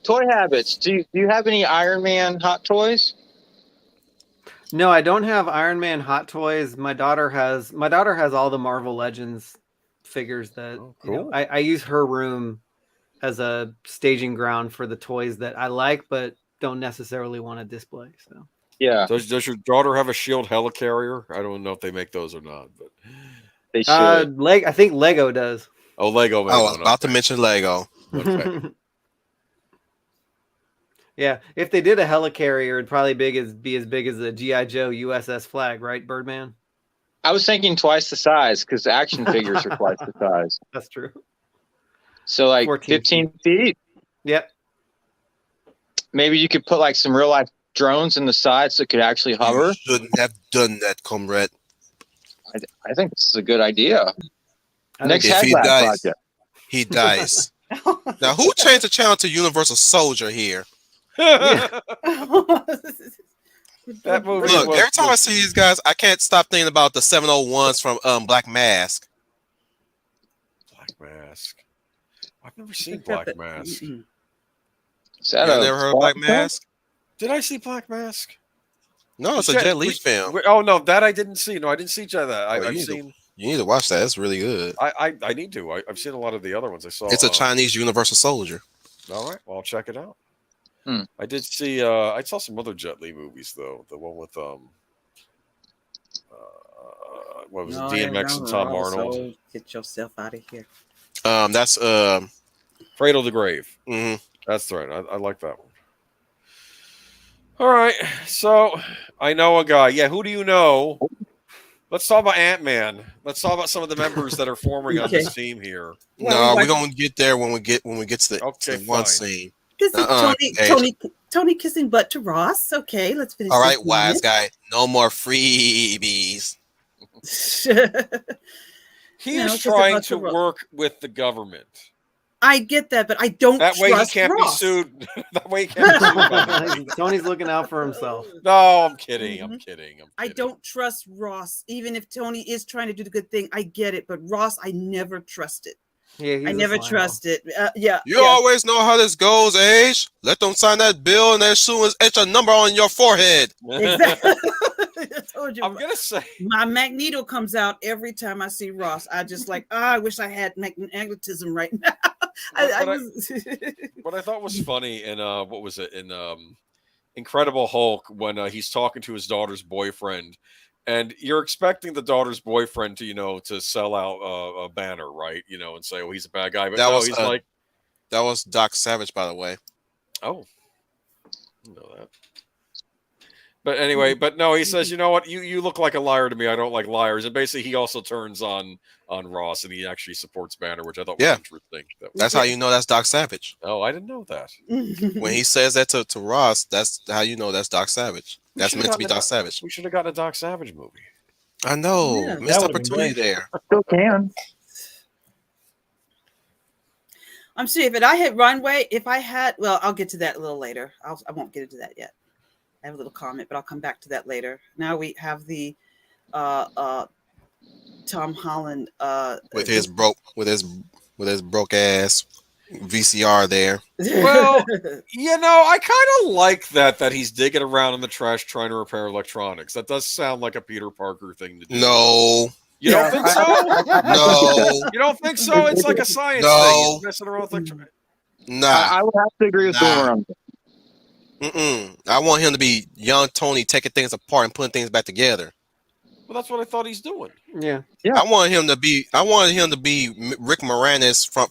Toy habits. Do you have any Iron Man hot toys? No, I don't have Iron Man hot toys. My daughter has all the Marvel Legends figures that cool. I use her room as a staging ground for the toys that I like but don't necessarily want to display. So Yeah, Does your daughter have a shield helicarrier? I don't know if they make those or not, but they should. I think Lego does. oh, Lego made I was one. about to mention Lego. Okay. Yeah, if they did a helicarrier, it'd probably be as big as the GI Joe USS Flag, right, Birdman? I was thinking twice the size because action figures are twice the size. That's true. So like 14 15 feet. Yep. Maybe you could put like some real life drones in the sides that could actually hover. You shouldn't have done that, comrade. I think this is a good idea. Next If he Haglab dies, project. he dies. Now, who changed the channel to Universal Soldier here? That movie. Look, was, every time I see these guys, I can't stop thinking about the 701s from Black Mask. Black Mask. I've never seen Black Mask. Is that You a never heard of Black Mask? Did I see Black Mask? No, it's a Jet Li film. Oh no, that I didn't see. No, I didn't see that. You need to watch that. It's really good. I need to. I've seen a lot of the other ones. I saw. It's a Chinese Universal Soldier. All right, well, I'll check it out. Hmm. I did see. I saw some other Jet Li movies though. The one with what was it? DMX and Tom Arnold. Get yourself out of here. That's Cradle to Grave. mhm. That's right. I like that one. All right, so I know a guy. Yeah, who do you know? Let's talk about Ant-Man. Let's talk about some of the members that are forming on this team here. No, we're gonna get there when we get to the, Okay, to one fine. scene. This is Tony kissing butt to Ross. Okay, let's finish. All this right, wise minute. guy. No more freebies. He No, is just trying about to to ro- work with the government. I get that, but I don't That way he trust can't Ross. be sued. That way he can't be sued. by the- Tony's looking out for himself. No, I'm kidding. I'm kidding. I don't trust Ross, even if Tony is trying to do the good thing. I get it, but Ross, I never trusted. Yeah, I never trusted. Yeah. You always know how this goes, Age. Let them sign that bill, and as soon as etch a number on your forehead. Exactly. I told you. I'm gonna say my Magneto comes out every time I see Ross. I just like, I wish I had magnetism right now. What I thought was funny in what was it in Incredible Hulk when he's talking to his daughter's boyfriend, and you're expecting the daughter's boyfriend to to sell out a Banner, right? And say, "Oh, he's a bad guy," but That no, was he's like, that was Doc Savage, by the way. "Oh, I know that." But anyway, but no, he says, "You know what? You look like a liar to me. I don't like liars." And basically, he also turns on Ross, and he actually supports Banner, which I thought was interesting. That's how you know that's Doc Savage. Oh, I didn't know that. When he says that to Ross, that's how you know that's Doc Savage. That's meant to be Doc Savage. We should have gotten a Doc Savage movie. I know. Yeah. Missed That would've been opportunity great. there. Still can. I'm serious. If I had runway, if I had, well, I'll get to that a little later. I won't get into that yet. I have a little comment, but I'll come back to that later. Now we have the Tom Holland With his broke ass VCR there. Well, I kind of like that he's digging around in the trash trying to repair electronics. That does sound like a Peter Parker thing to do. No. You don't think so? No. You don't think so? It's like a science No. thing. He's messing around with electronics. Nah. I would have to agree with Boomerang. I want him to be young Tony taking things apart and putting things back together. Well, that's what I thought he's doing. Yeah. I want him to be Rick Moranis from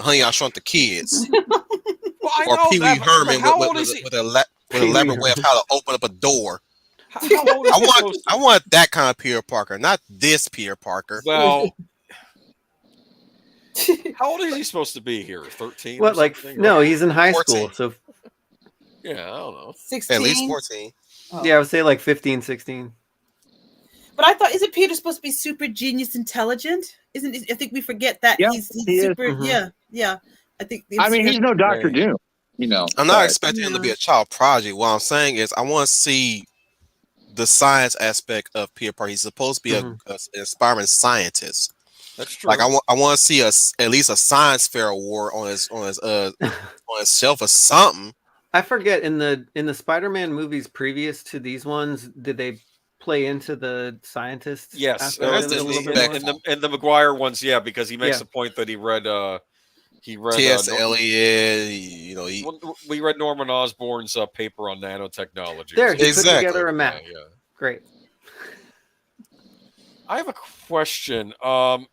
Honey, I Shrunk the Kids. Well, I Or know Pee Wee that, but Herman how old is he? with an elaborate way of how to open up a door. How old is he supposed to I want that kind of Peter Parker, not this Peter Parker. Well, how old is he supposed to be here? 13? What, like, no, he's in high 14. school. So, Yeah, I don't know. 16. At least 14. Oh. yeah, I would say like 15, 16. But I thought, isn't Peter supposed to be super genius intelligent? Isn't I think we forget that Yeah, he's he is. super. Mhm. Yeah. I think. I mean, he's no Dr. Right. Doom, you know. I'm not but- expecting him to be a child prodigy. What I'm saying is I want to see the science aspect of Peter Parker. He's supposed to be an aspiring scientist. That's true. Like I want to see at least a science fair award on his shelf or something. I forget in the Spider-Man movies previous to these ones, did they play into the scientists? Yes, aspect of it a little bit more? in the McGuire ones, yeah, because he makes Yeah. a point that he read T.S. Eliot, we read Norman Osborn's paper on nanotechnology. There, he Exactly. put together a map. Yeah. Great. I have a question.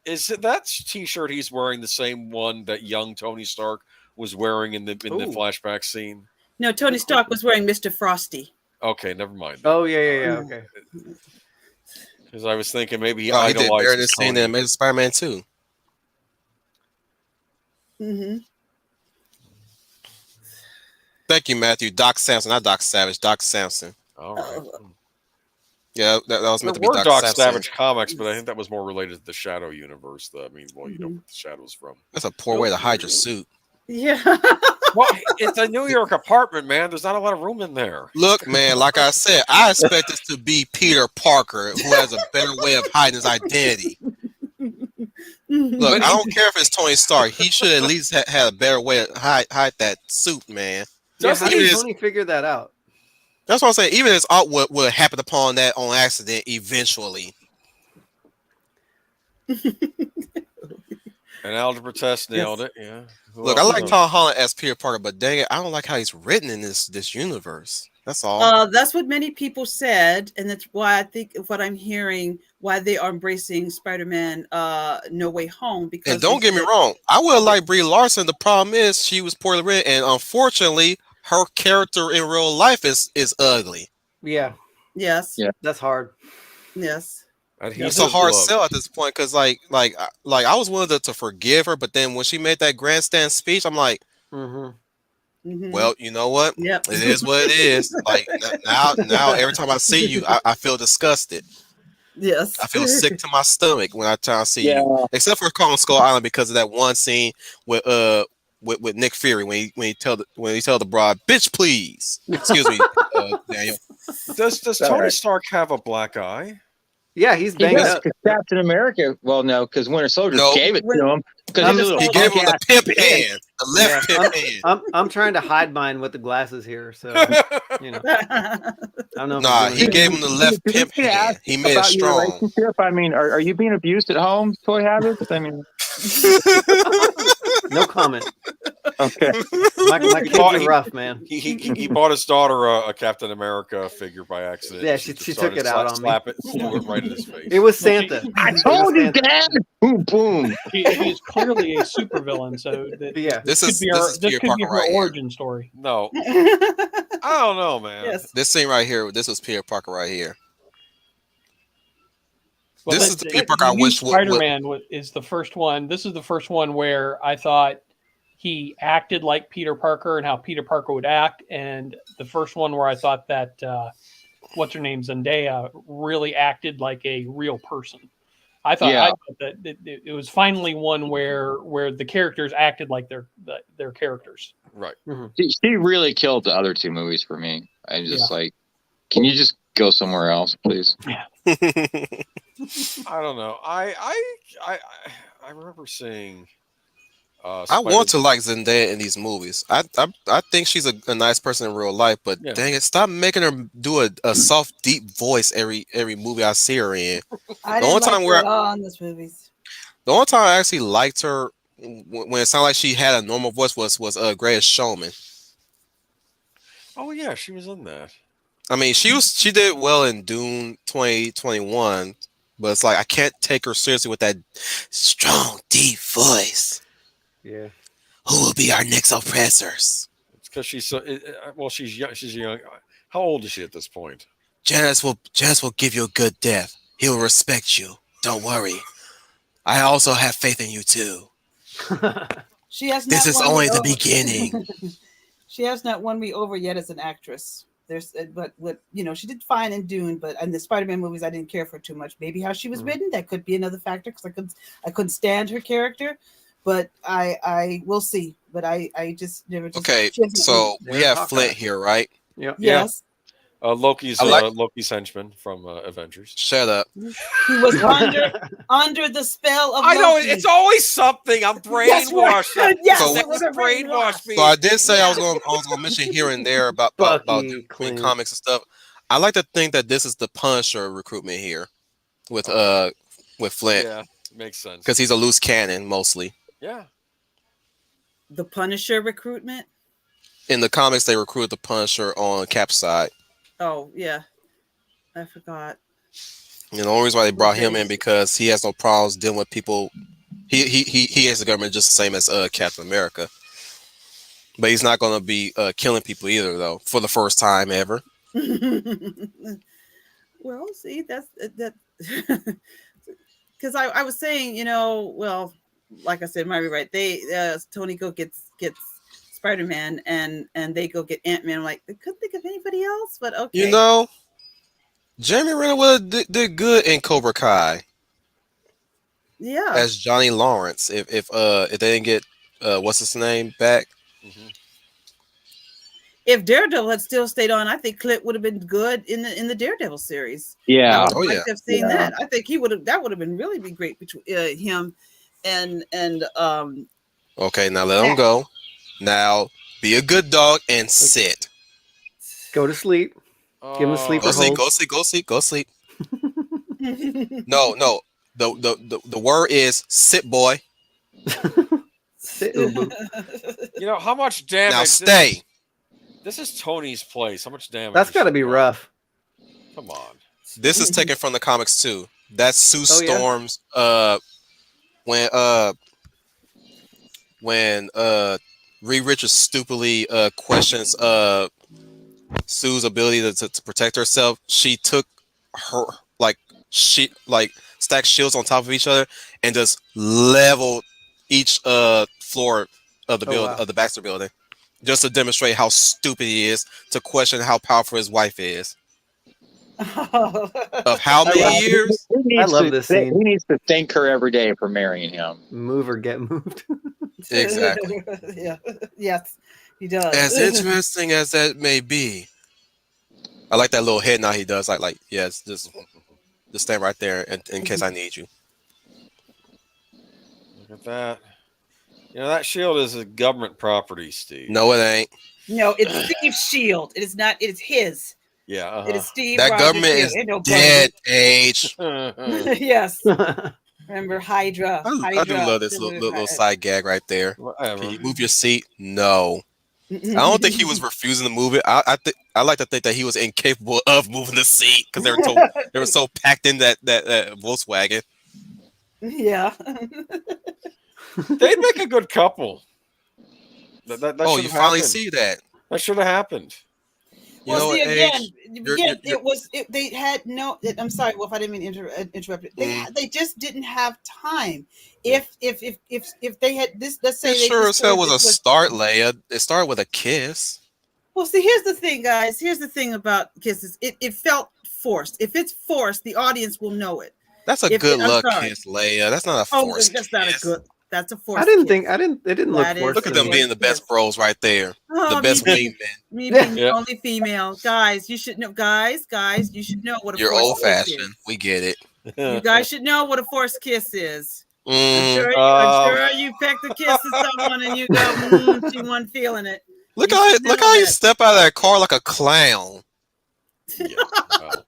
Is it that T-shirt he's wearing the same one that young Tony Stark was wearing in the flashback scene? No, Tony Stark was wearing Mr. Frosty. Okay, never mind. Oh yeah. Okay. Because I was thinking maybe he he did better idolizes this scene Tony. than Amazing Spider-Man 2. Mm-hmm. Thank you, Matthew. Doc Samson, not Doc Savage. Doc Samson. All right. Yeah, that was meant to be There were Doc Doc Samson. Savage comics, but I think that was more related to the Shadow universe. You know where the Shadow's from. That's a poor way to hide your suit. Yeah. Well, it's a New York apartment, man. There's not a lot of room in there. Look, man, like I said, I expect this to be Peter Parker, who has a better way of hiding his identity. Look, I don't care if it's Tony Stark. He should at least had a better way to hide that suit, man. Yeah, how did Even Tony figure that out? That's what I'm saying. Even his art would happen upon that on accident eventually. And Algebra Test nailed it. Yeah. Who Look, I else like knows? Tom Holland as Peter Parker, but dang it, I don't like how he's written in this universe. That's all. That's what many people said, and that's why I think what I'm hearing why they are embracing Spider-Man No Way Home. Because And don't get me wrong, I would like Brie Larson. The problem is she was poorly written, and unfortunately, her character in real life is ugly. Yeah, Yes. Yeah. that's hard. Yes. It's a hard sell at this point because, like I was willing to forgive her, but then when she made that grandstand speech, I'm like, Mm-hmm. well, you know what? Yep. It is what it is. Like now, every time I see you, I feel disgusted. Yes. I feel sick to my stomach when I see you. Except for calling Skull Island because of that one scene with Nick Fury when he tell the broad, bitch, please. Excuse me, Daniel. Does Tony Stark have a black eye? Yeah, he's He banged does, up. 'cause Captain America. Well, no, because Winter Soldier gave it to him. Because He gave him the pimp hand, the left pimp hand. I'm trying to hide mine with the glasses here, so you know. I don't know. Nah, he gave him the left pimp hand. He made it strong. Relationship? I mean, are you being abused at home, Toy Habits? I mean, No comment. okay. My kids are rough, man. He bought his daughter a Captain America figure by accident. Yeah, she took it out on me. Slap it, threw it right in his face. It was Santa. I told you, Dad. Boom, boom. He is clearly a supervillain, so that Yeah, This could is be Peter her Parker right here. origin story. No, I don't know, man. Yes. This scene right here. This was Peter Parker right here. Well, This is the Peter Parker I wish would. Spider-Man is the first one. This is the first one where I thought he acted like Peter Parker and how Peter Parker would act, and the first one where I thought that what's her name, Zendaya, really acted like a real person. I thought that it was finally one where the characters acted like their characters. Right. Mm-hmm. She really killed the other two movies for me. I'm just like, can you just go somewhere else, please? Yeah. I don't know. I remember seeing. I want to like Zendaya in these movies. I think she's a nice person in real life, but dang it, stop making her do a soft, deep voice every movie I see her in. I didn't like her at all in those movies. The only time I actually liked her when it sounded like she had a normal voice was Greatest Showman. Oh yeah, she was in that. I mean, she did well in Dune 2021, but it's like I can't take her seriously with that strong, deep voice. Yeah. Who will be our next oppressors? It's because she's so. Well, she's young. She's young. How old is she at this point? Janice will give you a good death. He will respect you. Don't worry. I also have faith in you too. She has. This is only the beginning. She has not won me over yet as an actress. But she did fine in Dune, but in the Spider-Man movies, I didn't care for too much. Maybe how she was written, that could be another factor because I couldn't stand her character. But I will see. But I just never. Okay, so we have Flint here, right? Yeah. Yes. Loki's henchman from Avengers. Shut up. He was under the spell of. I know Loki. it's always something. I'm brainwashed. Yes, so, brainwashed me. So I did say I was going to mention here and there about doing comics and stuff. I like to think that this is the Punisher recruitment here with Flint. Yeah, makes sense because he's a loose cannon mostly. Yeah. The Punisher recruitment. In the comics, they recruited the Punisher on Cap's side. Oh yeah, I forgot. And the only reason why they brought him in because he has no problems dealing with people. He has the government just the same as Captain America, but he's not going to be killing people either, though, for the first time ever. Well, see, that's that. Because I was saying, well, like I said, might be right. They Tony go gets Spider-Man and they go get Ant-Man. I'm like, they couldn't think of anybody else, but okay. Jeremy Renner would have did good in Cobra Kai. Yeah. As Johnny Lawrence, if they didn't get what's his name back. Mm-hmm. If Daredevil had still stayed on, I think Clint would have been good in the Daredevil series. Yeah. I would like to have seen that. I think that would have been really be great between him and Okay, now let him go. Now be a good dog and sit. Go to sleep. Give him a sleep. Go sleep. No. The word is sit, boy. Sit, how much damage? Now stay. This is Tony's place. How much damage? That's got to be rough. Come on. This is taken from the comics too. That's Sue Storm's. When Reed Richards stupidly questions Sue's ability to protect herself, she took her stacked shields on top of each other and just leveled each floor of the building of the Baxter building, just to demonstrate how stupid he is to question how powerful his wife is. Of how many years? I love this scene. He needs to thank her every day for marrying him. Move or get moved. Exactly. Yeah. Yes, he does. As interesting as that may be, I like that little head nod he does. Like yes, just stand right there in case I need you. Look at that. That shield is a government property, Steve. No, it ain't. No, it's Steve's shield. It is not. It is his. Yeah. It is Steve. That Rogers' government is dead, Age. Yes. Remember Hydra. I do love this little side gag right there. Can you move your seat? No. I don't think he was refusing to move it. I like to think that he was incapable of moving the seat because they were so packed in that Volkswagen. Yeah. They'd make a good couple. That you finally see that. That should have happened. Well, see, again, they had no. I'm sorry, Wolf. I didn't mean to interrupt it. They just didn't have time. If they had this, let's say it sure as hell was a start, Leia. It started with a kiss. Well, see, here's the thing, guys. Here's the thing about kisses. It felt forced. If it's forced, the audience will know it. That's a good luck kiss, Leia. That's not a forced that's kiss. not a good. That's a forced. It didn't look forced. Look at them being the best bros right there. The best wingmen. Me being the only female. Guys, you should know. Guys, you should know what a You're forced old kiss fashioned. is. We get it. You guys should know what a forced kiss is. Mm. I'm sure you pecked a kiss to someone and you go, she wasn't feeling it. Look how you step out of that car like a clown. Yeah, well.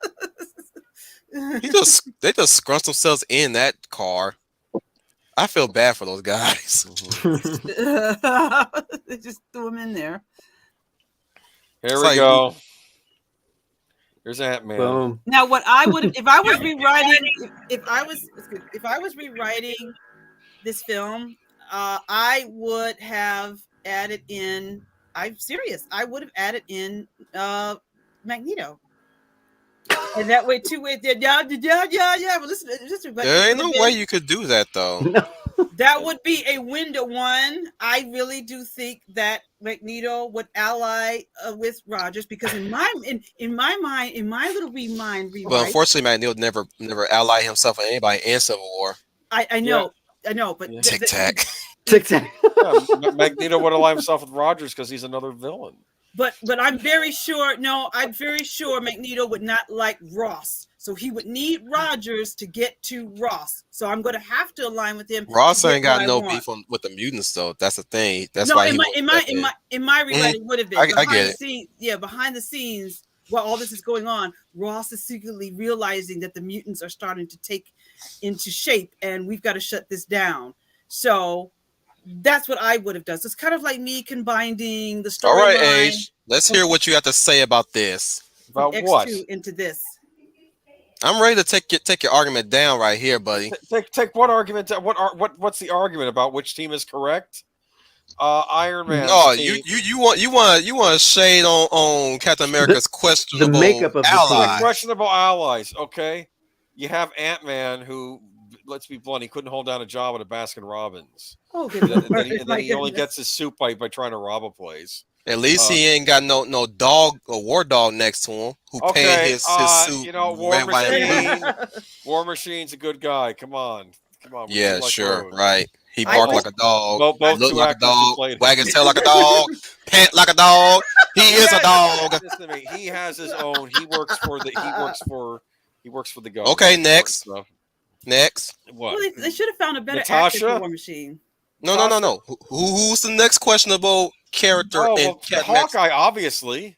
They just scrunched themselves in that car. I feel bad for those guys. They just threw him in there. Here we go. Here's Ant-Man. Boom. Now, what I would, if I was rewriting this film, I would have added in. I'm serious. I would have added in Magneto. And that way, too, yeah. Well, listen. There ain't no way you could do that, though. No. That would be a window one. I really do think that Magneto would ally with Rogers, because in my mind, in my little mind, Well, unfortunately, Magneto never allied himself with anybody in Civil War. I know, but Tic Tac. Tic Tac. Magneto would ally himself with Rogers because he's another villain. But I'm very sure. No, I'm very sure Magneto would not like Ross, so he would need Rogers to get to Ross. So I'm going to have to align with him. Ross ain't got no beef with the mutants, though. That's the thing. That's why in my rewriting would have been. I get it. Behind the scenes, while all this is going on, Ross is secretly realizing that the mutants are starting to take into shape, and we've got to shut this down. So that's what I would have done. So it's kind of like me combining the story. All right, Age. Let's hear what you have to say about this. About X2 what? into this. I'm ready to take your argument down right here, buddy. Take what argument? What's the argument about which team is correct? Iron Man. No, you want to shade on Captain America's questionable makeup of the ally. Questionable allies. Okay, you have Ant-Man, who, let's be blunt, he couldn't hold down a job at a Baskin Robbins. Oh, good. And then he only gets his soup by trying to rob a place. At least he ain't got no dog or war dog next to him who paid his suit. You know, War Machine's a good guy. Come on. Yeah, sure, right. He barked like a dog, both looked like a dog, played wag his tail like a dog, pant like a dog. He is a dog. Listen to me. He has his own. He works for the government. Okay, next. What? Well, they should have found a better Natasha? actor for War Machine. No. Who's the next questionable character in Captain Hawkeye, obviously.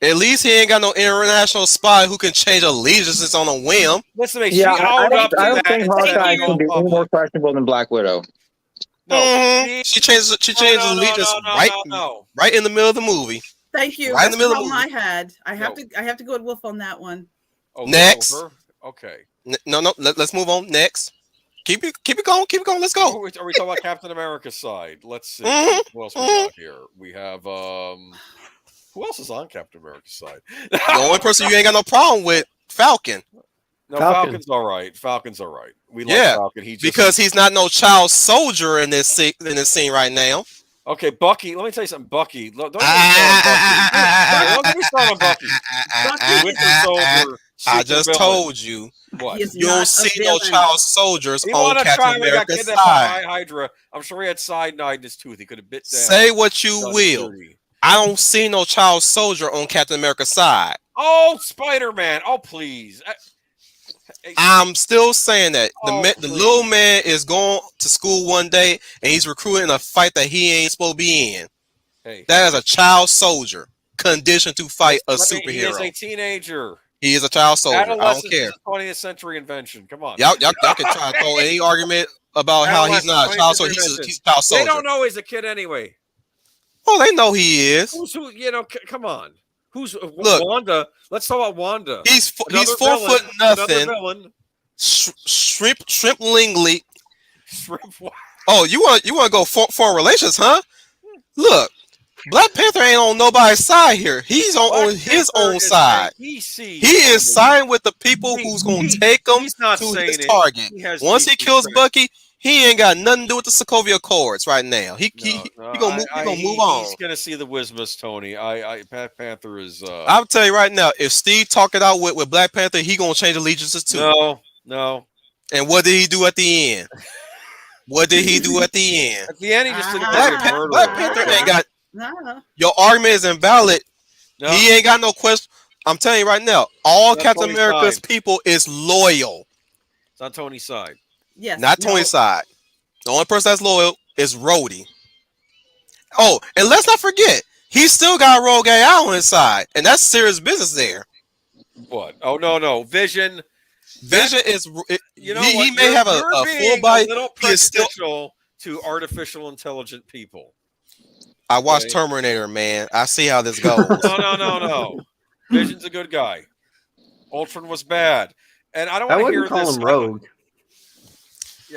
At least he ain't got no international spy who can change allegiances on a whim. Listen to me. Yeah, She I owned up to don't that think and said, Hawkeye "You can be go any more public." questionable than Black Widow. No, She changed allegiance right in the middle of the movie. Thank you. Right in the middle of the I had. I have to go with Wolf on that one. Oh, Next. Okay. No. Let's move on. Next. Keep it going. Let's go. Are we talking about Captain America's side? Let's see. Who else we got here? We have who else is on Captain America's side? The only person you ain't got no problem with, Falcon. No, Falcon. Falcon's all right. We like Yeah, Falcon. because he's not no child soldier in this scene right now. Okay, Bucky. Let me tell you something, Bucky. Don't get me started on Bucky. Winter Soldier. I just told you. What? You don't see no child soldiers He on wanted to try Captain when he got America's kidnapped by side. Hydra. I'm sure he had cyanide in his tooth. He could have bit down. Say what you will. I don't see no child soldier on Captain America's side. Oh, Spider-Man. Oh, please. I'm still saying that the please. little man is going to school one day and he's recruiting a fight that he ain't supposed to be in. Hey. That is a child soldier conditioned to fight a He is superhero. a teenager. He is a child soldier. I don't care. Is a 20th century invention. Come on. Y'all can try to throw any argument about how he's not a child soldier. He's a child soldier. They don't know he's a kid anyway. Oh, they know he is. Who? Come on. Who's Look, Wanda? Let's talk about Wanda. He's 4 foot nothing. Shrimp Lingley. Shrimp. Oh, you want to go foreign relations, huh? Look, Black Panther ain't on nobody's side here. He's on his own side. He is siding with the people who's going to take him to his target. Once he kills Bucky, He ain't got nothing to do with the Sokovia Accords right now. He gonna move on. He's gonna see the Wismas, Tony. Black Panther is. I'll tell you right now, if Steve talk it out with Black Panther, he gonna change allegiances too. No. And what did he do at the end? What did he do at the end? At the end, he just didn't Black Panther ain't got. Your argument is invalid. No. He ain't got no question. I'm telling you right now, all Captain America's people is loyal. It's on Tony's side. Yes. Not Tony's side. The only person that's loyal is Rhodey. Oh, and let's not forget, he still got Rogue AI on his side, and that's serious business there. What? Oh no, Vision. Vision is. You know, he may have a full body. A little prejudicial to artificial intelligent people. I watched Terminator, man. I see how this goes. No. Vision's a good guy. Ultron was bad, and I don't want to hear call this. Him Rogue.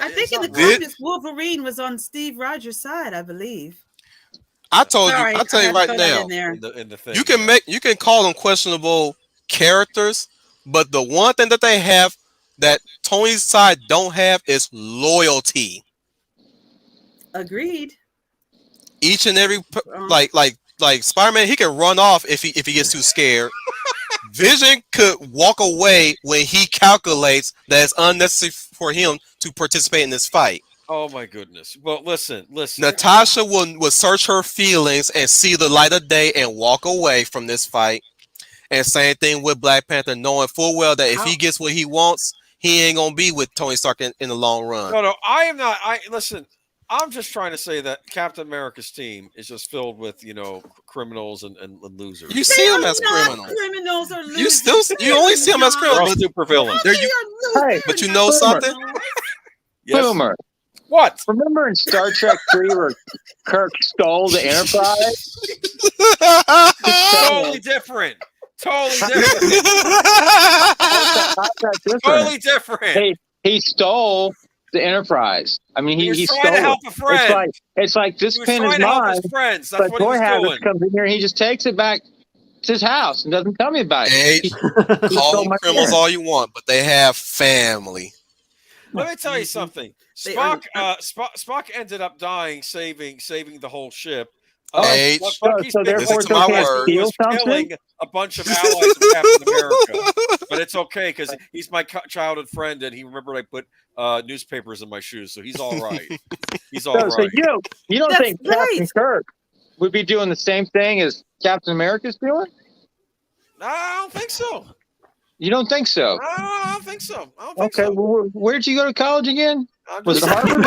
I think in the comics, Wolverine was on Steve Rogers' side, I believe. I'll tell you right now. In the thing, you can call them questionable characters, but the one thing that they have that Tony's side don't have is loyalty. Agreed. Each and every like Spider-Man, he can run off if he gets too scared. Vision could walk away when he calculates that it's unnecessary for him to participate in this fight. Oh my goodness. Well, listen. Natasha will search her feelings and see the light of day and walk away from this fight. And same thing with Black Panther, knowing full well that if he gets what he wants, he ain't gonna be with Tony Stark in the long run. No, I am not. Listen. I'm just trying to say that Captain America's team is just filled with, criminals and losers. You see them as criminals. Criminals or losers. You only see them as criminals. Super villains. But you know something? Yes. Boomer. What? Remember in Star Trek 3 where Kirk stole the Enterprise? Totally different. Totally different. He stole the Enterprise. I mean, he stole to help a friend. It's like this pen is mine. That's but what he's doing. Comes in here, he just takes it back to his house and doesn't tell me about it. Hey, call them criminals all you want, but they have family. Let me tell you something. Spock ended up dying, saving the whole ship. So therefore, it's my word. He was killing a bunch of allies of Captain America, but it's okay because he's my childhood friend, and he remembered I put newspapers in my shoes, so he's all right. He's all right. So you don't think Captain Kirk would be doing the same thing as Captain America's doing? No, I don't think so. You don't think so? No, I don't think so. Well, where'd you go to college again? Was it Harvard?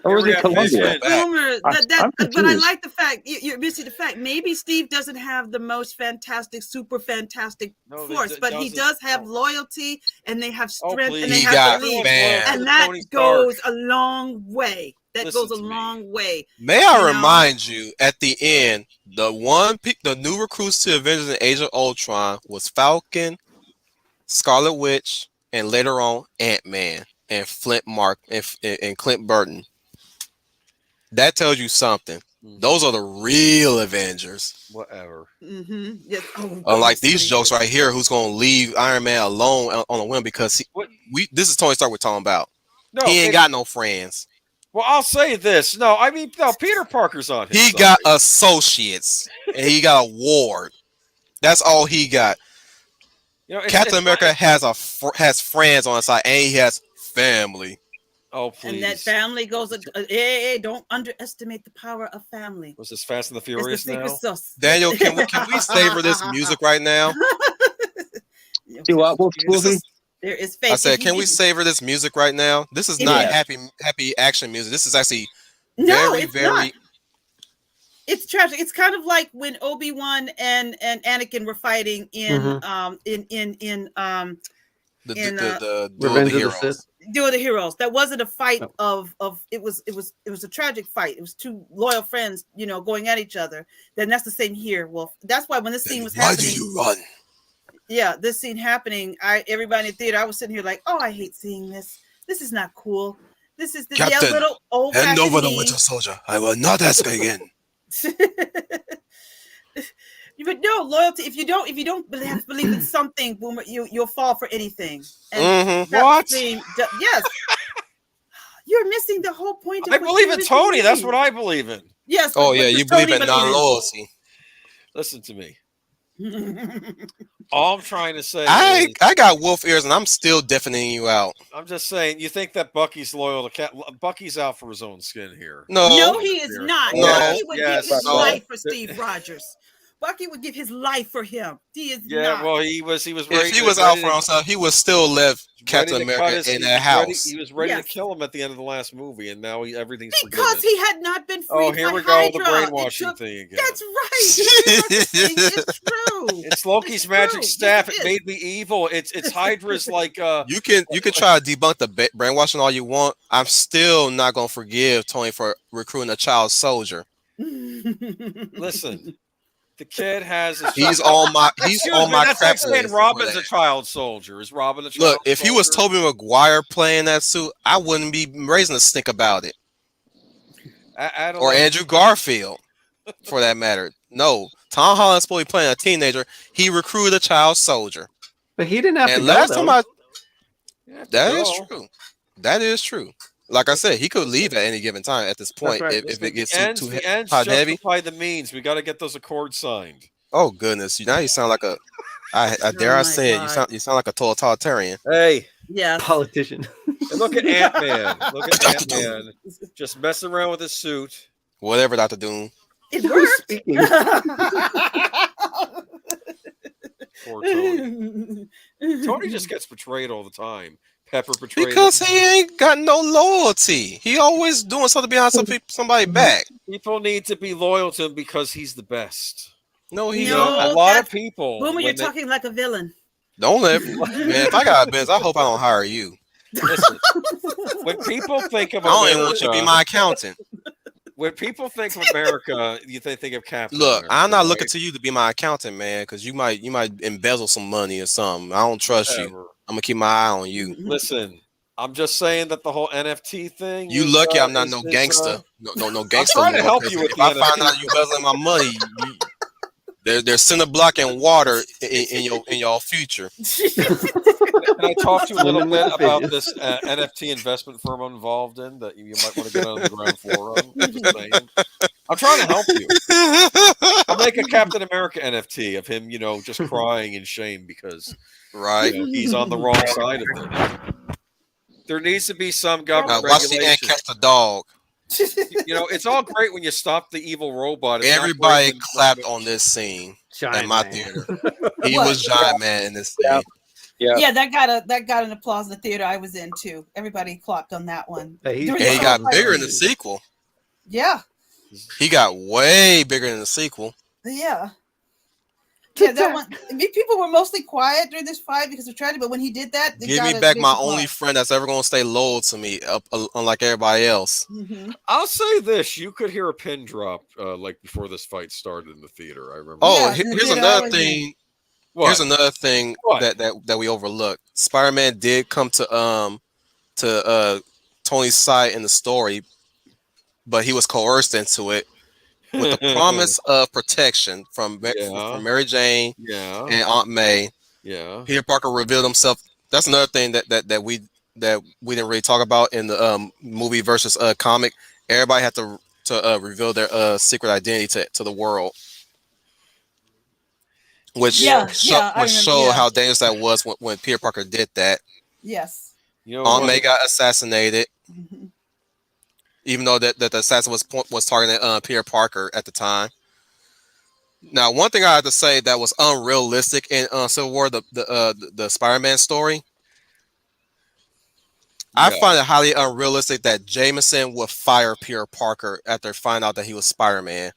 Or was it Columbia? But I like the fact you're missing the fact. Maybe Steve doesn't have the most super fantastic force, but he does have loyalty, and they have strength, and they have belief, and that goes a long way. That goes a long way. May I remind you, at the end, the new recruits to Avengers and Age of Ultron was Falcon, Scarlet Witch, and later on Ant-Man and Flint Mark and Clint Burton. That tells you something. Those are the real Avengers. Whatever. Mm-hmm. Yes. Unlike these jokes right here, who's going to leave Iron Man alone on a whim because this is Tony Stark we're talking about. No, he ain't got no friends. Well, I'll say this. No, Peter Parker's on his side. Got associates, and he got a ward. That's all he got. Captain America has friends on his side, and he has family. Oh, please. And that family goes, hey, don't underestimate the power of family. Was this Fast and the Furious now? Daniel, can we savor this music right now? Do what? There is faith. I said, can we savor this music right now? This is not happy action music. This is actually very. Not. It's tragic. It's kind of like when Obi-Wan and Anakin were fighting in the Revenge of the Sith. Duel of the Heroes. That wasn't a fight of it was a tragic fight. It was two loyal friends, going at each other. Then that's the same here. Well, that's why when this scene was happening. Why do you run? Yeah, this scene happening. Everybody in the theater, I was sitting here like, oh, I hate seeing this. This is not cool. This is the Captain, little old hand over the Winter Soldier. I will not ask again. But no, loyalty. If you don't believe in something, Boomer, you'll fall for anything. And what? Yes. You're missing the whole point. I believe in Tony. That's what I believe in. Yes. Oh yeah, you believe in non-loyalty. Listen to me. All I'm trying to say I is, got wolf ears and I'm still deafening you out. I'm just saying, you think that Bucky's loyal to Bucky's out for his own skin here. No, he is not. No. Bucky would give his No. life for Steve Rogers. Bucky would give his life for him. He is not. Well, he was. If he was out for himself, he would still left Captain America in that house. He was ready to kill him at the end of the last movie, and now everything's because forgiven. he had not been free. Oh, here we go, the brainwashing thing again. That's right. It's true. It's Loki's magic staff. It made me evil. It's Hydra's like. You can try to debunk the brainwashing all you want. I'm still not gonna forgive Tony for recruiting a child soldier. Listen. The kid has. He's on my. He's on my that's crap like saying list. Robin's a child soldier. Is Robin a child Look, if he was Tobey Maguire playing that suit, I wouldn't be raising a stink about it. Or Andrew Garfield, for that matter. No, Tom Holland's supposed to be playing a teenager. He recruited a child soldier. But he didn't have to. And go, last though. time that is true. That is true. Like I said, he could leave at any given time at this point if it gets too hot heavy. Justify the means. We got to get those accords signed. Oh goodness! Now you sound like a. I dare I say it. You sound like a totalitarian. Hey, yeah, politician. And look at Ant-Man. Look at Ant-Man. Just messing around with his suit. Whatever, Dr. Doom. It worked. Poor Tony. Tony just gets betrayed all the time. Pepper betrayed because he ain't got no loyalty. He always doing something behind somebody back. People need to be loyal to him because he's the best. No, he's not. A lot of people. Boomer, you're talking like a villain. Don't let man. If I got a business, I hope I don't hire you. Listen, when people think of I don't even want you to be my accountant. When people think of America, you think of Captain. Look, America, I'm not looking to you to be my accountant, man, because you might embezzle some money or something. I don't trust you. I'm gonna keep my eye on you. Listen, I'm just saying that the whole NFT thing. You lucky I'm not no gangster. No gangster. I'm trying to help you with if I find out you embezzling my money, there's cinder block and water in your future. Can I talk to you a little bit about this NFT investment firm I'm involved in that you might want to get on the ground floor on? I'm trying to help you. I'll make a Captain America NFT of him, just crying in shame because he's on the wrong side of it. There needs to be some government watch the ant catch the dog. It's all great when you stop the evil robot. Everybody clapped on this scene at my theater. He was Giant Man in this scene. Yeah, that got an applause in the theater I was in too. Everybody clapped on that one. He got bigger in the sequel. Yeah. He got way bigger in the sequel. Yeah. Yeah, that one. People were mostly quiet during this fight because of tragedy, but when he did that, give me back my only friend that's ever gonna stay loyal to me, unlike everybody else. Mm-hmm. I'll say this: you could hear a pin drop like before this fight started in the theater. I remember. Oh, here's another thing. Here's another thing that we overlooked. Spider-Man did come to Tony's side in the story, but he was coerced into it with the promise of protection from Mary Jane and Aunt May. Yeah, Peter Parker revealed himself. That's another thing that we didn't really talk about in the movie versus comic. Everybody had to reveal their secret identity to the world. Which showed how dangerous that was when Peter Parker did that. Yes. Aunt May got assassinated, even though that the assassin was targeting Peter Parker at the time. Now, one thing I have to say that was unrealistic in Civil War, the Spider-Man story. I find it highly unrealistic that Jameson would fire Peter Parker after finding out that he was Spider-Man.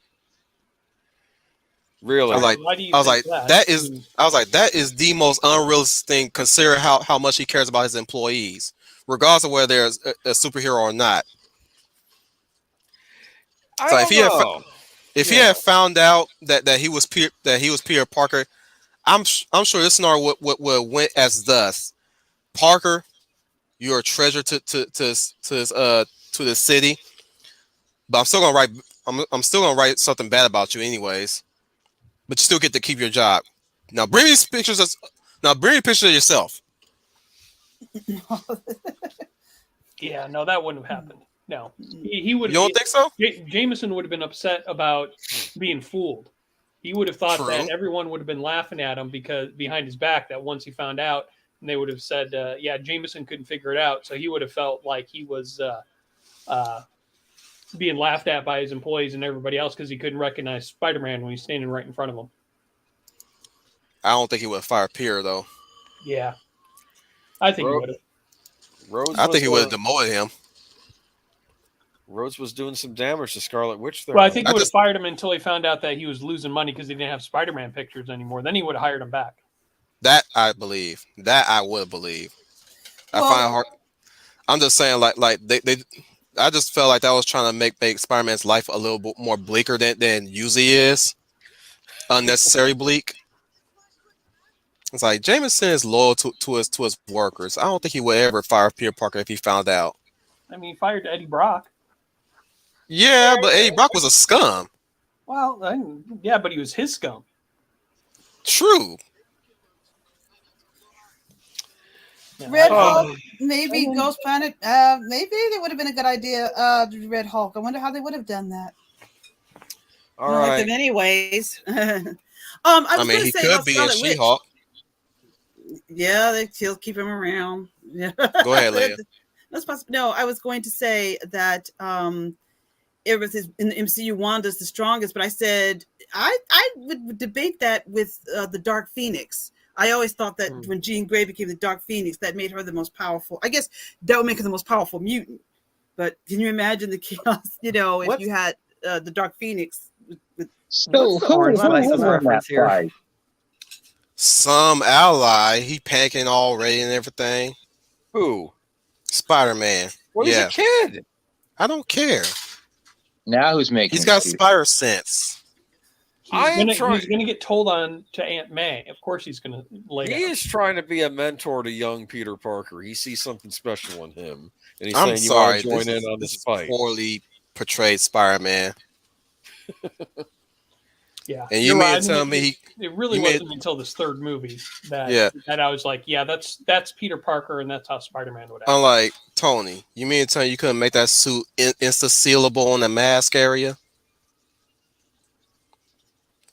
Really? I was like, that is the most unrealistic thing, considering how much he cares about his employees, regardless of whether there's a superhero or not. So if he had found out that he was Peter Parker, I'm sure this scenario would went as thus: Parker, you're a treasure to the city, but I'm still gonna write something bad about you anyways. But you still get to keep your job. Now bring me pictures of yourself. Yeah, no, that wouldn't have happened. No, he would. You don't think so? Jameson would have been upset about being fooled. He would have thought True. that everyone would have been laughing at him because behind his back that once he found out, and they would have said, "Yeah, Jameson couldn't figure it out," so he would have felt like he was being laughed at by his employees and everybody else because he couldn't recognize Spider-Man when he's standing right in front of him. I don't think he would fire Pierre though. Yeah, I think he would have. I think he would have demoted him. Rhodes was doing some damage to Scarlet Witch there. Well, I think he would have fired him until he found out that he was losing money because he didn't have Spider-Man pictures anymore. Then he would have hired him back. That I believe. That I would believe. I find it hard. I'm just saying, like they. I just felt like that was trying to make Spider-Man's life a little bit more bleaker than usually is. Unnecessary bleak. It's like Jameson is loyal to his workers. I don't think he would ever fire Peter Parker if he found out. I mean, he fired Eddie Brock. Yeah, but Eddie Brock was a scum. Well, yeah, but he was his scum. True. Red Hulk, maybe Ghost Planet. Maybe it would have been a good idea. Red Hulk. I wonder how they would have done that. All right. Like them anyways. I mean, he could be in She-Hulk. Yeah, they still keep him around. Yeah. Go ahead, Leia. That's possible. No, I was going to say that it was in the MCU, Wanda's the strongest, but I said I would debate that with the Dark Phoenix. I always thought that when Jean Grey became the Dark Phoenix, that made her the most powerful. I guess that would make her the most powerful mutant. But can you imagine the chaos? You know, if you had the Dark Phoenix with so who's reference here? Some ally. He panicking already and everything. Who? Spider-Man. Well, he's a kid. I don't care. Now who's making? He's got spider sense. He's going to get told on to Aunt May. Of course, he's going to lay down. He is trying to be a mentor to young Peter Parker. He sees something special in him, and he's saying, "You want to join in on this fight?" Poorly portrayed Spider-Man. Yeah, and you mean to tell me it really wasn't until this third movie that I was like, yeah, that's Peter Parker, and that's how Spider-Man would act. I'm like, Tony, you mean to tell me you couldn't make that suit insta-sealable in the mask area?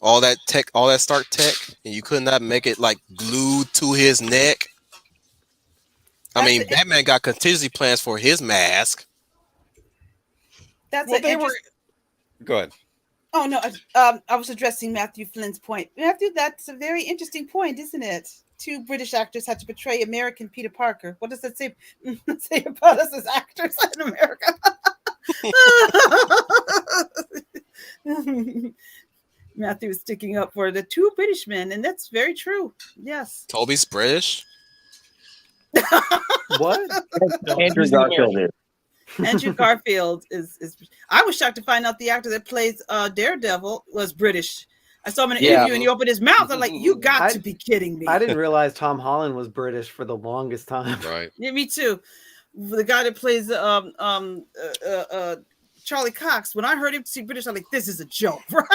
All that tech, all that Stark tech, and you could not make it like glued to his neck. I mean, Batman got contingency plans for his mask. That's Go ahead. Oh no, I was addressing Matthew Flynn's point. Matthew, that's a very interesting point, isn't it? Two British actors had to portray American Peter Parker. What does that say about us as actors in America? Matthew is sticking up for the two British men, and that's very true. Yes. Toby's British. What? Andrew Garfield is. Andrew Garfield is. I was shocked to find out the actor that plays Daredevil was British. I saw him in an interview, and he opened his mouth. I'm like, "You got to be kidding me!" I didn't realize Tom Holland was British for the longest time. Right. Yeah, me too. The guy that plays Charlie Cox. When I heard him speak British, I'm like, "This is a joke, right?"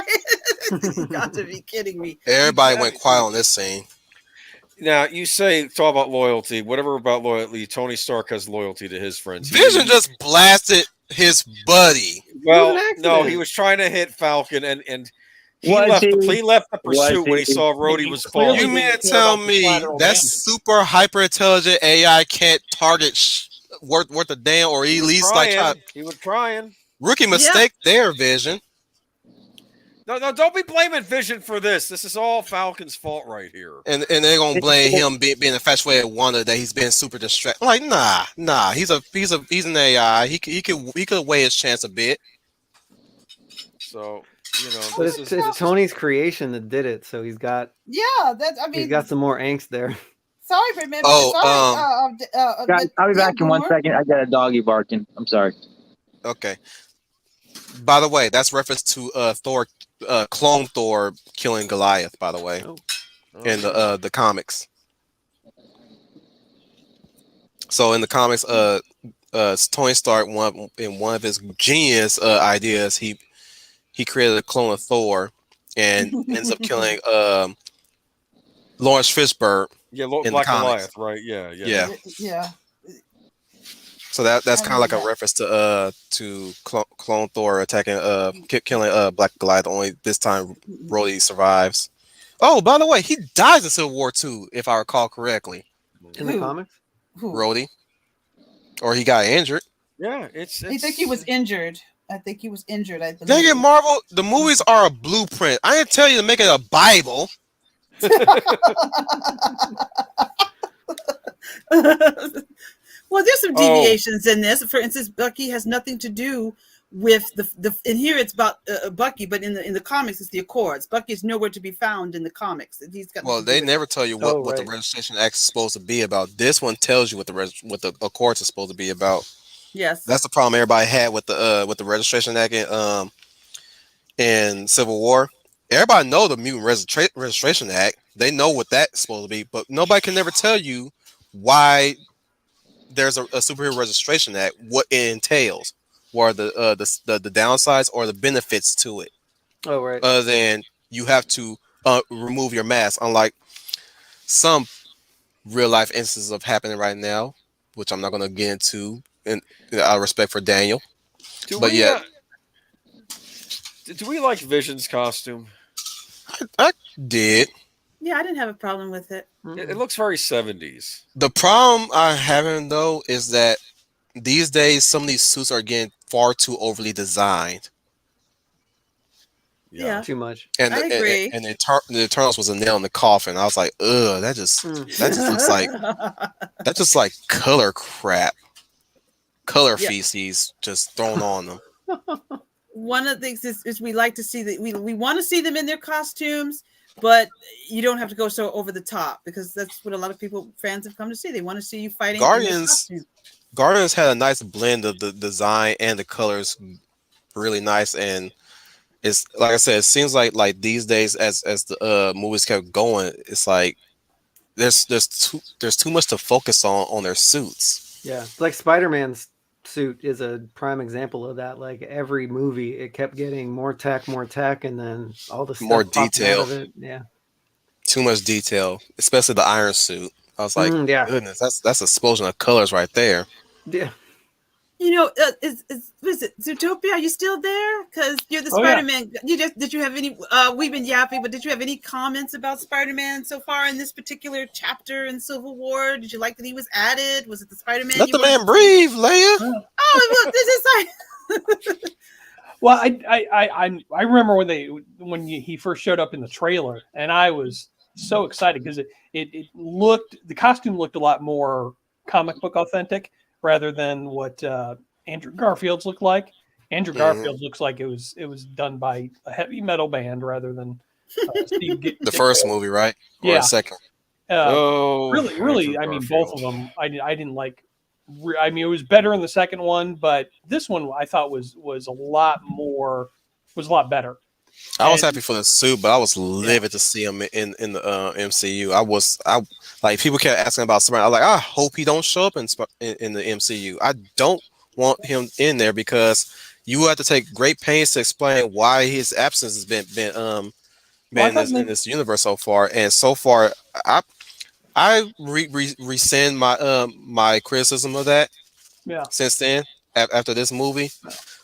You got to be kidding me. Everybody went quiet on this scene. Now, you say, talk about loyalty, whatever about loyalty, Tony Stark has loyalty to his friends. Vision just blasted his buddy. Well, no, he was trying to hit Falcon, and he left the pursuit when he saw Rhodey was falling. You mean to tell me that super hyper intelligent AI can't target worth a damn, or at least he was trying. Rookie mistake there, Vision. No, don't be blaming Vision for this. This is all Falcon's fault right here. And they're gonna blame him being infatuated with Wanda, that he's been super distracted. I'm like, nah. He's an AI. He could weigh his chance a bit. So but it's Tony's creation that did it. So he's got he's got some more angst there. Sorry for minute. I'll be back in 1 second. I got a doggy barking. I'm sorry. Okay. By the way, that's reference to Thor, clone Thor killing Goliath. By the way, in the comics. So in the comics, Tony Stark, in one of his genius ideas, he created a clone of Thor and ends up killing Lawrence Fishburne. Yeah, Black Goliath, right? Yeah. Yeah. So that's kind of like a reference to Clone Thor attacking killing Black Goliath. Only this time Rhodey survives. Oh, by the way, he dies in Civil War 2, if I recall correctly. In the comics, Rhodey, or he got injured. Yeah, it's. I think he was injured. I think he was injured. I believe. Dang it, Marvel! The movies are a blueprint. I didn't tell you to make it a Bible. Well, there's some deviations in this. For instance, Bucky has nothing to do with the. And here it's about Bucky, but in the comics it's the Accords. Bucky is nowhere to be found in the comics. He's got. Well, they never tell you what the Registration Act is supposed to be about. This one tells you what the Accords are supposed to be about. Yes, that's the problem everybody had with the Registration Act in Civil War. Everybody know the Mutant Registration Act. They know what that's supposed to be, but nobody can never tell you why there's a Superhero Registration Act, what it entails, what are the downsides or the benefits to it. Oh, right. Other than you have to remove your mask, unlike some real life instances of happening right now, which I'm not going to get into. And out of respect for Daniel, do we like Vision's costume? I did. Yeah, I didn't have a problem with it. It looks very 70s. The problem I have though is that these days some of these suits are getting far too overly designed. Yeah, too much. And I agree. And the Eternals was a nail in the coffin. I was like, ugh, that just looks like color crap. Color feces just thrown on them. One of the things is we like to see that we want to see them in their costumes, but you don't have to go so over the top because that's what a lot of fans have come to see. They want to see you fighting. Guardians had a nice blend of the design and the colors, really nice. And it's like I said, it seems like these days as the movies kept going, it's like there's too much to focus on their suits. Yeah, like Spider-Man's suit is a prime example of that. Like every movie, it kept getting more tech, and then all the stuff more detail. Out of it. Yeah, too much detail, especially the Iron Suit. I was like, goodness, that's an explosion of colors right there. Yeah. You know, is it Zootopia? Are you still there? Because you're the Spider-Man. Yeah. Did you have any? We've been yapping, but did you have any comments about Spider-Man so far in this particular chapter in Civil War? Did you like that he was added? Was it the Spider-Man? Let the man breathe, Leia. Oh, look, this is like. Well, I remember when he first showed up in the trailer, and I was so excited because the costume looked a lot more comic book authentic rather than what Andrew Garfield's looked like. Andrew Garfield looks like it was done by a heavy metal band rather than the first movie, right? Or the second. Really. I mean, both of them. I didn't like. I mean, it was better in the second one, but this one I thought was a lot better. I was happy for the suit, but I was livid to see him in the MCU. I like people kept asking about Spider-Man. I was like, I hope he don't show up in the MCU. I don't want him in there because you have to take great pains to explain why his absence has been in this universe so far. And so far, I rescind my criticism of that. Yeah. Since then, after this movie,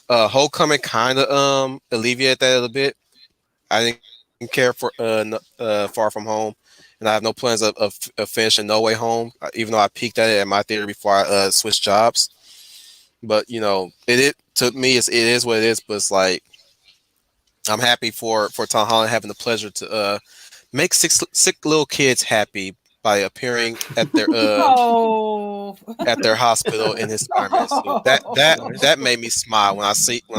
Homecoming kind of alleviated that a little bit. I didn't care for Far From Home, and I have no plans of finishing No Way Home, even though I peeked at it at my theater before I switched jobs. But you know, it to me it is what it is. But it's like I'm happy for Tom Holland having the pleasure to make sick little kids happy by appearing at their at their hospital in his Spider-Man suit. That made me smile when I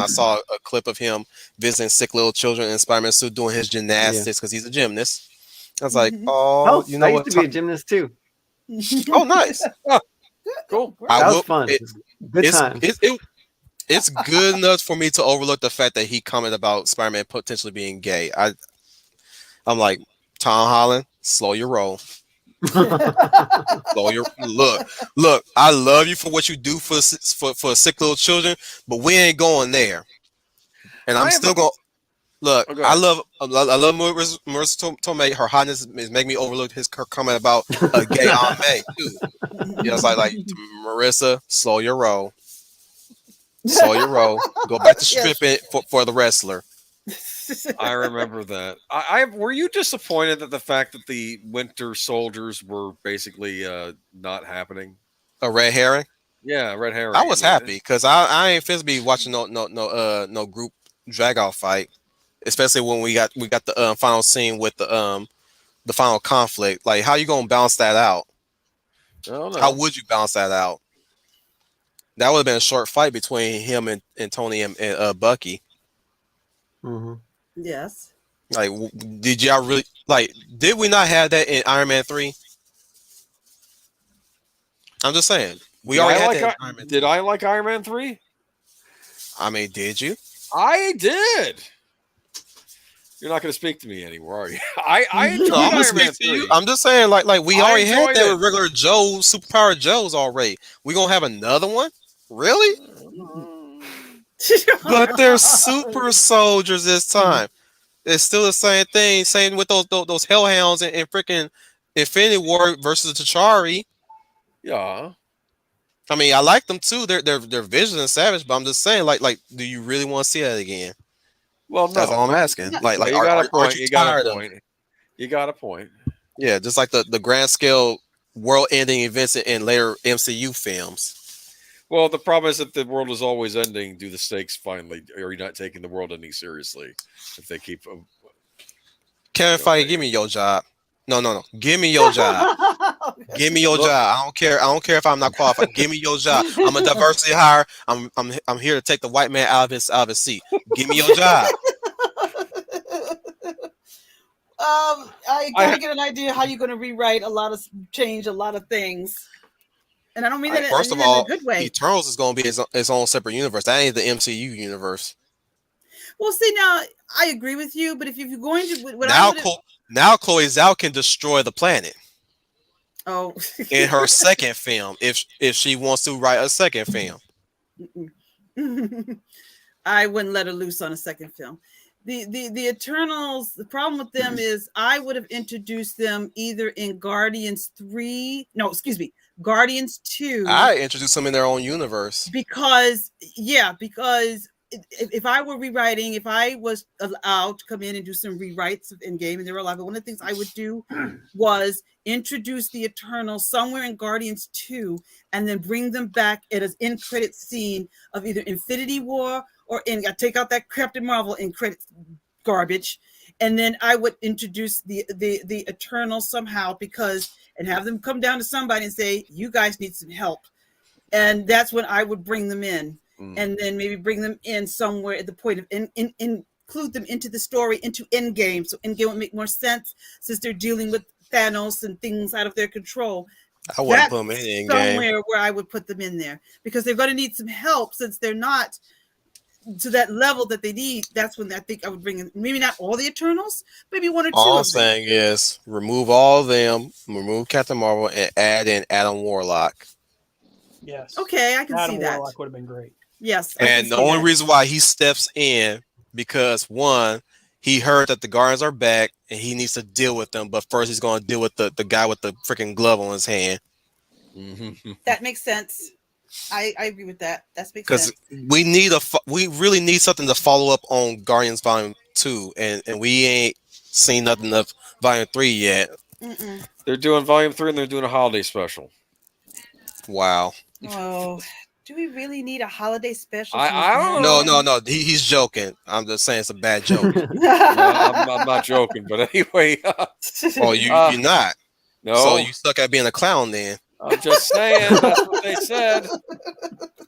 saw a clip of him visiting sick little children in Spider-Man suit doing his gymnastics because he's a gymnast. I was like, oh, you know I what? used to be a gymnast too. Oh, nice. Cool. That was fun. Good time. It's good enough for me to overlook the fact that he commented about Spider-Man potentially being gay. I'm like, Tom Holland, slow your roll. Look, I love you for what you do for sick little children, but we ain't going there. And I'm still going. Look, Okay. I love Marissa Tomei. Her hotness is making me overlook her comment about a gay Aunt May too. Yeah, it's like Marissa, slow your roll. Slow your roll. Go back to stripping for the wrestler. I remember that. I were you disappointed at the fact that the Winter Soldiers were basically not happening? A red herring. Yeah, red herring. I was happy because I ain't finna be watching no group drag out fight, especially when we got the final scene with the final conflict. Like, how you gonna balance that out? I don't know. How would you balance that out? That would have been a short fight between him and Tony and Bucky. Mm-hmm. Yes. Like, did y'all really did we not have that in Iron Man 3? I'm just saying. We already had that in Iron Man 3. Did I like Iron Man 3? I mean, did you? I did. You're not going to speak to me anymore, are you? I enjoyed No, I'm gonna Iron Man speak to 3. you. I'm just saying, like we I already had enjoyed that it. with regular Joe, superpower Joes already. We gonna have another one? Really? But they're super soldiers this time. It's still the same thing. Same with those hellhounds and freaking Infinity War versus T'Chari. Yeah. I mean, I like them too. They're vicious and savage, but I'm just saying, like, do you really want to see that again? Well, no. That's all I'm asking. Like, you got a point. aren't you tired of? You got a point. Yeah, just like the grand scale world-ending events in later MCU films. Well, the problem is that the world is always ending. Do the stakes finally? Are you not taking the world ending seriously? If they keep Kevin Feige, give me your job. No. Give me your job. Give me your job. I don't care if I'm not qualified. Give me your job. I'm a diversity hire. I'm here to take the white man out of his seat. Give me your job. I gotta get an idea how you're gonna rewrite change a lot of things. And I don't mean that First of in all, a good way. Eternals is gonna be its own separate universe. That ain't the MCU universe. Well, see, now I agree with you, but if you're going to now Chloe Zhao can destroy the planet. Oh, in her second film, if she wants to write a second film. I wouldn't let her loose on a second film. The Eternals, the problem with them is I would have introduced them either in Guardians 2. I introduced them in their own universe. Because if I were rewriting, if I was allowed to come in and do some rewrites of Endgame, and they were allowed, but one of the things I would do was introduce the Eternals somewhere in Guardians 2 and then bring them back at an end credit scene of either Infinity War or I take out that Captain Marvel in credits garbage, and then I would introduce the Eternals somehow and have them come down to somebody and say, you guys need some help. And that's when I would bring them in. And then maybe bring them in somewhere at the point of include them into the story, into Endgame. So Endgame would make more sense since they're dealing with Thanos and things out of their control. I wouldn't put them in Endgame. Somewhere where I would put them in there because they're going to need some help since they're not to that level that they need. That's when I think I would bring in maybe not all the Eternals, maybe one or two. All I'm saying is remove all of them, remove Captain Marvel, and add in Adam Warlock. Yes. Okay, I can see that. Adam Warlock would have been great. Yes. And the only reason why he steps in because one, he heard that the Guardians are back and he needs to deal with them, but first he's going to deal with the guy with the freaking glove on his hand. That makes sense. I agree with that. That makes sense. Because we really need something to follow up on Guardians Volume 2, and we ain't seen nothing of Volume 3 yet. Mm-mm. They're doing Volume 3 and they're doing a holiday special. Wow. Oh, do we really need a holiday special? I don't know. No. He's joking. I'm just saying it's a bad joke. I'm not joking, but anyway. Oh, you're not. No. So you suck at being a clown then. I'm just saying. That's what they said.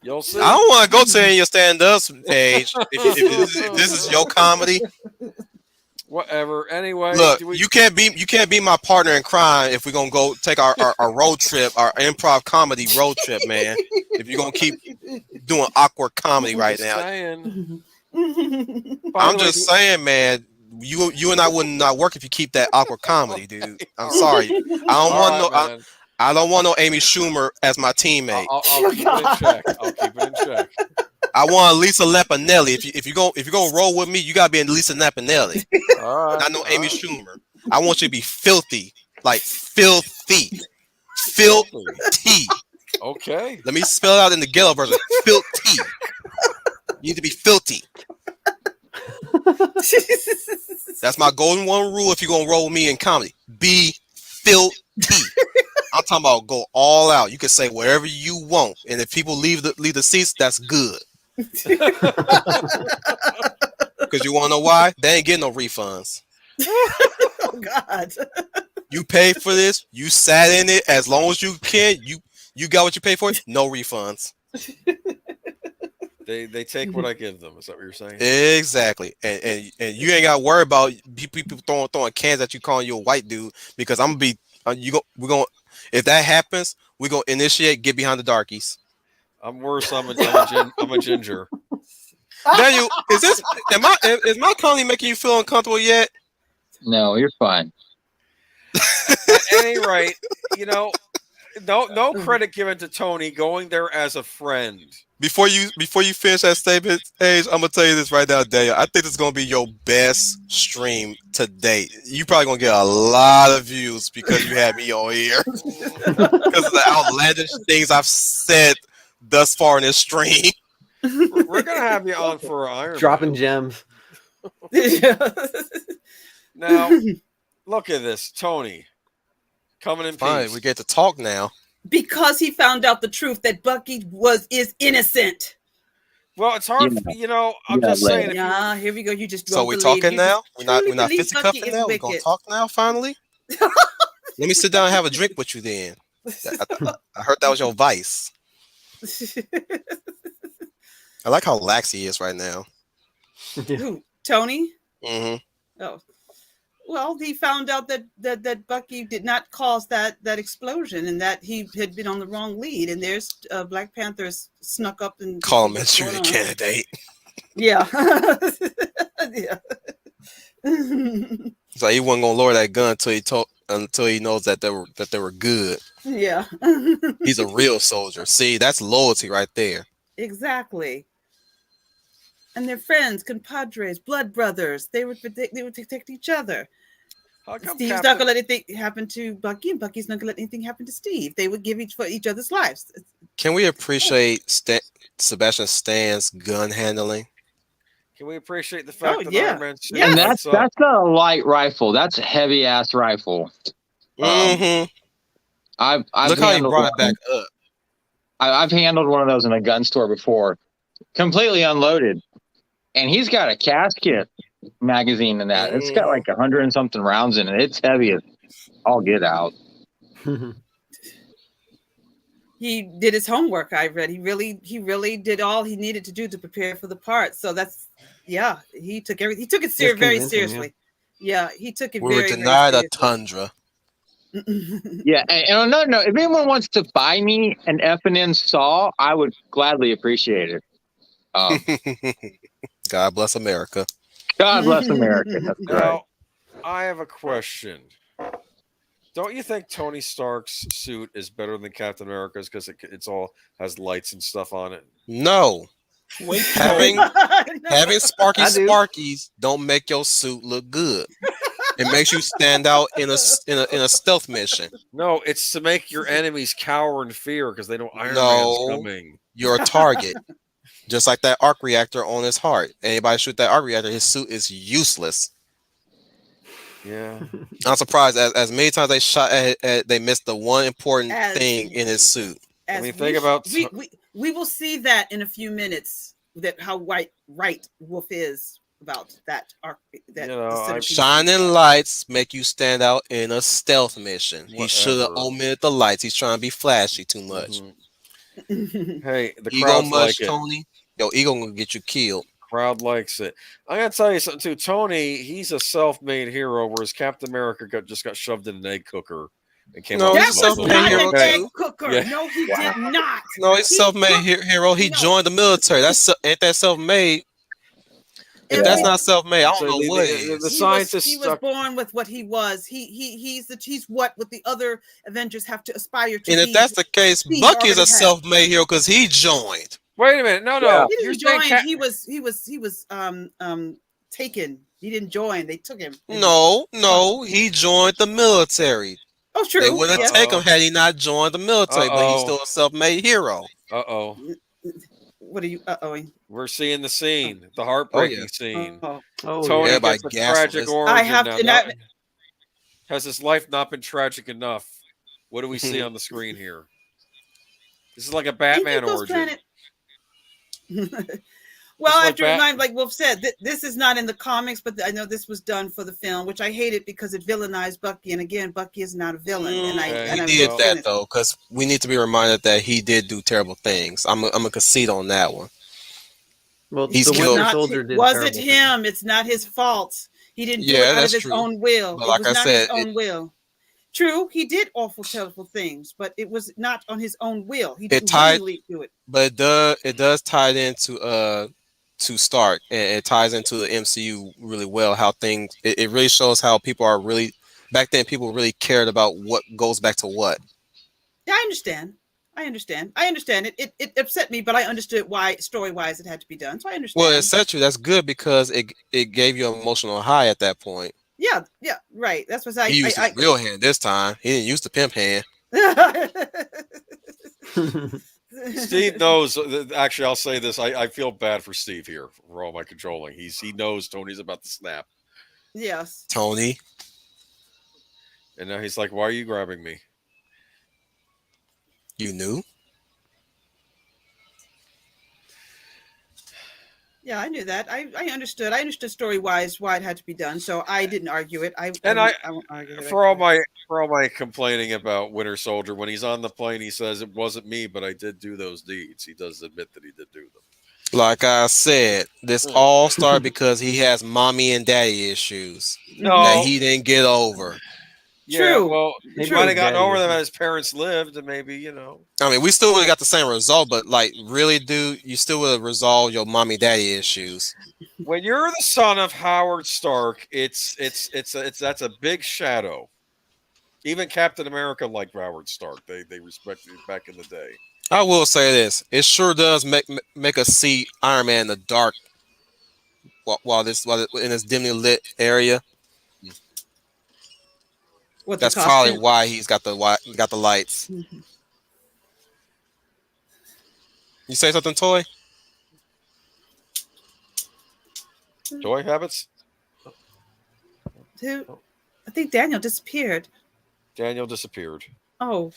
You'll see. I don't want to go to any of your stand-up age. If this is your comedy. Whatever. Anyway, look, you can't be my partner in crime if we're gonna go take our road trip, our improv comedy road trip, man. If you're gonna keep doing awkward comedy right now, I'm just saying, man. You and I would not work if you keep that awkward comedy, dude. I'm sorry. I don't want no Amy Schumer as my teammate. I'll keep it in check. I want Lisa Lampanelli. If you gonna roll with me, you gotta be in Lisa Lampanelli. All right, Not no Amy Schumer. I want you to be filthy, like filthy. Okay. Let me spell it out in the ghetto version. Filthy. You need to be filthy. That's my golden one rule if you're gonna roll with me in comedy. Be filthy. I'm talking about go all out. You can say whatever you want. And if people leave the seats, that's good. Because you wanna know why? They ain't getting no refunds. Oh God. You paid for this, you sat in it as long as you can, you got what you paid for, no refunds. They take what I give them. Is that what you're saying? Exactly. And you ain't got to worry about people throwing cans at you calling you a white dude, because I'm gonna be we're gonna if that happens, we're gonna initiate get behind the darkies. I'm worse. I'm a ginger. Daniel, is my comedy making you feel uncomfortable yet? No, you're fine. At any rate, no credit given to Tony going there as a friend. Before you finish that statement, Age, I'm gonna tell you this right now, Daniel. I think this is gonna be your best stream to date. You probably gonna get a lot of views because you had me on here. Because of the outlandish things I've said thus far in this stream. We're gonna have you on for Iron dropping Man. gems. Now, look at this, Tony. Coming in Fine, peace. we get to talk now. Because he found out the truth that Bucky is innocent. Well, it's hard, I'm just saying. Yeah, here we go. You just So we're talking now. We're not fisticuffing now. We're gonna talk now. Finally, let me sit down and have a drink with you. Then I heard that was your vice. I like how lax he is right now. Who, Tony? Mm-hmm. Oh, well, he found out that Bucky did not cause that explosion, and that he had been on the wrong lead. And there's Black Panthers snuck up and Call him Manchurian Candidate. Yeah, yeah. So he wasn't gonna lower that gun until he knows that they were good. Yeah. He's a real soldier. See, that's loyalty right there. Exactly. And they're friends, compadres, blood brothers. They would protect each other. Steve's not gonna let anything happen to Bucky, and Bucky's not gonna let anything happen to Steve. They would give each other's lives. Can we appreciate Sebastian Stan's gun handling? Can we appreciate the fact that Iron Man 2 and that's not a light rifle. That's a heavy ass rifle. Mm-hmm. I've Look how he brought it back up. I've handled one of those in a gun store before, completely unloaded, and he's got a casket magazine in that. It's got like 100 and something rounds in it. It's heavy as all get out. He did his homework. I read. He really did all he needed to do to prepare for the part. So that's he took everything. He took it very seriously. Yeah, he took it. We were denied a tundra. Yeah, and on another note, if anyone wants to buy me an F&N saw, I would gladly appreciate it. God bless America. God bless America. That's right. Now, I have a question. Don't you think Tony Stark's suit is better than Captain America's because it's all has lights and stuff on it? No. Having sparkies don't make your suit look good. It makes you stand out in a stealth mission. No, it's to make your enemies cower in fear because they know Iron Man's coming. You're a target. Just like that arc reactor on his heart. Anybody shoot that arc reactor, his suit is useless. Yeah. I'm surprised as many times they shot at they missed the one important thing in his suit. I mean, think about we will see that in a few minutes, that how right Wolf is about that arc. Shining lights make you stand out in a stealth mission. Whatever. He should have omitted the lights. He's trying to be flashy too much. Hey, the ego crowd much, like Tony. Yo, ego gonna get you killed. Crowd likes it. I gotta tell you something too. Tony, he's a self-made hero, whereas Captain America just got shoved in an egg cooker and came out. That was not an egg cooker. Yeah. No, he did not. No, he's self-made hero. He joined the military. Ain't that self-made? If that's not self-made, I don't know what it is. The scientist. He was born with what he was. He's what the other Avengers have to aspire to. And if that's the case, Bucky is a self-made hero because he joined. Wait a minute. No. He You're didn't saying join. He was taken. He didn't join. They took him. No, he joined the military. Oh, true. They wouldn't have taken him had he not joined the military, but he's still a self-made hero. Uh-oh. What are you We're seeing the scene, the heartbreaking scene. Tony gets a tragic origin. I have to. Has his life not been tragic enough? What do we see on the screen here? This is like a Batman origin. Well, I have to remind, like Wolf said, this is not in the comics, but I know this was done for the film, which I hated because it villainized Bucky. And again, Bucky is not a villain. He did that though, because we need to be reminded that he did do terrible things. I'm a concede on that one. Well, he's killed. Was it him? It's not his fault. He didn't do it out of his own will. But like I said, his own will. True, he did awful, terrible things, but it was not on his own will. He didn't willingly do it. But it does tie into to Stark, and it ties into the MCU really well. How things it really shows how people are really back then. People really cared about what goes back to what. Yeah, I understand. It upset me, but I understood why story-wise it had to be done. So I understand. Well, it upset you. That's good because it gave you an emotional high at that point. Yeah, right. That's what he used his real hand this time. He didn't use the pimp hand. Steve knows. Actually, I'll say this. I feel bad for Steve here for all my controlling. He knows Tony's about to snap. Yes. Tony. And now he's like, "Why are you grabbing me?" You knew? Yeah, I knew that. I understood. I understood story-wise why it had to be done, so I didn't argue it. I won't argue it. For all my complaining about Winter Soldier, when he's on the plane, he says it wasn't me, but I did do those deeds. He does admit that he did do them. Like I said, this all started because he has mommy and daddy issues that he didn't get over. Yeah, true. Well, he might have gotten over them as his parents lived, and maybe, I mean, we still would have got the same result, but like, really, dude, you still would have resolved your mommy daddy issues. When you're the son of Howard Stark, it's that's a big shadow. Even Captain America liked Howard Stark. They respected him back in the day. I will say this: it sure does make us see Iron Man in the dark while in this dimly lit area. That's probably why he's got the lights. Mm-hmm. You say something, Toy? Toy habits? I think Daniel disappeared. Oh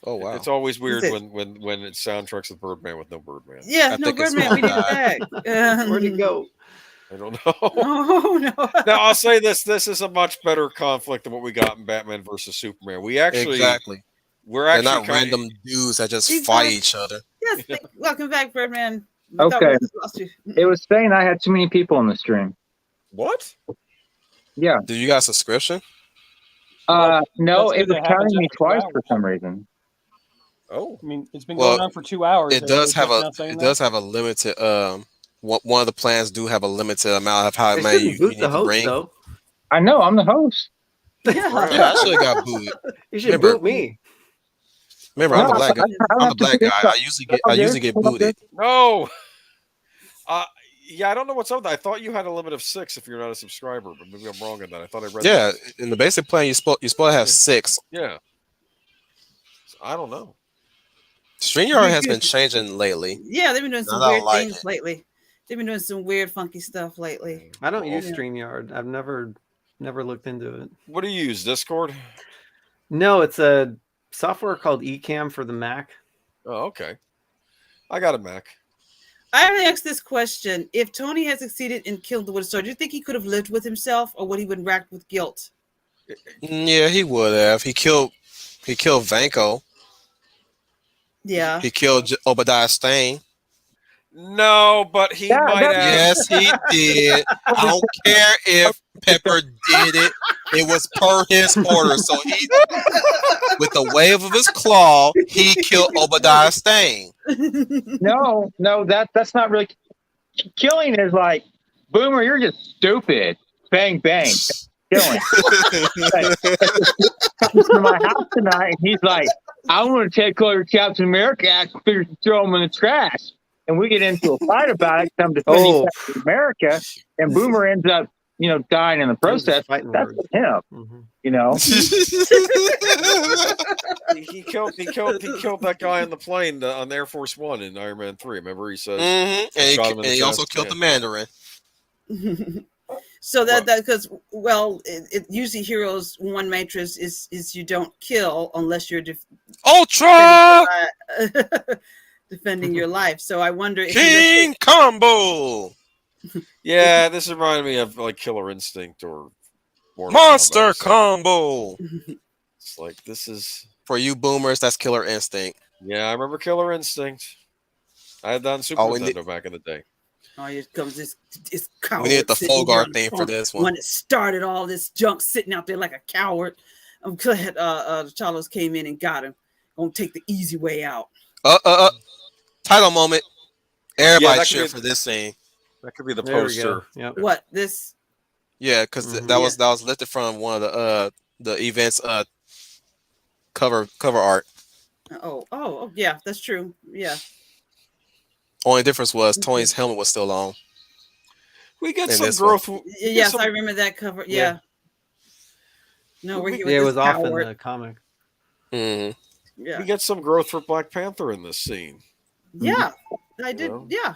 wow! It's always weird when it soundtracks with Birdman with no Birdman. Yeah, no Birdman. We need it back. Where'd he go? I don't know. Oh no! Now I'll say this: this is a much better conflict than what we got in Batman versus Superman. We're actually they're not random dudes that just fight each other. Yes, welcome back, Birdman. Okay, it was saying I had too many people in the stream. What? Yeah. Do you got a subscription? No, it was counting me twice for some reason. Oh, I mean, it's been going on for 2 hours. It does have a limited one of the plans do have a limited amount of how many you need to bring. Though. I know, I'm the host. Yeah, I should have got booted. You should boot me. Remember, I'm the black guy. I'm the black guy. I usually get booted. No. Yeah, I don't know what's up with that. I thought you had a limit of 6 if you're not a subscriber, but maybe I'm wrong on that. I thought I read. Yeah, in the basic plan, you're supposed to have 6. Yeah. So, I don't know. StreamYard has been changing lately. Yeah, they've been doing some weird things lately. They've been doing some weird, funky stuff lately. I don't use StreamYard. I've never looked into it. What do you use? Discord? No, it's a software called Ecamm for the Mac. Oh, okay. I got a Mac. I have to ask this question: if Tony had succeeded and killed the Winter Soldier, do you think he could have lived with himself, or would he have been racked with guilt? Yeah, he would have. He killed Vanko. Yeah. He killed Obadiah Stane. No, but he might have. Yes, he did. I don't care if Pepper did it. It was per his order. So he, with the wave of his claw, he killed Obadiah Stane. No, that's not really killing. Is like, Boomer, you're just stupid. Bang, bang. Killing. Comes to my house tonight, and he's like, I want to take over Captain America act figures and throw him in the trash. and we get into a fight about it, come defending Captain America, and Boomer ends up, dying in the process. That's with him, He killed that guy on the plane on Air Force One in Iron Man 3. Remember, he says, and he also killed the Mandarin. So that because it usually heroes one matrix is you don't kill unless you're Ultra defending your life. So I wonder if King Combo. Yeah, this reminded me of like Killer Instinct or Monster Combo. It's like, this is for you boomers. That's Killer Instinct. Yeah, I remember Killer Instinct. I had that on Super Nintendo back in the day. Oh, here comes this coward. We need the Fogart thing for this one. When it started all this junk sitting out there like a coward. I'm glad Charlos came in and got him. Gonna take the easy way out. Title moment. Everybody cheer for this scene. That could be the poster. Yep. What this? Yeah, because that was lifted from one of the events cover art. Oh, yeah, that's true. Yeah. Only difference was Tony's helmet was still on. We get some growth. Yes, I remember that cover. Yeah. No, it was off in the comic. Mm-hmm. Yeah. We get some growth for Black Panther in this scene. Yeah, I did. Yeah.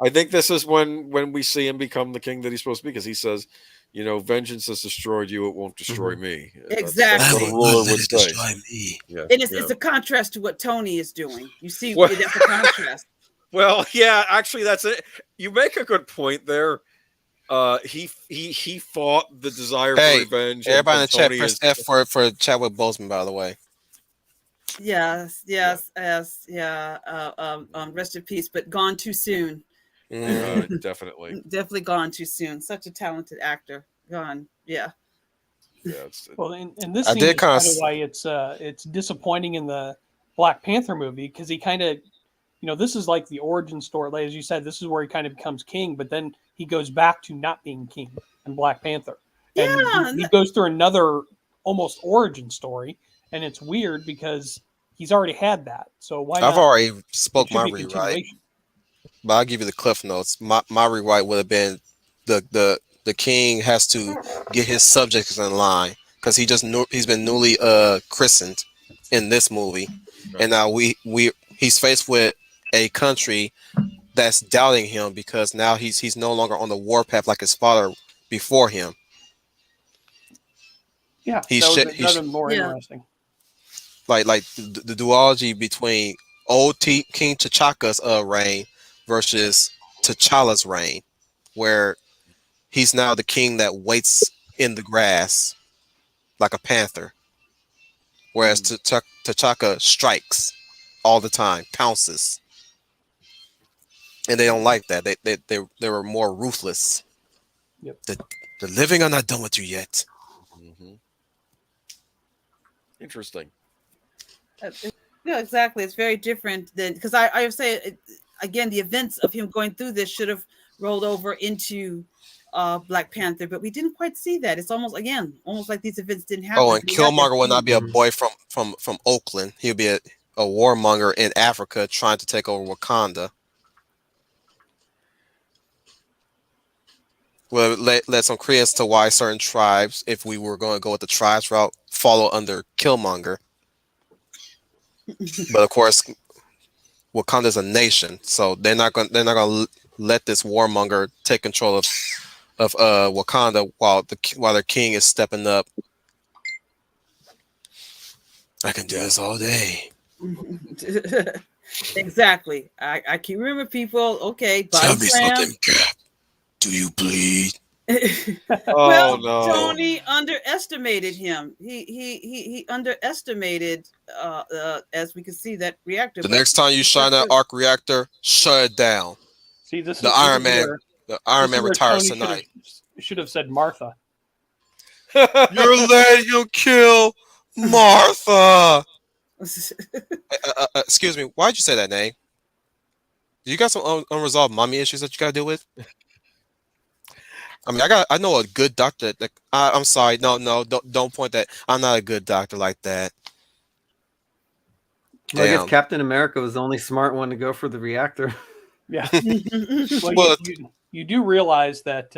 I think this is when we see him become the king that he's supposed to be, because he says, vengeance has destroyed you, it won't destroy me. Exactly. That's what a ruler would say. Destroy me. Yeah. And it's a contrast to what Tony is doing. You see, that's a contrast. Well, yeah, actually, that's it. You make a good point there. He fought the desire for revenge. Everybody in the chat, press F for Chadwick Boseman, by the way. Yes. Yeah. Rest in peace, but gone too soon. Definitely gone too soon. Such a talented actor. Gone. Yeah. Well, and this scene is kind of why it's disappointing in the Black Panther movie, because he kind of, this is like the origin story. Like, as you said, this is where he kind of becomes king, but then he goes back to not being king in Black Panther. And he goes through another almost origin story, and it's weird because he's already had that. So why not? I've already spoke my rewrite, but I'll give you the cliff notes. My rewrite would have been the king has to get his subjects in line, because he's been newly christened in this movie, and now he's faced with a country that's doubting him, because now he's no longer on the warpath like his father before him. Yeah, that was more interesting. Like the duology between old King T'Chaka's reign versus T'Challa's reign, where he's now the king that waits in the grass like a panther, whereas T'Chaka strikes all the time, pounces. And they don't like that. They were more ruthless. Yep. The living are not done with you yet. Mm-hmm. Interesting. Yeah, exactly. It's very different than, because I would say again, the events of him going through this should have rolled over into Black Panther, but we didn't quite see that. It's almost like these events didn't happen. Oh, and Killmonger will not be a boy from Oakland. He'll be a warmonger in Africa trying to take over Wakanda. Well, let some credence to why certain tribes, if we were going to go with the tribes route, follow under Killmonger. But of course, Wakanda's a nation, so they're not going to let this warmonger take control of Wakanda while their king is stepping up. I can do this all day. Exactly. I can remember people. Okay, tell me something, Cap. Do you bleed? Well, no. Tony underestimated him. He underestimated, as we can see, that reactor. The next time you shine that arc reactor, shut it down. See, this the Iron Man. The Iron Man retires tonight. Should have said Martha. You're letting him kill Martha. Excuse me. Why'd you say that name? You got some unresolved mommy issues that you gotta deal with? I mean, I know a good doctor. I'm sorry. No, don't point that. I'm not a good doctor like that. Well, I guess Captain America was the only smart one to go for the reactor. Yeah. Mhm. Well, you do realize that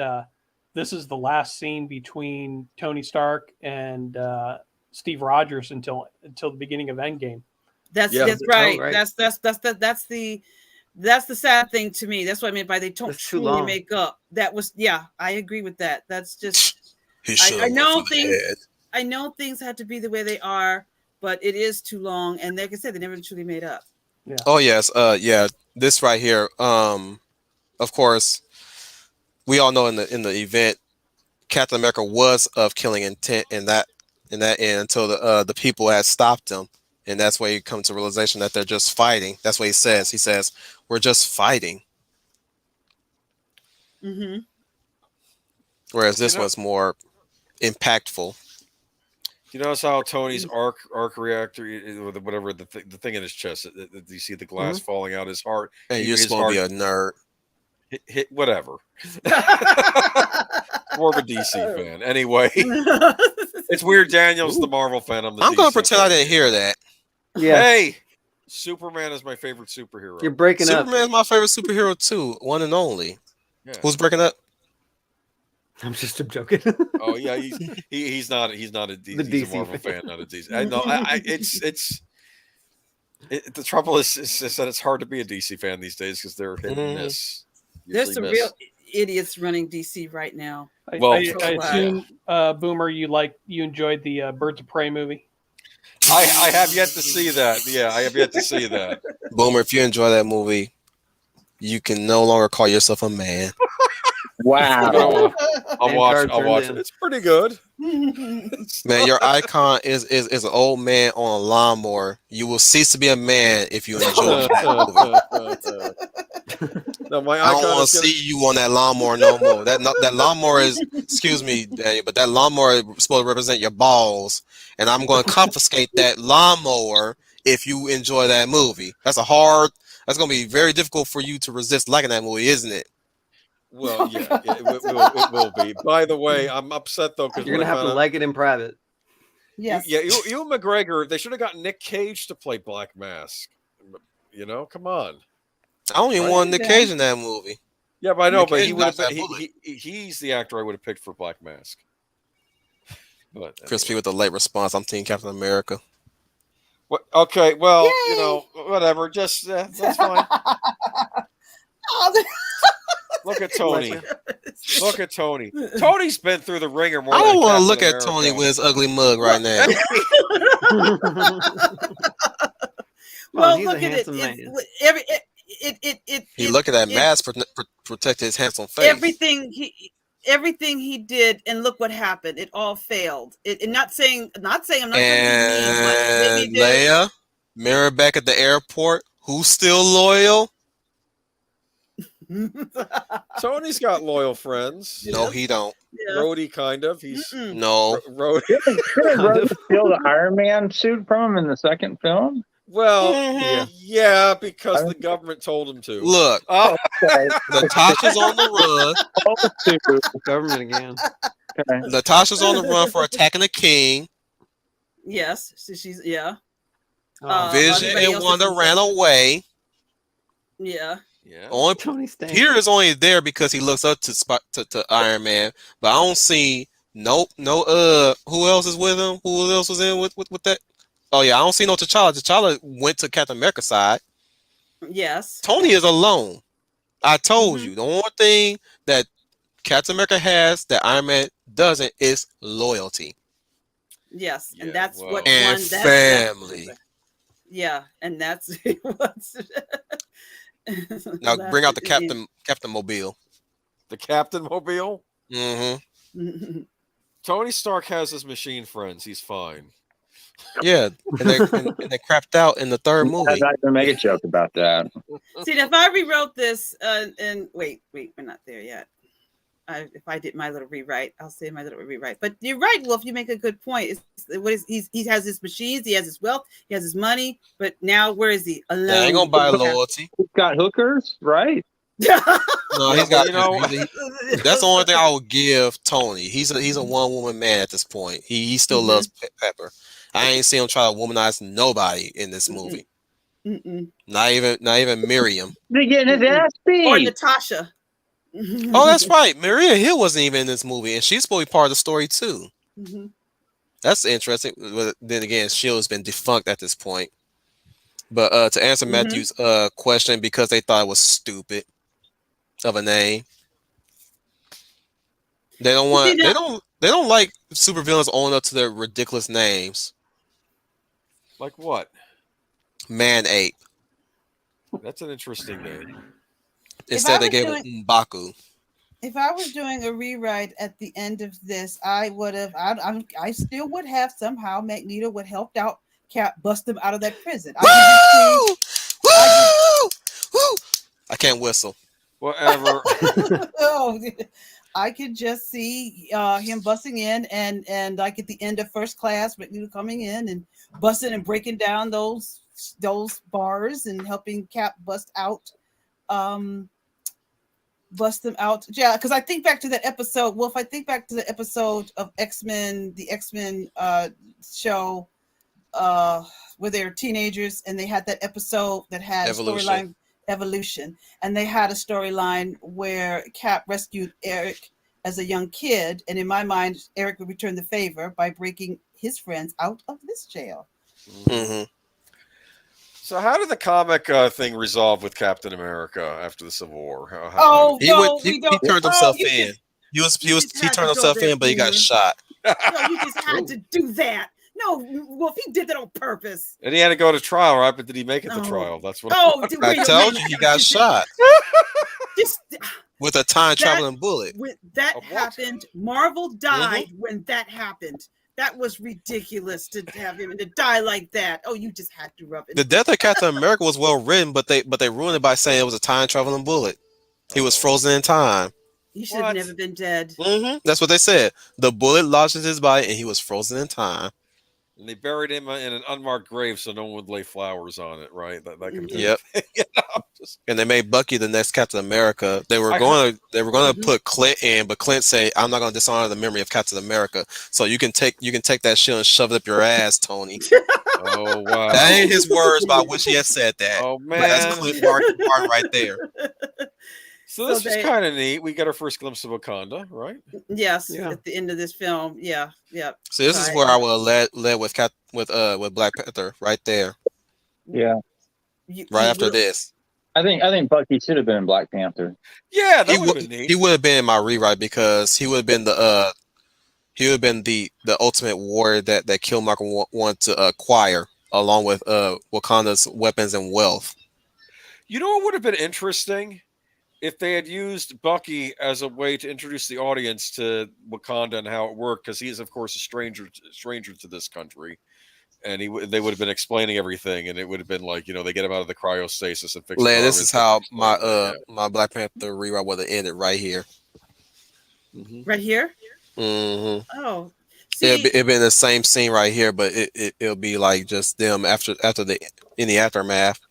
this is the last scene between Tony Stark and Steve Rogers until the beginning of Endgame. That's Yeah. right. Oh, right. That's the sad thing to me. That's what I mean by they don't That's too truly long. make up. That was I agree with that. That's just He should I have know went for the things. head. I know things had to be the way they are, but it is too long. And like I said, they never truly made up. Oh yes, yeah. This right here. Of course, we all know in the event, Captain America was of killing intent in that end until the people had stopped him, and that's where you come to realization that they're just fighting. That's what he says. He says, "We're just fighting." Mm-hmm. Whereas this was more impactful. You notice how Tony's arc reactor, or whatever the thing in his chest, you see the glass falling out his heart. And you're his supposed heart to be a nerd. hit whatever. More of a DC fan. Anyway, it's weird. Daniel's the Marvel fan. I'm going to pretend I didn't hear that. Yeah. Hey, Superman is my favorite superhero. You're breaking up. Superman's my favorite superhero too, one and only. Yeah. Who's breaking up? I'm just joking. Oh yeah, he's not a DC, The he's a DC Marvel fan. fan, not a DC. I know. The trouble is that it's hard to be a DC fan these days because they're hit and miss. There's some real idiots running DC right now. Well, I assume, Boomer, you enjoyed the Birds of Prey movie. I have yet to see that. Yeah, I have yet to see that. Boomer, if you enjoy that movie, you can no longer call yourself a man. Wow. I'll watch it. It's pretty good. Man, your icon is an old man on a lawnmower. You will cease to be a man if you enjoy that movie. No, my I don't icon want to see you on that lawnmower no more. That lawnmower is, excuse me, Daniel, but that lawnmower is supposed to represent your balls, and I'm going to confiscate that lawnmower if you enjoy that movie. That's going to be very difficult for you to resist liking that movie, isn't it? Well, yeah, it will be. By the way, I'm upset though because You're gonna have to like it in private. Yes. Yeah, Ewan McGregor. They should have got Nick Cage to play Black Mask. You know, come on. I don't even want Nick Cage in that movie. Yeah, but I know, Nick but Cage he would have got been. that He's the actor I would have picked for Black Mask. But Crispy with the late response. I'm Team Captain America. what? Okay, well, Yay! you know, whatever. Just that's fine. Look at Tony. Look at Tony. Tony's been through the ringer more. I don't want to look at Tony with his ugly mug right now. Well, he's look a at handsome it. man. He look at that mask protect his handsome face. Everything he did, and look what happened. It all failed. Not saying I'm not trying to be And mean, but Leia, mirror back at the airport. Who's still loyal? Tony's got loyal friends. No, he don't. Yeah. Rhodey, kind of. He's No. Rhodey. Didn't Rose steal the Iron Man suit from him in the second film? Well, yeah, because the government told him to. Look, Okay. Natasha's on the run. Government again. Okay. Natasha's on the run for attacking the king. Yes, so she's Vision everybody and else Wanda is- ran away. Yeah. Yeah. Only Tony Stank. Peter is only there because he looks up to Iron Man, but I don't see no who else is with him? Who else was in with that? Oh yeah, I don't see no T'Challa. T'Challa went to Captain America's side. Yes. Tony is alone. I told you, the only thing that Captain America has that Iron Man doesn't is loyalty Yes, Yeah, and that's well. what and one. family. Yeah, and that's what's. Now bring out the Captain Mobile. The Captain Mobile. Mm-hmm. Tony Stark has his machine friends. He's fine. Yeah, and they crapped out in the third I'm movie. not gonna make a joke about that. See, if I rewrote this, and wait, we're not there yet. If I did my little rewrite, I'll say my little rewrite. But you're right, Wolf. You make a good point. He has his machines, he has his wealth, he has his money, but now where is he? Alone. They ain't gonna buy loyalty. He's got hookers, right? No, he's got. You know, That's the only thing I would give Tony. He's a one woman man at this point. He still loves Pepper. I ain't seen him try to womanize nobody in this movie. Not even Miriam. They're getting his ass beat. Or Natasha. Oh, that's right. Maria Hill wasn't even in this movie, and she's supposed to be part of the story too. That's interesting. Then again, Shield's been defunct at this point. But to answer Matthew's question, because they thought it was stupid of a name, they don't want they don't like supervillains owning up to their ridiculous names. Like what? Man-Ape. That's an interesting name. Instead, they gave him M'Baku. If I was doing a rewrite at the end of this, I would have. I still would have somehow. Magneto would helped out Cap, bust him out of that prison. Woo! I can't whistle. Whatever. I could just see him busting in, and like at the end of First Class, Magneto coming in and busting and breaking down those bars and helping Cap bust them out. Yeah, because I think back to that episode. Well, if I think back to the episode of X-Men, the X-Men show, where they were teenagers, and they had that episode that had a storyline, Evolution, and they had a storyline where Cap rescued Eric as a young kid, and in my mind, Eric would return the favor by breaking his friends out of this jail. Mm-hmm. So how did the comic thing resolve with Captain America after the Civil War? He turned himself in. He turned himself in, but he got shot. No, you just had to do that. No, well, if he did that on purpose. And he had to go to trial, right? But did he make it to trial? That's what I told you, he got shot. With a time-traveling bullet. That happened. Marvel died when that happened. That was ridiculous to have him and to die like that. Oh, you just had to rub it. The death of Captain America was well written, but they ruined it by saying it was a time-traveling bullet. He was frozen in time. He should have never been dead. That's what they said. The bullet lodged in his body, and he was frozen in time. And they buried him in an unmarked grave so no one would lay flowers on it, right? That could be yep. And they made Bucky the next Captain America. They were going to put Clint in, but Clint said, "I'm not going to dishonor the memory of Captain America. So you can take that shit and shove it up your ass, Tony." Oh wow! That ain't his words by which he has said that. Oh man, but that's Clint Barton right there. So this was kind of neat. We got our first glimpse of Wakanda, right? Yes, at the end of this film. Yeah. So this is where I would have led with Black Panther right there. Yeah. Right after this. I think Bucky should have been in Black Panther. Yeah, that would have been neat. He would have been in my rewrite because he would have been the ultimate warrior that Killmonger wanted to acquire along with Wakanda's weapons and wealth. You know what would have been interesting? If they had used Bucky as a way to introduce the audience to Wakanda and how it worked, because he is, of course, a stranger to this country, and they would have been explaining everything, and it would have been like, they get him out of the cryostasis and fix. This is how my Black Panther rewrite would have ended right here. Right here. Mm-hmm. Oh, it'd be in the same scene right here, but it'll be like just them after in the aftermath.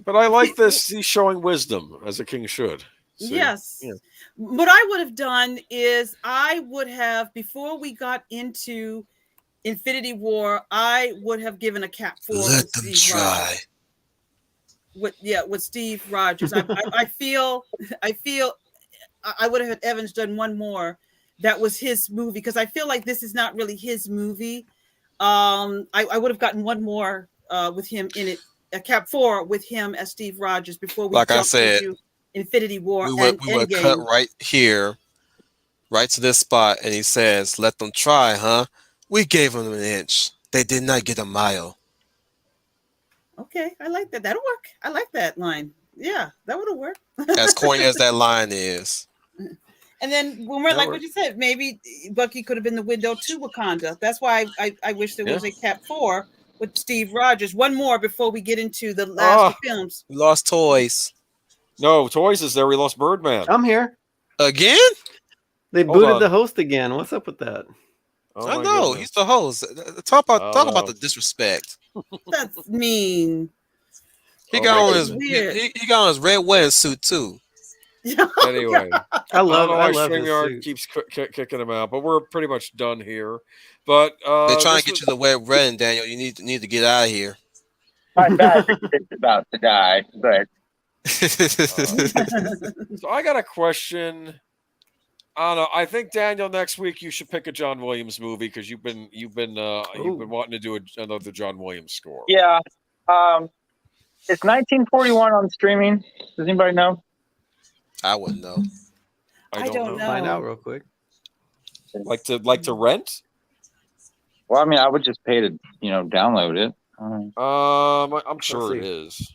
But I like this. He's showing wisdom as a king should. See? Yes. Yeah. What I would have done is I would have, before we got into Infinity War, I would have given a Cap 4. Let them try. With Steve Rogers. I feel I would have had Evans done one more. That was his movie, because I feel like this is not really his movie. I would have gotten one more with him in it. A Cap 4 with him as Steve Rogers before we like I said, into Infinity War. We would cut right here, right to this spot, and he says, "Let them try, huh? We gave them an inch. They did not get a mile." Okay, I like that. That'll work. I like that line. Yeah, that would have worked. As corny as that line is. And then when we're like what you said, maybe Bucky could have been the window to Wakanda. That's why I wish there was a Cap 4. With Steve Rogers. One more before we get into the last films. We lost Toys. No, Toys is there. We lost Birdman. I'm here. Again? They booted the host again. What's up with that? Oh, I know. He's the host. Talk about the disrespect. That's mean. He got on his red wedding suit too. Anyway, I love StreamYard keeps kicking him out, but we're pretty much done here. But they're trying to get you the red wedding, Daniel. You need to get out of here. My bad is about to die, but So I got a question. I don't know. I think Daniel, next week you should pick a John Williams movie because you've been wanting to do another John Williams score. yeah. It's 1941 on streaming. Does anybody know? I wouldn't know. I don't know. Find out real quick. Like to rent? Well, I mean, I would just pay to download it. I'm sure it is.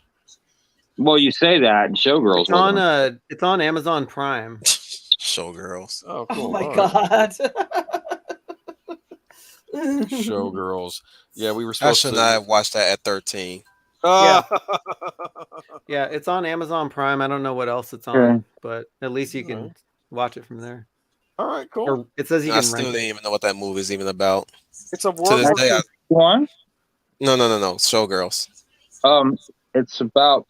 Well, you say that, and Showgirls. It's on Amazon Prime. Showgirls. Oh, cool. Oh my All God. right. Showgirls. Yeah, we were I supposed should to. not have watched that at 13. Yeah. Yeah, it's on Amazon Prime. I don't know what else it's on, but at least you can watch it from there. All right, cool. Or it says you I can still rent didn't it. even know what that movie is even about. It's a To this World day, One. no. Showgirls. It's about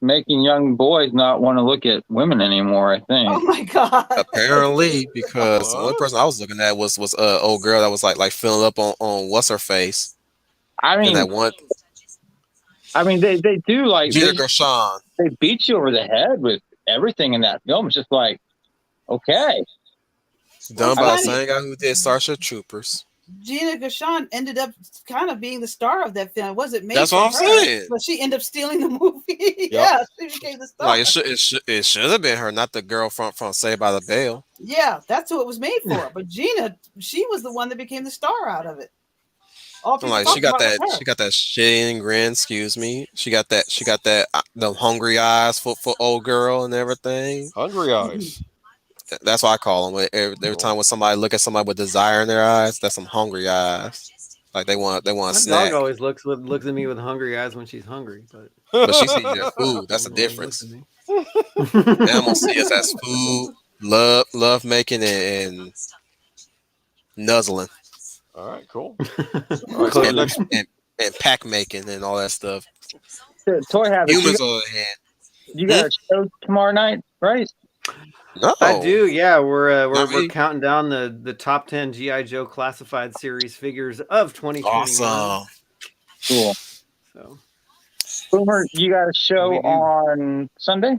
making young boys not want to look at women anymore. I think. Oh my God. Apparently, because the only person I was looking at was old girl that was like filling up on what's her face. I mean, And that one they do like Gina Gershon. they beat you over the head with everything in that film. It's just like, okay. Done by the funny. same guy who did Starship Troopers. Gina Gershon ended up kind of being the star of that film. It wasn't made That's for what I'm her, saying. but she ended up stealing the movie. Yeah, she became the star. Like it should have been her, not the girl from Saved by the Bell. Yeah, that's who it was made for. But Gina, she was the one that became the star out of it. All people Like talk she got about that was her. she got that shitting grin. Excuse me. She got that the hungry eyes for old girl and everything. Hungry Eyes. That's what I call them. Every time when somebody look at somebody with desire in their eyes, that's some hungry eyes. Like they want a My snack. dog always looks at me with hungry eyes when she's hungry, but But she sees your food. That's the difference. Animals see us as food, love making, and nuzzling. All right, cool. And pack making and all that stuff. Toy Habit. Humans on the other hand. You got a show tomorrow night, right? No, I do. Yeah, we're Really? counting down the top 10 GI Joe classified series figures of 2021. Awesome. Cool. So Boomer, you got a show We do. on Sunday?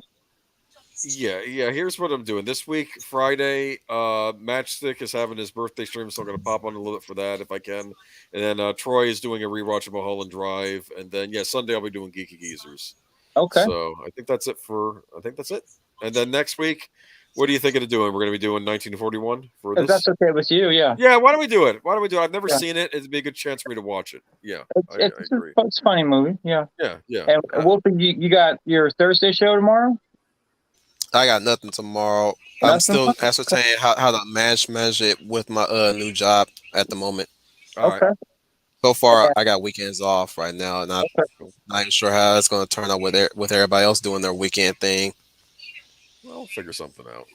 Yeah. Here's what I'm doing this week. Friday, Matchstick is having his birthday stream, so I'm gonna pop on a little bit for that if I can. And then Troy is doing a rewatch of Mulholland Drive, and then Sunday I'll be doing Geeky Geezers. Okay. So I think that's it. And then next week, what are you thinking of doing? We're gonna be doing 1941 for If this. that's okay with you, yeah. Yeah, why don't we do it? I've never seen it. It'd be a good chance for me to watch it. Yeah, I agree. It's a funny movie, yeah. Yeah. And Wolfie, you got your Thursday show tomorrow? I got nothing tomorrow. Nothing? I'm still ascertaining how to manage it with my new job at the moment. All Okay. right. So far, I got weekends off right now, and I'm not even sure how it's going to turn out with everybody else doing their weekend thing. Well, I'll figure something out.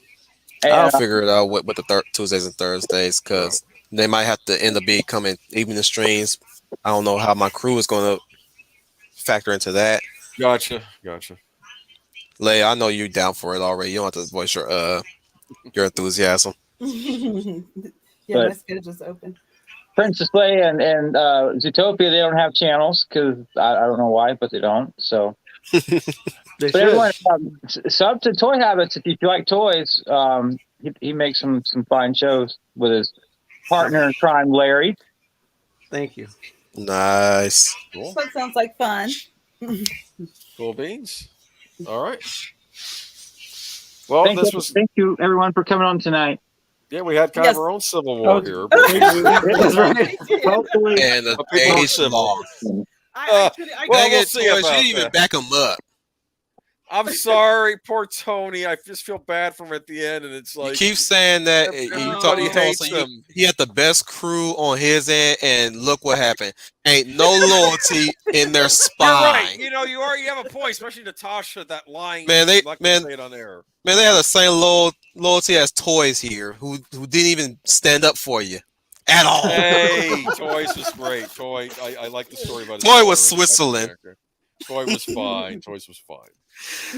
And, I'll figure it out with the Tuesdays and Thursdays because they might have to end up becoming evening streams. I don't know how my crew is going to factor into that. Gotcha. Leia, I know you're down for it already. You don't have to voice your enthusiasm. Yeah, But- my schedule's open. Princess Leia and Zootopia, they don't have channels because I don't know why, but they don't. So, they but should. everyone, sub to Toy Habits if you like toys. He makes some fine shows with his partner in crime, Larry. Thank you. Nice. Cool. That sounds like fun. Cool beans. All right. Well, Thank you everyone for coming on tonight. we had kind of our own civil war here. That's right. Hopefully, And the people age civil. lost. I Well, Dang we'll it, see Toy, about she didn't even that. back him up. I'm sorry, poor Tony. I just feel bad for him at the end, and it's You like keep saying that everybody you told hates us him. he had the best crew on his end, and look what happened. Ain't no loyalty in their You're spine. right. You have a point, especially Natasha. That line, Man, I'm not gonna say it on air. Man, they had the same loyalty as Toys here, who didn't even stand up for you at all. Hey, Toys was great. Toy, I like the story about his Toy daughter was and the Switzerland. character. Toy was fine. Toys was fine.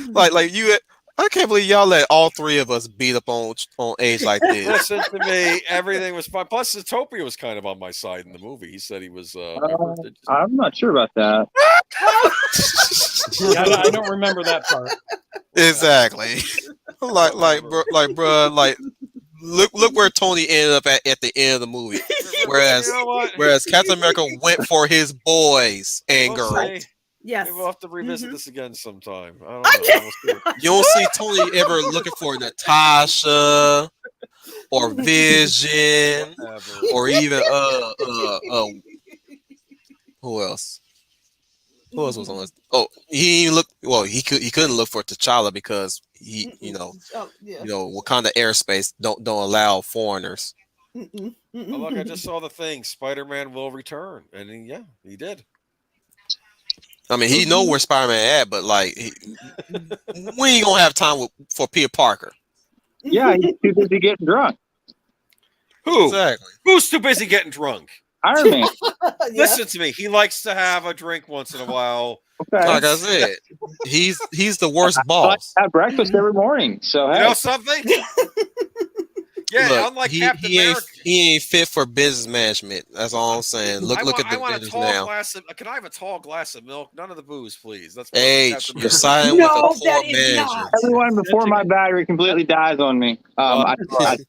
like you, I can't believe y'all let all three of us beat up on age like this. Listen to me. Everything was fine. Plus, Zootopia was kind of on my side in the movie. He said he was. I'm not sure about that. Yeah, I don't remember that part. Exactly. like, look where Tony ended up at the end of the movie. Whereas Captain America went for his boys and girls. Yes. We'll have to revisit this again sometime. I don't know. We'll see. You don't see Tony ever looking for Natasha or Vision or even who else? Who else was on this? Oh, he looked. Well, he couldn't look for T'Challa because he, Wakanda airspace don't allow foreigners. Oh, look, I just saw the thing. Spider-Man will return, and he did. I mean, he know where Spider-Man at, but like, we ain't gonna have time for Peter Parker. Yeah, he's too busy getting drunk. Who? Exactly. Who's too busy getting drunk? Iron Man. Listen to me. He likes to have a drink once in a while. Okay. Like I said, he's the worst I like boss. to have breakfast every morning. So hey. You know something? Yeah, Look, unlike he Captain America. he ain't fit for business management. That's all I'm saying. Look at the want a business tall now. glass of, can I have a tall glass of milk? None of the booze, please. That's what Hey, Captain you're America. siding with a poor manager. Everyone, before my battery completely dies on me, I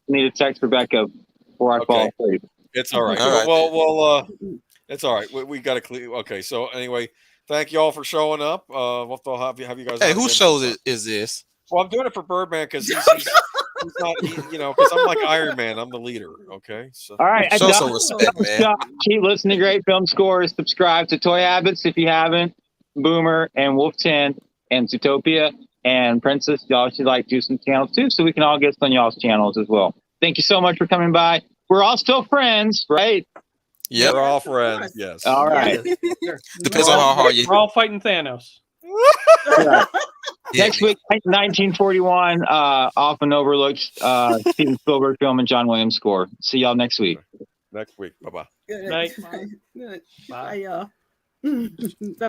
need to text Rebecca before I fall asleep. It's all right. All right, well, it's all right. We got to clear. Okay, so anyway, thank you all for showing up. We'll have you guys. Hey, whose show is this? Well, I'm doing it for Birdman because he's not, because I'm like Iron Man. I'm the leader. Okay. So. All right. Show some respect, man. Keep listening to Great Film Scores. Subscribe to Toy Habits if you haven't. Boomer and Wolf 10 and Zootopia and Princess. Y'all should do some channels too, so we can all get on y'all's channels as well. Thank you so much for coming by. We're all still friends, right? Yep. We're all friends. Yes. All right. Depends on how hard you. We're all fighting Thanos. Next week, 1941, often overlooked Steven Spielberg film and John Williams score. See y'all next week. Next week. Bye-bye. Good. Night. Good. Bye. Bye, y'all.